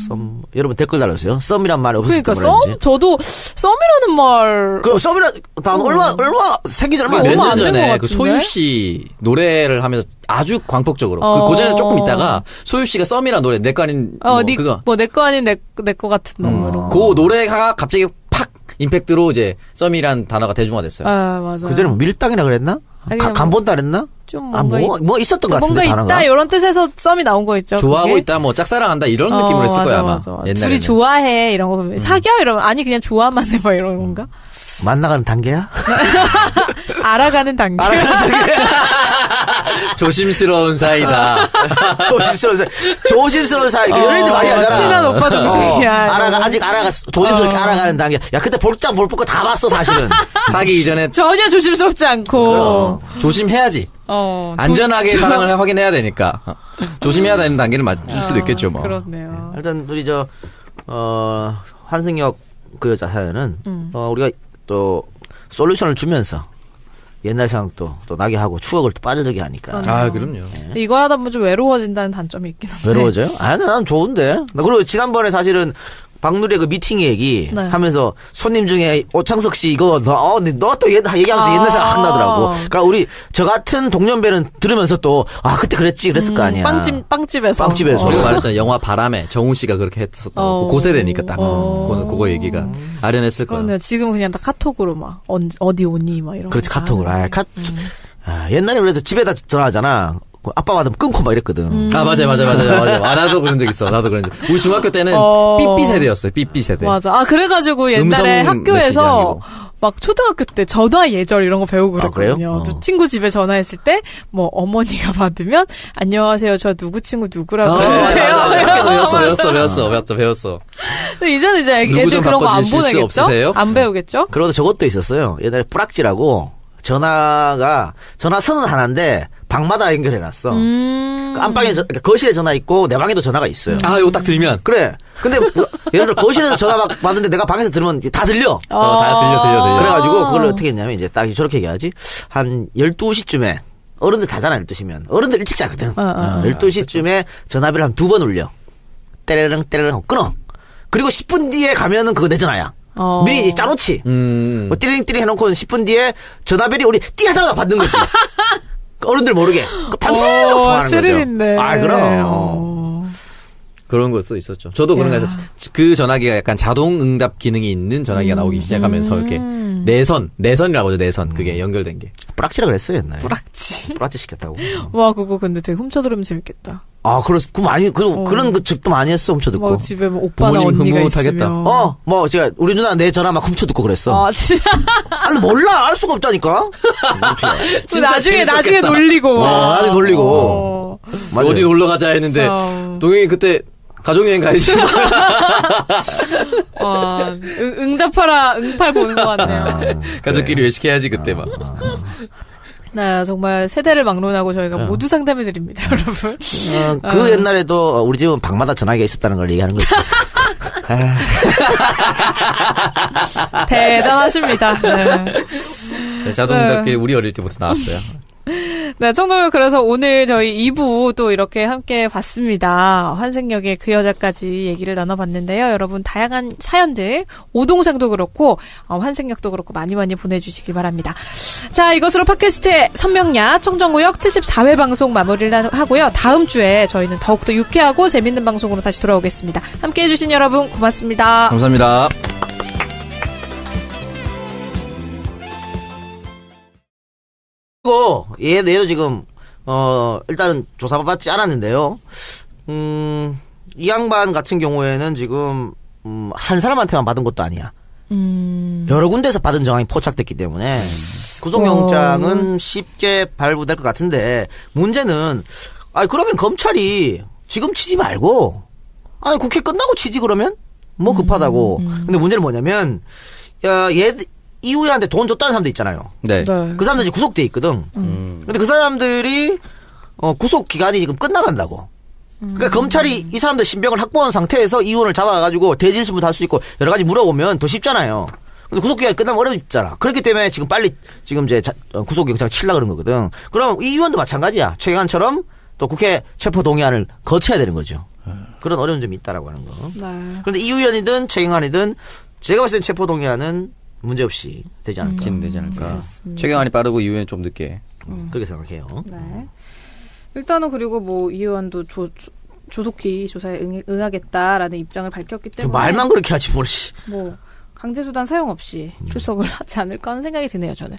[SPEAKER 2] 썸 여러분 댓글 달아주세요. 썸이란 말이 없었을 때
[SPEAKER 4] 그러니까
[SPEAKER 2] 뭐라 했는지.
[SPEAKER 4] 저도 썸이라는 말.
[SPEAKER 2] 그 썸이란 단 얼마 생기 전에 얼마
[SPEAKER 4] 얼마
[SPEAKER 3] 몇
[SPEAKER 2] 안
[SPEAKER 4] 안
[SPEAKER 3] 년
[SPEAKER 4] 된
[SPEAKER 3] 전에
[SPEAKER 4] 것
[SPEAKER 3] 그
[SPEAKER 4] 같은데?
[SPEAKER 3] 소유 씨 노래를 하면서 아주 광폭적으로 그 고전에 조금 있다가 소유 씨가 썸이란 노래 내 거 아닌 뭐 그거
[SPEAKER 4] 뭐 내 거 아닌 내 거 같은 놈 이런 거.
[SPEAKER 3] 그 노래가 갑자기 팍 임팩트로 이제 썸이란 단어가 대중화됐어요.
[SPEAKER 4] 아, 맞아요.
[SPEAKER 2] 그 전에 뭐 밀당이라 그랬나?
[SPEAKER 4] 아니, 그냥
[SPEAKER 2] 간본다 그랬나?
[SPEAKER 4] 좀
[SPEAKER 2] 아,
[SPEAKER 4] 뭔가
[SPEAKER 2] 뭐 있었던 것 같은데
[SPEAKER 4] 뭔가
[SPEAKER 2] 단어가.
[SPEAKER 4] 있다 이런 뜻에서 썸이 나온 거 있죠.
[SPEAKER 3] 좋아하고
[SPEAKER 4] 그게?
[SPEAKER 3] 있다, 뭐 짝사랑한다 이런 느낌으로 했을
[SPEAKER 4] 맞아,
[SPEAKER 3] 거야 아마.
[SPEAKER 4] 맞아.
[SPEAKER 3] 옛날에.
[SPEAKER 4] 둘이 좋아해 이런 거 사겨 이러면 아니 그냥 좋아만 해봐 이런 건가?
[SPEAKER 2] 만나가는 단계야?
[SPEAKER 4] 알아가는 단계.
[SPEAKER 3] 조심스러운 사이다.
[SPEAKER 2] 조심스러운 사이. 연예인들 많이 하잖아.
[SPEAKER 4] 친한 오빠 동생이야.
[SPEAKER 2] 아직 조심스럽게 알아가는 단계. 야, 그때 볼장 볼 거 다 봤어, 사실은.
[SPEAKER 3] 사귀기 전에
[SPEAKER 4] 전혀 조심스럽지 않고.
[SPEAKER 3] 조심해야지. 안전하게 사랑을 확인해야 되니까. 조심해야 되는 단계를 맞출 수도 있겠죠, 뭐.
[SPEAKER 4] 그렇네요.
[SPEAKER 2] 일단, 우리 환승역 그 여자 사연은, 우리가 또, 솔루션을 주면서, 옛날 생각도 또 나게 하고, 추억을 또 빠져들게 하니까.
[SPEAKER 3] 아, 그럼요.
[SPEAKER 4] 이걸 하다 보면 좀 외로워진다는 단점이 있긴 한데.
[SPEAKER 2] 외로워져요? 아니, 난 좋은데. 그리고 지난번에 사실은, 박누리의 그 미팅 얘기
[SPEAKER 4] 네.
[SPEAKER 2] 하면서 손님 중에 오창석 씨 이거 너 또 얘기하면서 옛날 생각 확 나더라고. 그러니까 우리 저 같은 동년배는 들으면서 또 그때 그랬을 거 아니야.
[SPEAKER 4] 빵집에서.
[SPEAKER 3] 그리고 말했잖아요. 영화 바람에 정우 씨가 그렇게 했었다고. 고세대니까 딱. 그거 얘기가 아련했을 거예요.
[SPEAKER 4] 그런데 지금 그냥 다 카톡으로 막 어디 오니 막 이런.
[SPEAKER 2] 그렇지
[SPEAKER 4] 거
[SPEAKER 2] 카톡으로. 옛날에 그래도 집에다 전화하잖아. 아빠 받으면 끊고 막 이랬거든.
[SPEAKER 3] 아, 맞아요. 나도 그런 적 있어. 우리 중학교 때는 삐삐 세대였어요. 삐삐 세대.
[SPEAKER 4] 맞아. 그래가지고 옛날에
[SPEAKER 3] 음성 메시지
[SPEAKER 4] 학교에서
[SPEAKER 3] 아니고.
[SPEAKER 4] 막 초등학교 때 전화 예절 이런 거 배우고
[SPEAKER 2] 그래요?
[SPEAKER 4] 그랬거든요. 또 친구 집에 전화했을 때 뭐 어머니가 받으면 안녕하세요. 저 누구 친구 누구라고 하세요.
[SPEAKER 3] 맞아. 배웠어.
[SPEAKER 4] 근데 이제는 이제
[SPEAKER 3] 누구
[SPEAKER 4] 애들
[SPEAKER 3] 좀
[SPEAKER 4] 그런 거 안
[SPEAKER 3] 바꿔주실 수
[SPEAKER 4] 보내겠죠?
[SPEAKER 3] 없으세요?
[SPEAKER 4] 안 배우겠죠?
[SPEAKER 2] 그러다 저것도 있었어요. 옛날에 뿌락지라고 전화선은 하나인데 방마다 연결해놨어. 그 안방에 거실에 전화 있고 내 방에도 전화가 있어요.
[SPEAKER 3] 아, 이거 딱 들면.
[SPEAKER 2] 그래. 근데 예를 들어 거실에서 전화 받는데 내가 방에서 들으면 다 들려.
[SPEAKER 3] 다 들려.
[SPEAKER 2] 그래가지고 그걸 어떻게 했냐면 이제 딱 저렇게 얘기하지. 한 12시쯤에 어른들 자잖아 12시면. 어른들 일찍 자거든. 12시쯤에 전화비를 한 2번 울려. 때레릉 하고 끊어. 그리고 10분 뒤에 가면은 그거 내 전화야. 미리 짜놓지. 뭐 띠링띠링 해놓고 10분 뒤에 전화벨이 우리 띠하자마자 받는 거지. 어른들 모르게. 밤새도록 통화하는
[SPEAKER 4] 스릴
[SPEAKER 2] 거죠.
[SPEAKER 4] 있네.
[SPEAKER 2] 그럼.
[SPEAKER 3] 그런 것도 있었죠. 저도 그런 거에서 그 전화기가 약간 자동 응답 기능이 있는 전화기가 나오기 시작하면서 이렇게 내선이라고 하죠. 내선. 그게 연결된 게.
[SPEAKER 2] 뿌락지라 그랬어요 옛날에.
[SPEAKER 4] 뿌락지.
[SPEAKER 2] 뿌락지 시켰다고.
[SPEAKER 4] 와 그거 근데 되게 훔쳐 들으면 재밌겠다.
[SPEAKER 2] 그 많이 그런 그 즉도 많이 했어 훔쳐 듣고.
[SPEAKER 4] 뭐 집에 뭐 오빠나
[SPEAKER 3] 부모님
[SPEAKER 4] 언니가
[SPEAKER 3] 흐뭇하겠다.
[SPEAKER 4] 있으면.
[SPEAKER 2] 제가 우리 누나 내 전화 막 훔쳐 듣고 그랬어.
[SPEAKER 4] 진짜.
[SPEAKER 2] 아니 몰라 알 수가 없다니까.
[SPEAKER 4] 나중에
[SPEAKER 3] 재밌었겠다.
[SPEAKER 4] 놀리고.
[SPEAKER 2] 나중에 놀리고. 맞아요.
[SPEAKER 3] 어디 놀러 가자 했는데 동영이 그때 가족여행 가야지.
[SPEAKER 4] 응답하라 응팔 보는 것 같네요.
[SPEAKER 3] 가족끼리 외식해야지 그때 막.
[SPEAKER 4] 네, 정말 세대를 막론하고 저희가
[SPEAKER 2] 그래요.
[SPEAKER 4] 모두 상담해드립니다, 여러분.
[SPEAKER 2] 그 옛날에도 우리 집은 방마다 전화기가 있었다는 걸 얘기하는 거죠.
[SPEAKER 4] 대단하십니다. 네.
[SPEAKER 3] 네, 자동답게 우리 어릴 때부터 나왔어요.
[SPEAKER 4] 네, 청취자 그래서 오늘 저희 2부 또 이렇게 함께 봤습니다. 환생역의 그 여자까지 얘기를 나눠봤는데요. 여러분 다양한 사연들, 오동생도 그렇고 환생역도 그렇고 많이 보내주시기 바랍니다. 자, 이것으로 팟캐스트의 선명야 청정구역 74회 방송 마무리를 하고요. 다음 주에 저희는 더욱더 유쾌하고 재밌는 방송으로 다시 돌아오겠습니다. 함께해 주신 여러분 고맙습니다.
[SPEAKER 3] 감사합니다.
[SPEAKER 2] 그리고 얘도 지금 일단은 조사받지 않았는데요. 이 양반 같은 경우에는 지금 한 사람한테만 받은 것도 아니야. 여러 군데서 받은 정황이 포착됐기 때문에 구속영장은 쉽게 발부될 것 같은데 문제는 그러면 검찰이 지금 치지 말고 국회 끝나고 치지 그러면 뭐 급하다고. 근데 문제는 뭐냐면 이후에한테 돈 줬다는 사람도 있잖아요.
[SPEAKER 3] 네.
[SPEAKER 2] 그 사람들이 구속돼 있거든. 근데 그 사람들이 구속 기간이 지금 끝나간다고. 그러니까 검찰이 이 사람들 신병을 확보한 상태에서 이혼을 잡아가지고 대질신문도 할 수 있고 여러 가지 물어보면 더 쉽잖아요. 근데 구속 기간이 끝나면 어렵잖아. 그렇기 때문에 지금 빨리 지금 이제 구속영장 치려고 그런 거거든. 그럼 이 의원도 마찬가지야. 최경환처럼 또 국회 체포 동의안을 거쳐야 되는 거죠. 그런 어려운 점이 있다라고 하는 거.
[SPEAKER 4] 네.
[SPEAKER 2] 그런데 이 의원이든 최경환이든 제가 봤을 땐 체포 동의안은 문제없이 되지 않을까.
[SPEAKER 3] 진되지 않을까. 최경환이 빠르고 이후에는 좀 늦게.
[SPEAKER 2] 그렇게 생각해요.
[SPEAKER 4] 네. 일단은 그리고 뭐 이 의원도 조속히 조사에 응하겠다라는 입장을 밝혔기 때문에
[SPEAKER 2] 말만 그렇게 하지 뭘.
[SPEAKER 4] 뭐 강제수단 사용 없이 출석을 하지 않을까 하는 생각이 드네요, 저는.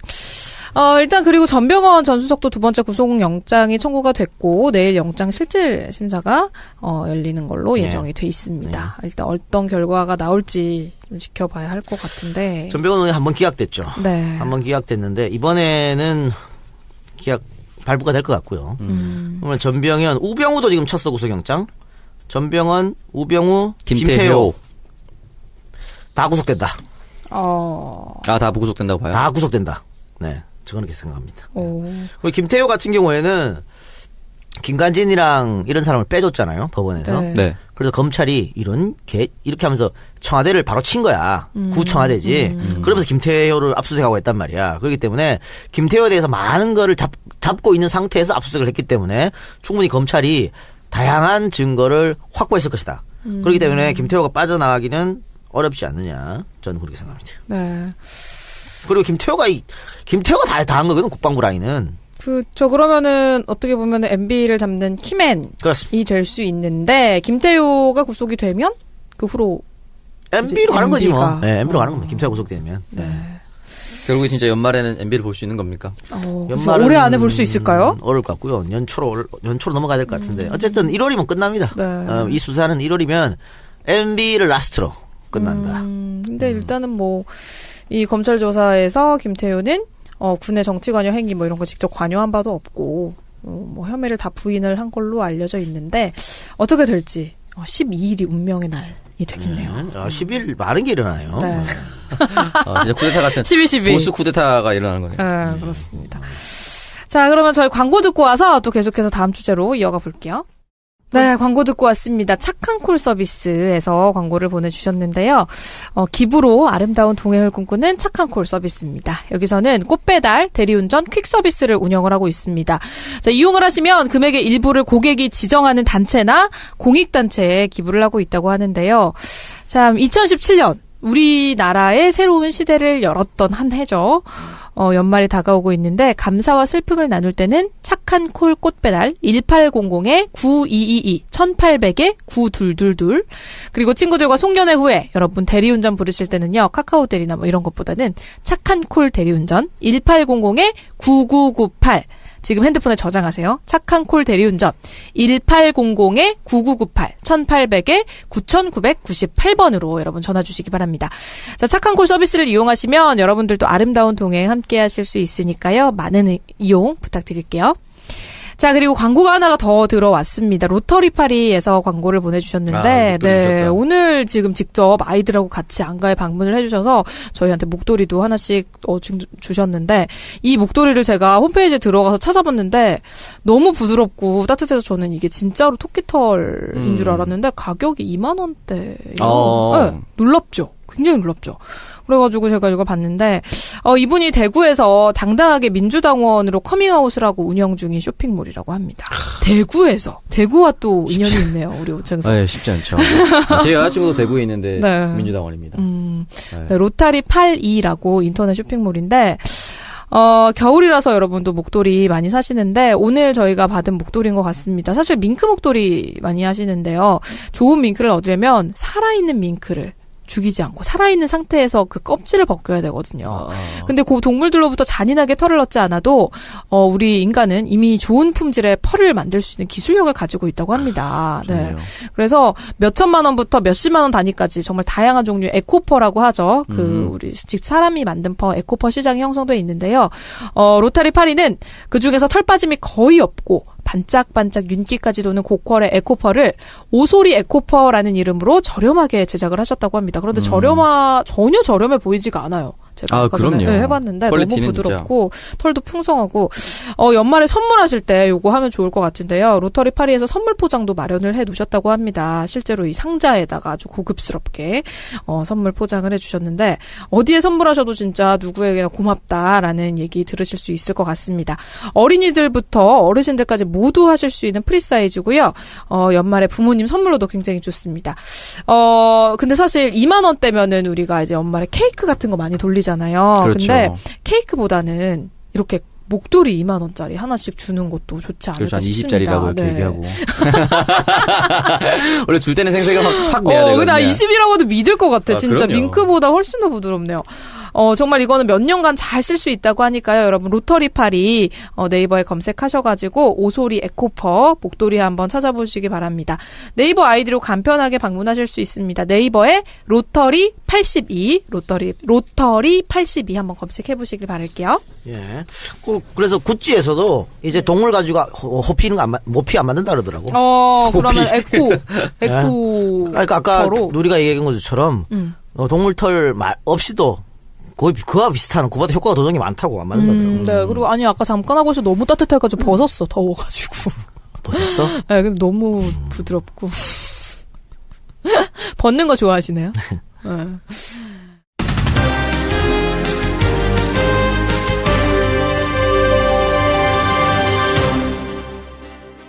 [SPEAKER 4] 일단 그리고 전병헌 전 수석도 두 번째 구속영장이 청구가 됐고 내일 영장 실질 심사가 열리는 걸로 예정이 돼 있습니다. 일단 어떤 결과가 나올지 좀 지켜봐야 할 것 같은데.
[SPEAKER 2] 전병헌 한번 기각됐죠.
[SPEAKER 4] 네.
[SPEAKER 2] 한번 기각됐는데 이번에는 기각 발부가 될 것 같고요. 그러면 전병헌, 우병우도 지금 쳤어 구속영장. 전병헌, 우병우, 김태효 다 구속된다.
[SPEAKER 3] 다 구속된다고 봐요?
[SPEAKER 2] 다 구속된다. 네, 저는 그렇게 생각합니다.
[SPEAKER 4] 오.
[SPEAKER 2] 그리고 김태효 같은 경우에는 김관진이랑 이런 사람을 빼줬잖아요, 법원에서.
[SPEAKER 4] 네.
[SPEAKER 3] 네.
[SPEAKER 2] 그래서 검찰이 이렇게 하면서 청와대를 바로 친 거야. 구청와대지. 그러면서 김태효를 압수수색하고 했단 말이야. 그렇기 때문에 김태효에 대해서 많은 거를 잡고 있는 상태에서 압수수색을 했기 때문에 충분히 검찰이 다양한 증거를 확보했을 것이다. 그렇기 때문에 김태효가 빠져나가기는 어렵지 않느냐. 저는 그렇게 생각합니다.
[SPEAKER 4] 네.
[SPEAKER 2] 그리고 김태효가 다 한 거거든, 국방부 라인은.
[SPEAKER 4] 그러면은 어떻게 보면은 MB를 잡는 키맨이
[SPEAKER 2] 그렇습니다.
[SPEAKER 4] 될 수 있는데 김태효가 구속이 되면 그 후로
[SPEAKER 2] MB로 가는 거지 뭐.
[SPEAKER 4] MB가.
[SPEAKER 2] 네, MB로 가는 겁니다. 김태효 구속되면.
[SPEAKER 3] 결국에 진짜 연말에는 MB를 볼 수 있는 겁니까?
[SPEAKER 2] 연말은
[SPEAKER 4] 올해 안에 볼 수 있을까요?
[SPEAKER 2] 어려울 것 같고요. 연초로 넘어가야 될 것 같은데. 어쨌든 1월이면 끝납니다.
[SPEAKER 4] 네.
[SPEAKER 2] 이 수사는 1월이면 MB를 라스트로 끝난다.
[SPEAKER 4] 근데 일단은 뭐 이 검찰 조사에서 김태효는 군의 정치 관여 행위 뭐 이런 거 직접 관여한 바도 없고 뭐 혐의를 다 부인을 한 걸로 알려져 있는데 어떻게 될지 12일이 운명의 날이 되겠네요.
[SPEAKER 2] 10일 많은 게 일어나요.
[SPEAKER 4] 네.
[SPEAKER 3] 진짜 쿠데타 같은
[SPEAKER 4] 12.
[SPEAKER 3] 보수 쿠데타가 일어나는 거네요.
[SPEAKER 4] 네, 그렇습니다. 자, 그러면 저희 광고 듣고 와서 또 계속해서 다음 주제로 이어가 볼게요. 네, 광고 듣고 왔습니다. 착한 콜 서비스에서 광고를 보내주셨는데요. 기부로 아름다운 동행을 꿈꾸는 착한 콜 서비스입니다. 여기서는 꽃배달, 대리운전, 퀵 서비스를 운영을 하고 있습니다. 자, 이용을 하시면 금액의 일부를 고객이 지정하는 단체나 공익단체에 기부를 하고 있다고 하는데요. 참, 2017년. 우리나라의 새로운 시대를 열었던 한 해죠. 연말이 다가오고 있는데 감사와 슬픔을 나눌 때는 착한 콜 꽃배달 1800-9222 1800-9222 그리고 친구들과 송년회 후에 여러분 대리운전 부르실 때는요. 카카오 대리나 뭐 이런 것보다는 착한 콜 대리운전 1800-9998 지금 핸드폰에 저장하세요. 착한 콜 대리운전 1800-9998 1800-9998번으로 여러분 전화 주시기 바랍니다. 자, 착한 콜 서비스를 이용하시면 여러분들도 아름다운 동행 함께 하실 수 있으니까요. 많은 이용 부탁드릴게요.
[SPEAKER 1] 자, 그리고 광고가 하나가 더 들어왔습니다. 로터리 파리에서 광고를 보내주셨는데,
[SPEAKER 3] 목도리 주셨다.
[SPEAKER 1] 오늘 지금 직접 아이들하고 같이 안가에 방문을 해주셔서 저희한테 목도리도 하나씩 주셨는데, 이 목도리를 제가 홈페이지에 들어가서 찾아봤는데, 너무 부드럽고 따뜻해서 저는 이게 진짜로 토끼털인 줄 알았는데, 가격이 2만원대예요. 네, 놀랍죠? 굉장히 놀랍죠? 그래가지고 제가 이거 봤는데, 이분이 대구에서 당당하게 민주당원으로 커밍아웃을 하고 운영 중인 쇼핑몰이라고 합니다. 대구에서. 대구와 또 인연이 있네요, 우리 오창석.
[SPEAKER 3] 네, 쉽지 않죠. 제 여자친구도 대구에 있는데
[SPEAKER 1] 네.
[SPEAKER 3] 민주당원입니다.
[SPEAKER 1] 네, 로타리 82라고 인터넷 쇼핑몰인데, 겨울이라서 여러분도 목도리 많이 사시는데, 오늘 저희가 받은 목도리인 것 같습니다. 사실 밍크 목도리 많이 하시는데요. 좋은 밍크를 얻으려면 살아있는 밍크를 죽이지 않고 살아있는 상태에서 그 껍질을 벗겨야 되거든요. 근데 그 동물들로부터 잔인하게 털을 얻지 않아도 우리 인간은 이미 좋은 품질의 펄을 만들 수 있는 기술력을 가지고 있다고 합니다. 네.
[SPEAKER 3] 좋네요.
[SPEAKER 1] 그래서 몇 천만 원부터 몇십만 원 단위까지 정말 다양한 종류의 에코퍼라고 하죠. 우리 즉 사람이 만든 펄, 에코퍼 시장이 형성돼 있는데요. 로타리 파리는 그 중에서 털 빠짐이 거의 없고 반짝반짝 윤기까지 도는 고퀄의 에코퍼를 오소리 에코퍼라는 이름으로 저렴하게 제작을 하셨다고 합니다. 그런데 전혀 저렴해 보이지가 않아요. 제가 아까 전에
[SPEAKER 3] 그럼요.
[SPEAKER 1] 해봤는데 너무
[SPEAKER 3] 퀄리티는
[SPEAKER 1] 부드럽고 털도 풍성하고 연말에 선물하실 때 요거 하면 좋을 것 같은데요. 로터리 파리에서 선물 포장도 마련을 해 놓으셨다고 합니다. 실제로 이 상자에다가 아주 고급스럽게 선물 포장을 해주셨는데 어디에 선물하셔도 진짜 누구에게나 고맙다라는 얘기 들으실 수 있을 것 같습니다. 어린이들부터 어르신들까지 모두 하실 수 있는 프리 사이즈고요. 연말에 부모님 선물로도 굉장히 좋습니다. 근데 사실 2만 원대면은 우리가 이제 연말에 케이크 같은 거 많이 돌리잖아요.
[SPEAKER 3] 그렇죠.
[SPEAKER 1] 근데 케이크보다는 이렇게 목도리 2만 원짜리 하나씩 주는 것도 좋지 않을까
[SPEAKER 3] 그래서 한
[SPEAKER 1] 싶습니다.
[SPEAKER 3] 20짜리라고 이렇게
[SPEAKER 1] 네.
[SPEAKER 3] 얘기하고. 원래 줄 때는 생색을 확 내야 되거든요.
[SPEAKER 1] 근데 20이라고도 믿을 것 같아. 진짜
[SPEAKER 3] 그럼요.
[SPEAKER 1] 밍크보다 훨씬 더 부드럽네요. 정말 이거는 몇 년간 잘 쓸 수 있다고 하니까요. 여러분 로터리 파리 네이버에 검색하셔가지고 오소리 에코퍼 목도리 한번 찾아보시기 바랍니다. 네이버 아이디로 간편하게 방문하실 수 있습니다. 네이버에 로터리 82 로터리 82 한번 검색해보시길 바랄게요.
[SPEAKER 2] 예. 그래서 구찌에서도 이제 동물 가지고 호피는 모피 안 만든다 그러더라고.
[SPEAKER 1] 그러면 에코
[SPEAKER 2] 그러니까 아까
[SPEAKER 1] 버로.
[SPEAKER 2] 우리가 얘기한 것처럼 동물 털 없이도 거의 그와 비슷한 그보다 효과가 더 좋은 게 많다고 안 맞는다더라고.
[SPEAKER 1] 네, 그리고 아니 아까 잠깐 하고 있어 너무 따뜻해가지고 벗었어 더워가지고.
[SPEAKER 2] 벗었어?
[SPEAKER 1] 네, 근데 너무 부드럽고 벗는 거 좋아하시네요. 네.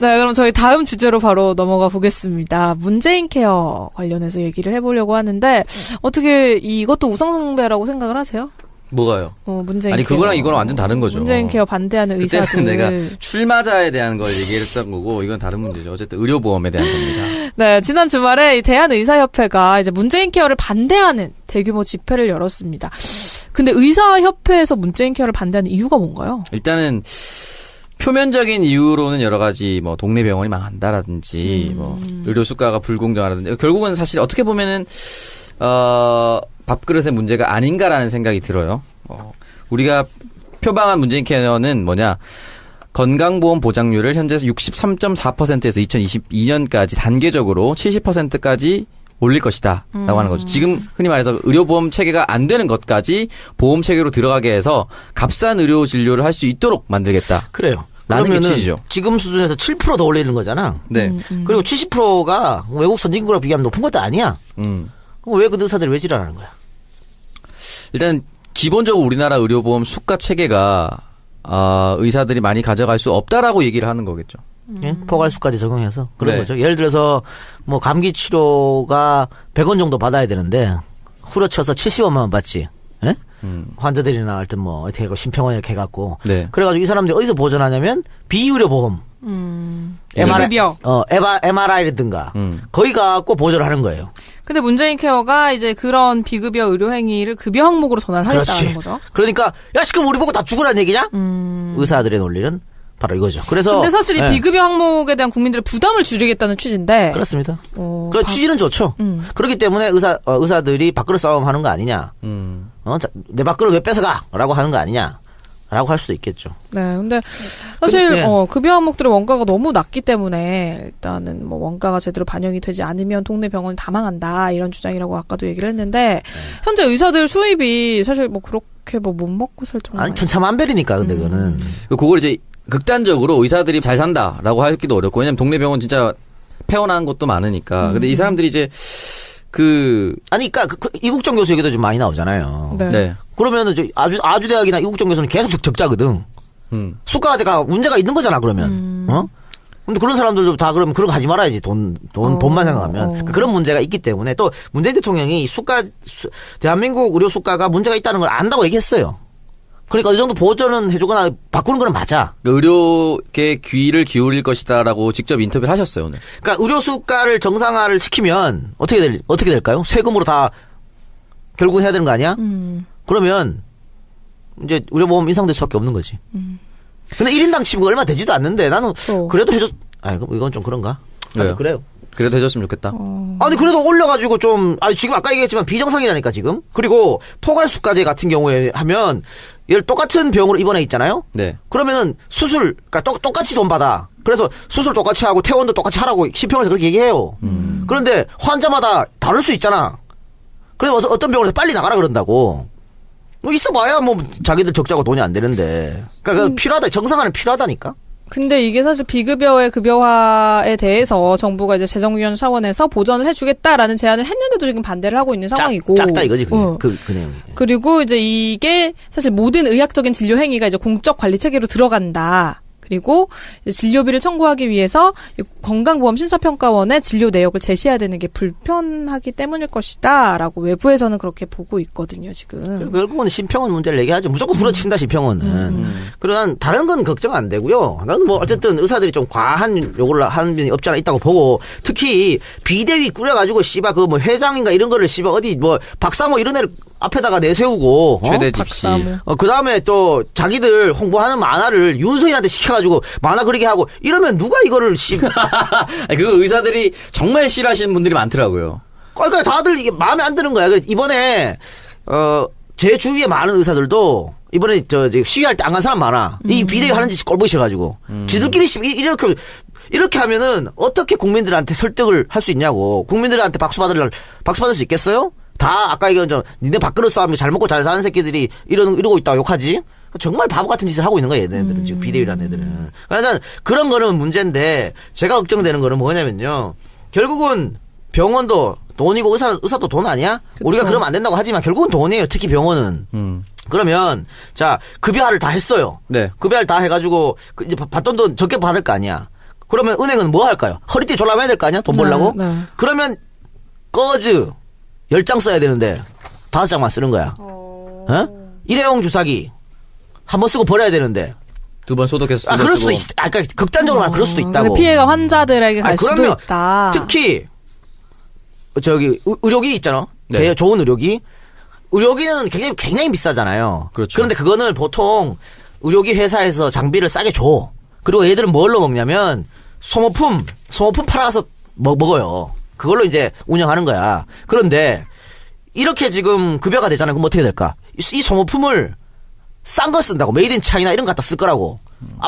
[SPEAKER 1] 네, 그럼 저희 다음 주제로 바로 넘어가 보겠습니다. 문재인 케어 관련해서 얘기를 해보려고 하는데 어떻게 이것도 우상숭배라고 생각을 하세요?
[SPEAKER 3] 뭐가요?
[SPEAKER 1] 문재인
[SPEAKER 3] 아니
[SPEAKER 1] 케어.
[SPEAKER 3] 그거랑 이거랑 완전 다른 거죠.
[SPEAKER 1] 문재인 케어 반대하는 의사들.
[SPEAKER 3] 그때는 내가 출마자에 대한 걸 얘기했던 거고 이건 다른 문제죠. 어쨌든 의료보험에 대한 겁니다.
[SPEAKER 1] 네, 지난 주말에 이 대한의사협회가 이제 문재인 케어를 반대하는 대규모 집회를 열었습니다. 근데 의사협회에서 문재인 케어를 반대하는 이유가 뭔가요?
[SPEAKER 3] 일단은 표면적인 이유로는 여러 가지 뭐 동네 병원이 망한다라든지 뭐 의료 수가가 불공정하다든지 결국은 사실 어떻게 보면은 밥그릇의 문제가 아닌가라는 생각이 들어요. 우리가 표방한 문재인 케어는 뭐냐? 건강보험 보장률을 현재 63.4%에서 2022년까지 단계적으로 70%까지 올릴 것이다 라고 하는 거죠. 지금 흔히 말해서 의료보험 체계가 안 되는 것까지 보험 체계로 들어가게 해서 값싼 의료 진료를 할 수 있도록 만들겠다.
[SPEAKER 2] 그래요.
[SPEAKER 3] 라는 게
[SPEAKER 2] 그러면은
[SPEAKER 3] 취지죠.
[SPEAKER 2] 지금 수준에서 7% 더 올리는 거잖아.
[SPEAKER 3] 네.
[SPEAKER 2] 그리고 70%가 외국 선진국과 비교하면 높은 것도 아니야. 그럼 왜 그 의사들이 왜 지랄하는 거야?
[SPEAKER 3] 일단 기본적으로 우리나라 의료보험 수가 체계가 의사들이 많이 가져갈 수 없다라고 얘기를 하는 거겠죠.
[SPEAKER 2] 예? 포괄수까지 적용해서 그런
[SPEAKER 3] 네.
[SPEAKER 2] 거죠. 예를 들어서 뭐 감기 치료가 100원 정도 받아야 되는데 후려쳐서 70원만 원 받지. 예? 환자들이나 하여튼 뭐 어떻게 하고 심평원 이렇게 해갖고
[SPEAKER 3] 네.
[SPEAKER 2] 그래가지고 이 사람들이 어디서 보전하냐면 비의료보험
[SPEAKER 1] 비급여.
[SPEAKER 2] MRI라든가 거기 갖고 보조를 하는 거예요.
[SPEAKER 1] 근데 문재인 케어가 이제 그런 비급여 의료 행위를 급여 항목으로 전환을 하겠다는 거죠.
[SPEAKER 2] 그러니까 야 시끄럼 우리 보고 다 죽으라는 얘기냐? 의사들의 논리는 바로 이거죠. 그래서
[SPEAKER 1] 근데 사실 이
[SPEAKER 2] 예,
[SPEAKER 1] 비급여 항목에 대한 국민들의 부담을 줄이겠다는 취지인데.
[SPEAKER 2] 그렇습니다. 그 취지는 좋죠. 그렇기 때문에 의사들이 밥그릇 싸움 하는 거 아니냐? 내 밥그릇 왜 뺏어가? 라고 하는 거 아니냐? 라고 할 수도 있겠죠.
[SPEAKER 1] 네, 근데 사실
[SPEAKER 2] 네.
[SPEAKER 1] 급여 항목들의 원가가 너무 낮기 때문에 일단은 뭐 원가가 제대로 반영이 되지 않으면 동네 병원이 다 망한다 이런 주장이라고 아까도 얘기를 했는데 현재 의사들 수입이 사실 뭐 그렇게 뭐 못 먹고 살 정도
[SPEAKER 2] 아니 천차만별이니까 근데 그거는
[SPEAKER 3] 그걸 이제 극단적으로 의사들이 잘 산다라고 하기도 어렵고 왜냐면 동네 병원 진짜 폐원한 것도 많으니까. 근데 이 사람들이 이제
[SPEAKER 2] 아니 그러니까 이국정 교수 얘기도 좀 많이 나오잖아요.
[SPEAKER 1] 네.
[SPEAKER 3] 네.
[SPEAKER 2] 그러면은 이제 아주 대학이나 이국정 교수는 계속 적자거든. 수가가 문제가 있는 거잖아 그러면. 근데 그런 사람들도 다 그러면 그런 거 하지 말아야지 돈만 생각하면 그러니까 그런 문제가 있기 때문에 또 문재인 대통령이 대한민국 의료 수가가 문제가 있다는 걸 안다고 얘기했어요. 그러니까 어느 정도 보전은 해주거나 바꾸는 거는 맞아.
[SPEAKER 3] 의료계 귀를 기울일 것이다라고 직접 인터뷰를 하셨어요 오늘.
[SPEAKER 2] 그러니까 의료 수가를 정상화를 시키면 어떻게 될까요? 세금으로 다 결국 해야 되는 거 아니야? 그러면 이제 의료보험 인상될 수밖에 없는 거지. 근데 1인당 치고 얼마 되지도 않는데 나는 그래도 이건 좀 그런가?
[SPEAKER 3] 왜요?
[SPEAKER 2] 그래요.
[SPEAKER 3] 그래도 해줬으면 좋겠다.
[SPEAKER 2] 아니 그래도 올려가지고 좀 지금 아까 얘기했지만 비정상이라니까 지금. 그리고 포괄수가제 같은 경우에 하면 얘를 똑같은 병으로 입원해 있잖아요.
[SPEAKER 3] 네.
[SPEAKER 2] 그러면은 수술 그러니까 똑같이 돈 받아. 그래서 수술 똑같이 하고 퇴원도 똑같이 하라고 시평에서 그렇게 얘기해요. 그런데 환자마다 다를 수 있잖아. 그래서 어떤 병원에서 빨리 나가라 그런다고. 뭐 있어봐야 뭐 자기들 적자고 돈이 안 되는데. 그러니까 필요하다. 정상화는 필요하다니까.
[SPEAKER 1] 근데 이게 사실 비급여의 급여화에 대해서 정부가 이제 재정위원 차원에서 보전을 해주겠다라는 제안을 했는데도 지금 반대를 하고 있는 상황이고.
[SPEAKER 2] 작다 이거지 그 내용이.
[SPEAKER 1] 그리고 이제 이게 사실 모든 의학적인 진료 행위가 이제 공적 관리 체계로 들어간다. 그리고 이제 진료비를 청구하기 위해서 건강보험심사평가원에 진료 내역을 제시해야 되는 게 불편하기 때문일 것이다라고 외부에서는 그렇게 보고 있거든요 지금.
[SPEAKER 2] 결국은 심평원 문제를 얘기하죠. 무조건 부러친다 심평원은. 그러나 다른 건 걱정 안 되고요. 나는 뭐 어쨌든 의사들이 좀 과한 요구를 하는 분이 없지 않아 있다고 보고 특히 비대위 꾸려가지고 씨발 그 뭐 회장인가 이런 거를 씨발 어디 뭐 박사모 이런 애를 앞에다가 내세우고
[SPEAKER 3] 최대 집시.
[SPEAKER 2] 그 다음에 또 자기들 홍보하는 만화를 윤석열한테 시켜가지고 만화 그리게 하고 이러면 누가 이거를
[SPEAKER 3] 아니, 그거 의사들이 정말 싫어하시는 분들이 많더라고요.
[SPEAKER 2] 그러니까 다들 이게 마음에 안 드는 거야. 그래서 이번에 제 주위에 많은 의사들도 이번에 시위할 때 안 간 사람 많아. 이 비대위 하는 짓이 꼴보기 싫어가지고 지들끼리 이렇게 하면은 어떻게 국민들한테 설득을 할 수 있냐고. 국민들한테 박수 받을 수 있겠어요? 다 아까 얘기한 니네 밥그릇 싸움이 잘 먹고 잘 사는 새끼들이 이러고 있다고 욕하지? 정말 바보 같은 짓을 하고 있는 거야 얘네들은 지금 비대위라는 애들은. 그러니까 그런 거는 문제인데 제가 걱정되는 거는 뭐냐면요. 결국은 병원도 돈이고 의사도 돈 아니야?
[SPEAKER 1] 그쵸.
[SPEAKER 2] 우리가 그러면 안 된다고 하지만 결국은 돈이에요. 특히 병원은. 그러면 자 급여화를 다 했어요.
[SPEAKER 3] 네.
[SPEAKER 2] 급여화를 다 해가지고 이제 받던 돈 적게 받을 거 아니야. 그러면 은행은 뭐 할까요? 허리띠 졸라매야 될 거 아니야? 돈 벌려고?
[SPEAKER 1] 네.
[SPEAKER 2] 그러면 꺼즈 10장 써야 되는데 5장만 쓰는 거야. 일회용 주사기 한 번 쓰고 버려야 되는데
[SPEAKER 3] 2번 소독해서.
[SPEAKER 2] 그럴 수도 그러니까 극단적으로 말하면 그럴 수도 있다고.
[SPEAKER 1] 근데 피해가 환자들에게 갈 수도
[SPEAKER 2] 그러면
[SPEAKER 1] 있다.
[SPEAKER 2] 특히 의료기 있잖아.
[SPEAKER 3] 네.
[SPEAKER 2] 되게 좋은 의료기는 굉장히 비싸잖아요.
[SPEAKER 3] 그렇죠.
[SPEAKER 2] 그런데 그거는 보통 의료기 회사에서 장비를 싸게 줘. 그리고 얘들은 뭘로 먹냐면 소모품 팔아서 먹어요. 그걸로 이제 운영하는 거야. 그런데 이렇게 지금 급여가 되잖아요. 그럼 어떻게 될까? 이 소모품을 싼 거 쓴다고 메이드 인 차이나 이런 거 갖다 쓸 거라고.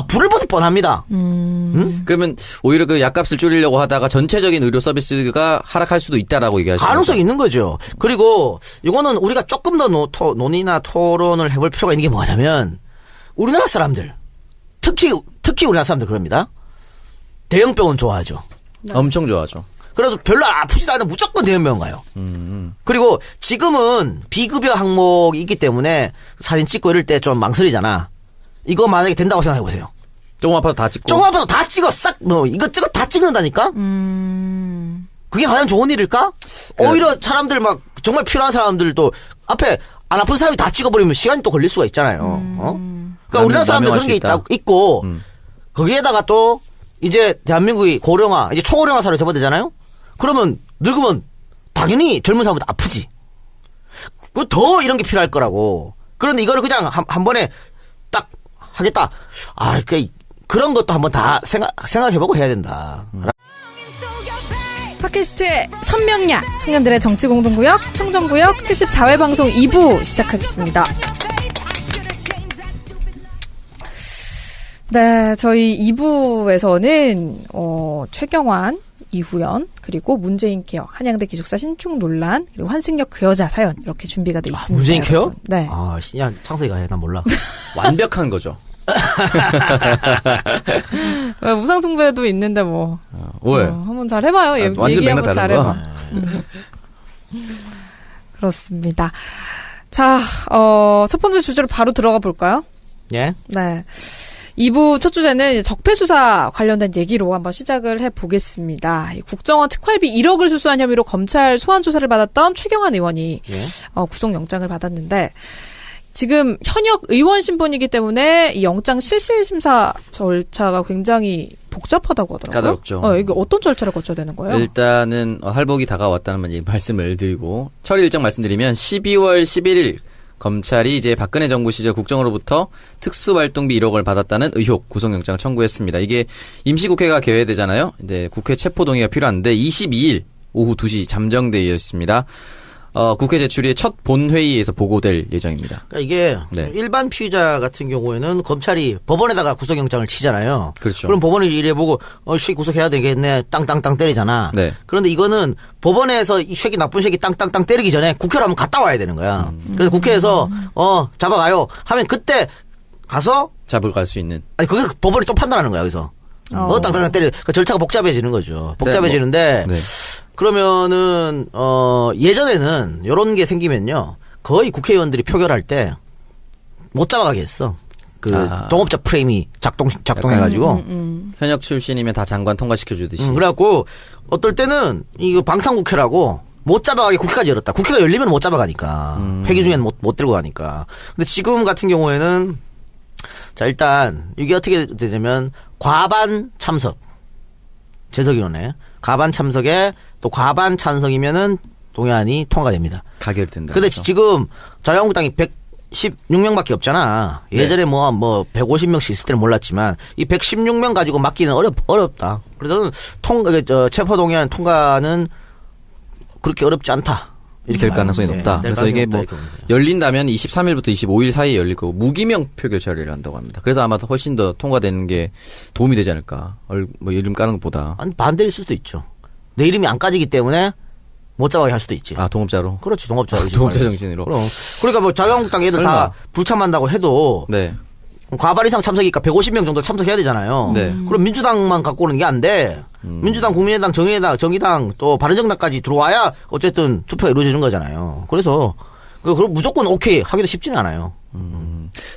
[SPEAKER 2] 불을 붙을 뻔합니다.
[SPEAKER 3] 그러면 오히려 그 약값을 줄이려고 하다가 전체적인 의료 서비스가 하락할 수도 있다라고 얘기하시는
[SPEAKER 2] 가능성이 있는 거죠. 그리고 이거는 우리가 조금 더 논의나 토론을 해볼 필요가 있는 게 뭐냐면 우리나라 사람들 특히 우리나라 사람들 그럽니다. 대형 병원 좋아하죠.
[SPEAKER 3] 엄청 좋아하죠.
[SPEAKER 2] 그래서 별로 아프지도 않으면 무조건 대형병원 가요. 그리고 지금은 비급여 항목이 있기 때문에 사진 찍고 이럴 때 좀 망설이잖아. 이거 만약에 된다고 생각해보세요.
[SPEAKER 3] 조금 아파도 다 찍고.
[SPEAKER 2] 조금 아파도 다 찍어 이것저것 다 찍는다니까? 그게 과연 좋은 일일까? 오히려 사람들 막 정말 필요한 사람들도 앞에 안 아픈 사람이 다 찍어버리면 시간이 또 걸릴 수가 있잖아요. 그러니까 우리나라 사람들 그런 게 있고 거기에다가 또 이제 대한민국이 고령화 이제 초고령화 사회로 접어들잖아요. 그러면 늙으면 당연히 젊은 사람보다 아프지. 더 이런 게 필요할 거라고. 그런데 이거를 그냥 한 번에 딱 하겠다. 그런 것도 한번 다 생각해보고 해야 된다.
[SPEAKER 1] 팟캐스트의 선명야 청년들의 정치공동구역 청정구역 74회 방송 2부 시작하겠습니다. 네, 저희 2부에서는 최경환, 이후연, 그리고 문재인 케어, 한양대 기숙사 신축 논란, 그리고 환승역 그 여자 사연 이렇게 준비가 돼 있습니다.
[SPEAKER 2] 문재인 케어?
[SPEAKER 1] 여러분. 네.
[SPEAKER 2] 아, 야, 창석이가 해. 난 몰라.
[SPEAKER 3] 완벽한 거죠.
[SPEAKER 1] 무상승부에도 있는데 뭐.
[SPEAKER 3] 왜?
[SPEAKER 1] 한번 잘 해봐요.
[SPEAKER 3] 완전
[SPEAKER 1] 얘기
[SPEAKER 3] 맥락
[SPEAKER 1] 한번 잘
[SPEAKER 3] 다른
[SPEAKER 1] 해봐. 그렇습니다. 자, 첫 번째 주제로 바로 들어가 볼까요?
[SPEAKER 2] 예?
[SPEAKER 1] 네. 2부 첫 주제는 이제 적폐수사 관련된 얘기로 한번 시작을 해보겠습니다. 국정원 특활비 1억을 수수한 혐의로 검찰 소환 조사를 받았던 최경환 의원이
[SPEAKER 2] 예?
[SPEAKER 1] 구속영장을 받았는데 지금 현역 의원 신분이기 때문에 이 영장 실질 심사 절차가 굉장히 복잡하다고 하더라고요.
[SPEAKER 3] 까다롭죠.
[SPEAKER 1] 이게 어떤 절차를 거쳐야 되는 거예요?
[SPEAKER 3] 일단은 할복이 다가왔다는 말씀을 드리고 처리 일정 말씀드리면 12월 11일 검찰이 이제 박근혜 정부 시절 국정으로부터 특수활동비 1억을 받았다는 의혹 구속영장을 청구했습니다. 이게 임시국회가 개회되잖아요. 이제 국회 체포동의가 필요한데 22일 오후 2시 잠정돼 있습니다. 국회 제출이 첫 본회의에서 보고될 예정입니다.
[SPEAKER 2] 그러니까 이게
[SPEAKER 3] 네.
[SPEAKER 2] 일반 피의자 같은 경우에는 검찰이 법원에다가 구속영장을 치잖아요.
[SPEAKER 3] 그렇죠.
[SPEAKER 2] 그럼 법원이 이래보고 씨 구속해야 되겠네 땅땅땅 때리잖아.
[SPEAKER 3] 네.
[SPEAKER 2] 그런데 이거는 법원에서 이 새끼 나쁜 새끼 땅땅땅 때리기 전에 국회로 한번 갔다 와야 되는 거야. 그래서 국회에서 잡아가요 하면 그때 가서
[SPEAKER 3] 잡을 갈 수 있는.
[SPEAKER 2] 아니 그게 법원이 또 판단하는 거야 여기서. 땅땅땅 때리. 그 절차가 복잡해지는 거죠. 복잡해지는데.
[SPEAKER 3] 네.
[SPEAKER 2] 그러면은 예전에는 이런 게 생기면요 거의 국회의원들이 표결할 때 못 잡아가게 했어. 그 동업자 프레임이 작동해가지고
[SPEAKER 3] 현역 출신이면 다 장관 통과시켜 주듯이.
[SPEAKER 2] 그래갖고 어떨 때는 이거 방탄국회라고 못 잡아가게 국회까지 열었다. 국회가 열리면 못 잡아가니까 회기 중엔 못 들고 가니까. 근데 지금 같은 경우에는 자 일단 이게 어떻게 되냐면 과반 참석. 재석위원회 과반 참석에 또 과반 찬성이면은 동의안이 통과됩니다.
[SPEAKER 3] 가결이 된다.
[SPEAKER 2] 근데
[SPEAKER 3] 그래서.
[SPEAKER 2] 지금 자유한국당이 116명밖에 없잖아. 예전에 뭐 150명씩 있을 때는 몰랐지만 이 116명 가지고 막기는 어렵다. 그래서 체포 동의안 통과는 그렇게 어렵지 않다. 이렇게
[SPEAKER 3] 될 가능성이 높다.
[SPEAKER 2] 될
[SPEAKER 3] 그래서
[SPEAKER 2] 가능성이
[SPEAKER 3] 이게
[SPEAKER 2] 높다,
[SPEAKER 3] 뭐
[SPEAKER 2] 이렇게 봅니다.
[SPEAKER 3] 열린다면 23일부터 25일 사이에 열릴 거고 무기명 표결 처리를 한다고 합니다. 그래서 아마 훨씬 더 통과되는 게 도움이 되지 않을까. 뭐 이름 까는 것보다.
[SPEAKER 2] 아니 반대일 수도 있죠. 내 이름이 안 까지기 때문에 못 잡아게 할 수도 있지.
[SPEAKER 3] 아 동업자로.
[SPEAKER 2] 그렇지 동업자.
[SPEAKER 3] 동업자 정신으로.
[SPEAKER 2] 그럼 그러니까 뭐 자유한국당 애들
[SPEAKER 3] 설마.
[SPEAKER 2] 다 불참한다고 해도
[SPEAKER 3] 네.
[SPEAKER 2] 과반 이상 참석이니까 150명 정도 참석해야 되잖아요.
[SPEAKER 3] 네.
[SPEAKER 2] 그럼 민주당만 갖고 오는 게 안 돼. 민주당, 국민의당, 정의당 또 바른정당까지 들어와야 어쨌든 투표가 이루어지는 거잖아요. 그래서 그럼 무조건 오케이 하기도 쉽지는 않아요.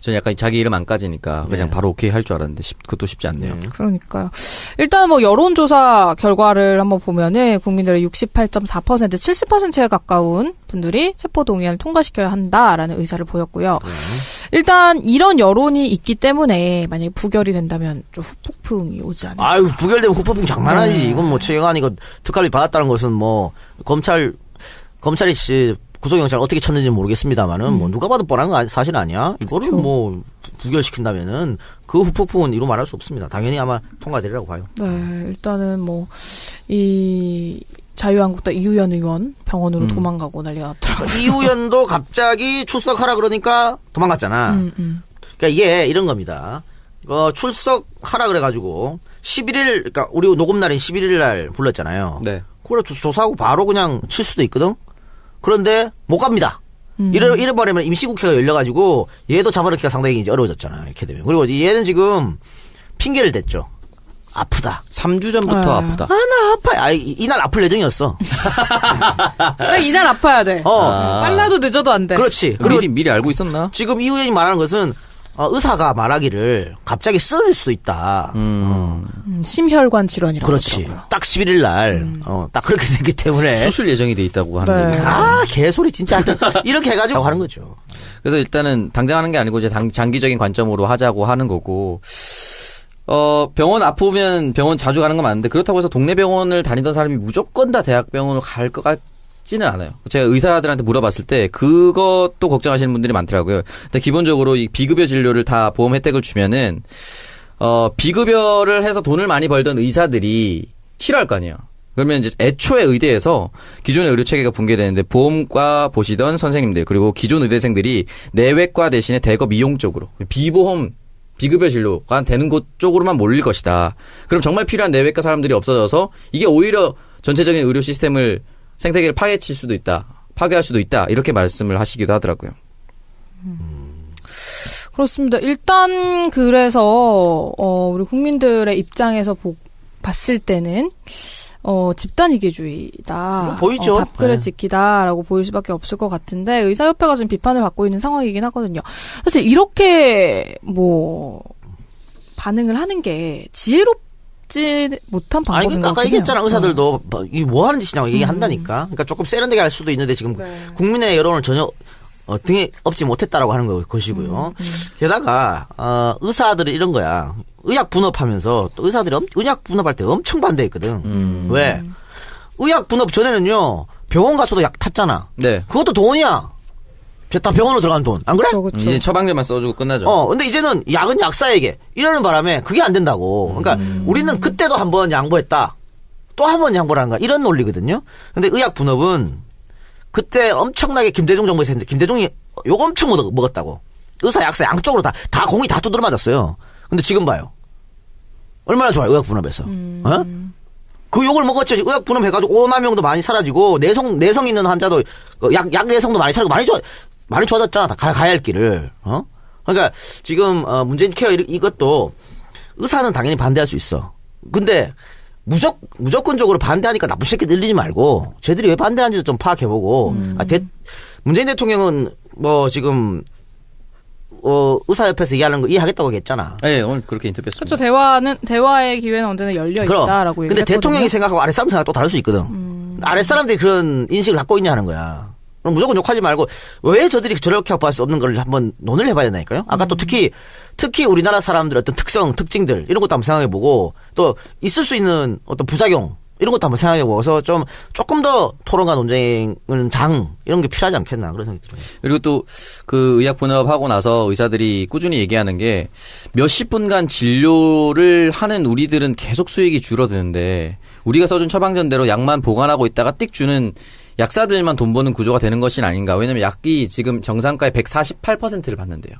[SPEAKER 3] 저는 약간 자기 이름 안 까지니까 그냥
[SPEAKER 2] 네.
[SPEAKER 3] 바로 오케이 할 줄 알았는데 그것도 쉽지 않네요.
[SPEAKER 1] 그러니까요. 일단 뭐 여론조사 결과를 한번 보면은 국민들의 68.4% 70%에 가까운 분들이 체포동의안을 통과시켜야 한다라는 의사를 보였고요. 일단 이런 여론이 있기 때문에 만약에 부결이 된다면 좀 후폭풍이 오지 않을까.
[SPEAKER 2] 아유 부결되면 후폭풍 장난 아니지.
[SPEAKER 1] 네.
[SPEAKER 2] 이건 뭐 최경환이 특활비 받았다는 것은 뭐 검찰이 구속영장을 어떻게 쳤는지 모르겠습니다만은 뭐 누가 봐도 뻔한 건 사실 아니야. 이거를
[SPEAKER 1] 그렇죠.
[SPEAKER 2] 뭐 부결시킨다면은 그 후폭풍은 이루 말할 수 없습니다. 당연히 아마 통과되리라고 봐요.
[SPEAKER 1] 네, 일단은 뭐 이 자유한국당 이우연 의원 병원으로 도망가고 난리가 났더라고요.
[SPEAKER 2] 이우연도 갑자기 출석하라 그러니까 도망갔잖아. 그러니까 이게 이런 겁니다. 출석하라 그래가지고 11일, 그러니까 우리 녹음 날인 11일 날 불렀잖아요.
[SPEAKER 3] 네.
[SPEAKER 2] 그래 조사하고 바로 그냥 칠 수도 있거든. 그런데 못 갑니다. 이래버리면 임시국회가 열려가지고 얘도 잡아넣기가 상당히 이제 어려워졌잖아요. 이렇게 되면. 그리고 얘는 지금 핑계를 댔죠. 아프다.
[SPEAKER 3] 3주 전부터 아프다.
[SPEAKER 2] 나 아파. 이날 아플 예정이었어.
[SPEAKER 1] 근데 이날 아파야 돼. 빨라도 늦어도 안 돼.
[SPEAKER 2] 그렇지. 그리고
[SPEAKER 3] 미리 알고 있었나?
[SPEAKER 2] 지금 이 의원이 말하는 것은 의사가 말하기를 갑자기 쓰러질 수도 있다.
[SPEAKER 1] 심혈관 질환이라고
[SPEAKER 2] 그렇지.
[SPEAKER 1] 하더라고요.
[SPEAKER 2] 딱 11일 날, 딱 그렇게 됐기 때문에.
[SPEAKER 3] 수술 예정이 돼 있다고 하는
[SPEAKER 1] 네.
[SPEAKER 3] 얘기죠.
[SPEAKER 2] 개소리 진짜. 하여튼 이렇게 해가지고 하는 거죠.
[SPEAKER 3] 그래서 일단은 당장 하는 게 아니고 이제 장기적인 관점으로 하자고 하는 거고. 병원 아프면 병원 자주 가는 건 맞는데 그렇다고 해서 동네 병원을 다니던 사람이 무조건 다 대학병원으로 갈 것 같지는 않아요. 제가 의사들한테 물어봤을 때 그것도 걱정하시는 분들이 많더라고요. 근데 기본적으로 이 비급여 진료를 다 보험 혜택을 주면은 비급여를 해서 돈을 많이 벌던 의사들이 싫어할 거 아니에요. 그러면 이제 애초에 의대에서 기존의 의료 체계가 붕괴되는데 보험과 보시던 선생님들 그리고 기존 의대생들이 내외과 대신에 대거 미용 쪽으로 비보험 비급여 진료가 되는 곳 쪽으로만 몰릴 것이다. 그럼 정말 필요한 내외과 사람들이 없어져서 이게 오히려 전체적인 의료 시스템을 생태계를 파괴칠 수도 있다. 파괴할 수도 있다. 이렇게 말씀을 하시기도 하더라고요.
[SPEAKER 4] 그렇습니다. 일단 그래서 우리 국민들의 입장에서 봤을 때는 집단 이기주의다.
[SPEAKER 2] 보이죠.
[SPEAKER 4] 밥그릇
[SPEAKER 2] 네.
[SPEAKER 4] 지키다라고 보일 수밖에 없을 것 같은데 의사협회가 지금 비판을 받고 있는 상황이긴 하거든요. 사실 이렇게 반응을 하는 게 지혜롭지 못한
[SPEAKER 2] 아니,
[SPEAKER 4] 방법인 것
[SPEAKER 2] 그러니까 아까
[SPEAKER 4] 같긴
[SPEAKER 2] 얘기했잖아.
[SPEAKER 4] 해요.
[SPEAKER 2] 의사들도 이게 뭐 하는 짓이냐고 얘기한다니까. 그러니까 조금 세련되게 할 수도 있는데 지금
[SPEAKER 4] 네.
[SPEAKER 2] 국민의 여론을 전혀 등에 업지 못했다라고 하는 것이고요. 게다가 의사들이 이런 거야. 의약 분업하면서 또 의사들이 의약 분업할 때 엄청 반대했거든. 왜? 의약 분업 전에는요. 병원 가서도 약 탔잖아.
[SPEAKER 3] 네.
[SPEAKER 2] 그것도 돈이야. 다 병원으로 들어간 돈. 안 그래?
[SPEAKER 4] 그렇죠.
[SPEAKER 3] 이제 처방전만 써주고 끝나죠.
[SPEAKER 2] 근데 이제는 약은 약사에게 이러는 바람에 그게 안 된다고. 그러니까 우리는 그때도 한번 양보했다. 또 한 번 양보를 한가. 이런 논리거든요. 근데 의약 분업은 그때 엄청나게 김대중 정부에서 했는데 김대중이 욕 엄청 먹었다고. 의사, 약사 양쪽으로 다 공이 다 두드려 맞았어요. 근데 지금 봐요. 얼마나 좋아요, 의약 분업에서. 그 욕을 먹었죠. 의약 분업 해가지고 오남용도 많이 사라지고 내성 있는 환자도 약 내성도 많이 사라지고 많이 좋아졌잖아. 다 가야 할 길을. 그러니까 지금 문재인 케어 이것도 의사는 당연히 반대할 수 있어. 근데 무조건적으로 반대하니까 나쁜 새끼 늘리지 말고 쟤들이 왜 반대하는지도 좀 파악해보고 문재인 대통령은 지금 의사협회에서 얘기하는 거 이해하겠다고 했잖아.
[SPEAKER 3] 네, 오늘 그렇게 인터뷰했습니다.
[SPEAKER 4] 그렇죠. 대화의 기회는 언제나 열려 있다라고
[SPEAKER 2] 근데
[SPEAKER 4] 얘기했거든요.
[SPEAKER 2] 대통령이 생각하고 아랫사람 생각 또 다를 수 있거든. 아랫사람들이 그런 인식을 갖고 있냐 하는 거야. 그럼 무조건 욕하지 말고 왜 저들이 저렇게 확보할 수 없는 걸 한번 논의를 해봐야 된다니까요. 아까 또 특히 우리나라 사람들의 어떤 특징들 이런 것도 한번 생각해보고 또 있을 수 있는 어떤 부작용 이런 것도 한번 생각해보고서 조금 더 토론과 논쟁은 이런 게 필요하지 않겠나 그런 생각이 들어요.
[SPEAKER 3] 그리고 또 그 의약 분업하고 나서 의사들이 꾸준히 얘기하는 게 몇십 분간 진료를 하는 우리들은 계속 수익이 줄어드는데 우리가 써준 처방전대로 약만 보관하고 있다가 띡 주는 약사들만 돈 버는 구조가 되는 것이 아닌가. 왜냐면 약이 지금 정상가의 148%를 받는데요.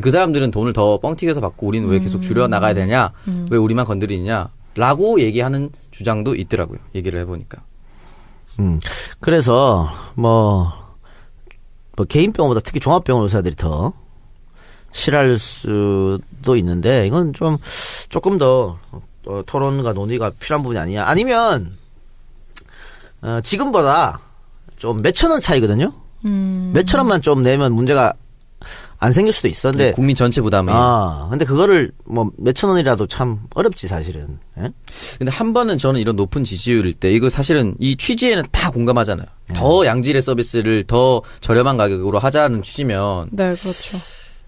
[SPEAKER 3] 그 사람들은 돈을 더 뻥튀기해서 받고 우리는 왜 계속 줄여나가야 되냐. 왜 우리만 건드리냐. 라고 얘기하는 주장도 있더라고요. 얘기를 해보니까.
[SPEAKER 2] 그래서 개인 병원보다 특히 종합병원 의사들이 더 싫어할 수도 있는데 이건 조금 더 토론과 논의가 필요한 부분이 아니냐. 아니면 지금보다 좀 몇천 원 차이거든요. 몇천 원만 좀 내면 문제가 안 생길 수도 있어. 근데
[SPEAKER 3] 국민 전체 부담이.
[SPEAKER 2] 근데 그거를 몇천 원이라도 참 어렵지 사실은. 예?
[SPEAKER 3] 근데 한 번은 저는 이런 높은 지지율일 때 이거 사실은 이 취지에는 다 공감하잖아요. 더 양질의 서비스를 더 저렴한 가격으로 하자는 취지면
[SPEAKER 4] 네, 그렇죠.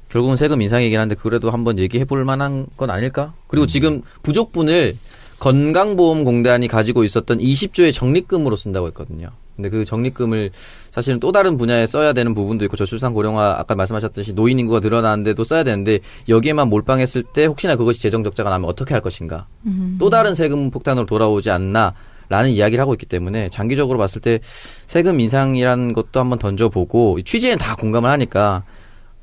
[SPEAKER 3] 결국은 세금 인상이긴 한데 그래도 한번 얘기해 볼 만한 건 아닐까? 그리고 지금 부족분을 건강보험공단이 가지고 있었던 20조의 적립금으로 쓴다고 했거든요. 근데 그 적립금을 사실은 또 다른 분야에 써야 되는 부분도 있고 저출산 고령화 아까 말씀하셨듯이 노인 인구가 늘어나는데도 써야 되는데 여기에만 몰빵했을 때 혹시나 그것이 재정 적자가 나면 어떻게 할 것인가. 또 다른 세금 폭탄으로 돌아오지 않나라는 이야기를 하고 있기 때문에 장기적으로 봤을 때 세금 인상이라는 것도 한번 던져보고 취지에는 다 공감을 하니까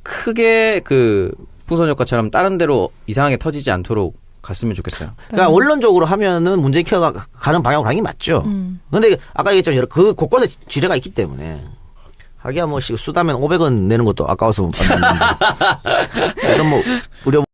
[SPEAKER 3] 크게 그 풍선 효과처럼 다른 데로 이상하게 터지지 않도록 갔으면 좋겠어요.
[SPEAKER 2] 그러니까 원론적으로 하면은 문재인 케어가 가는 방향으로 가는 게 맞죠. 근데 아까 얘기했지만 그 곳곳에 지뢰가 있기 때문에 하기야 수다면 500원 내는 것도 아까워서 좀 우려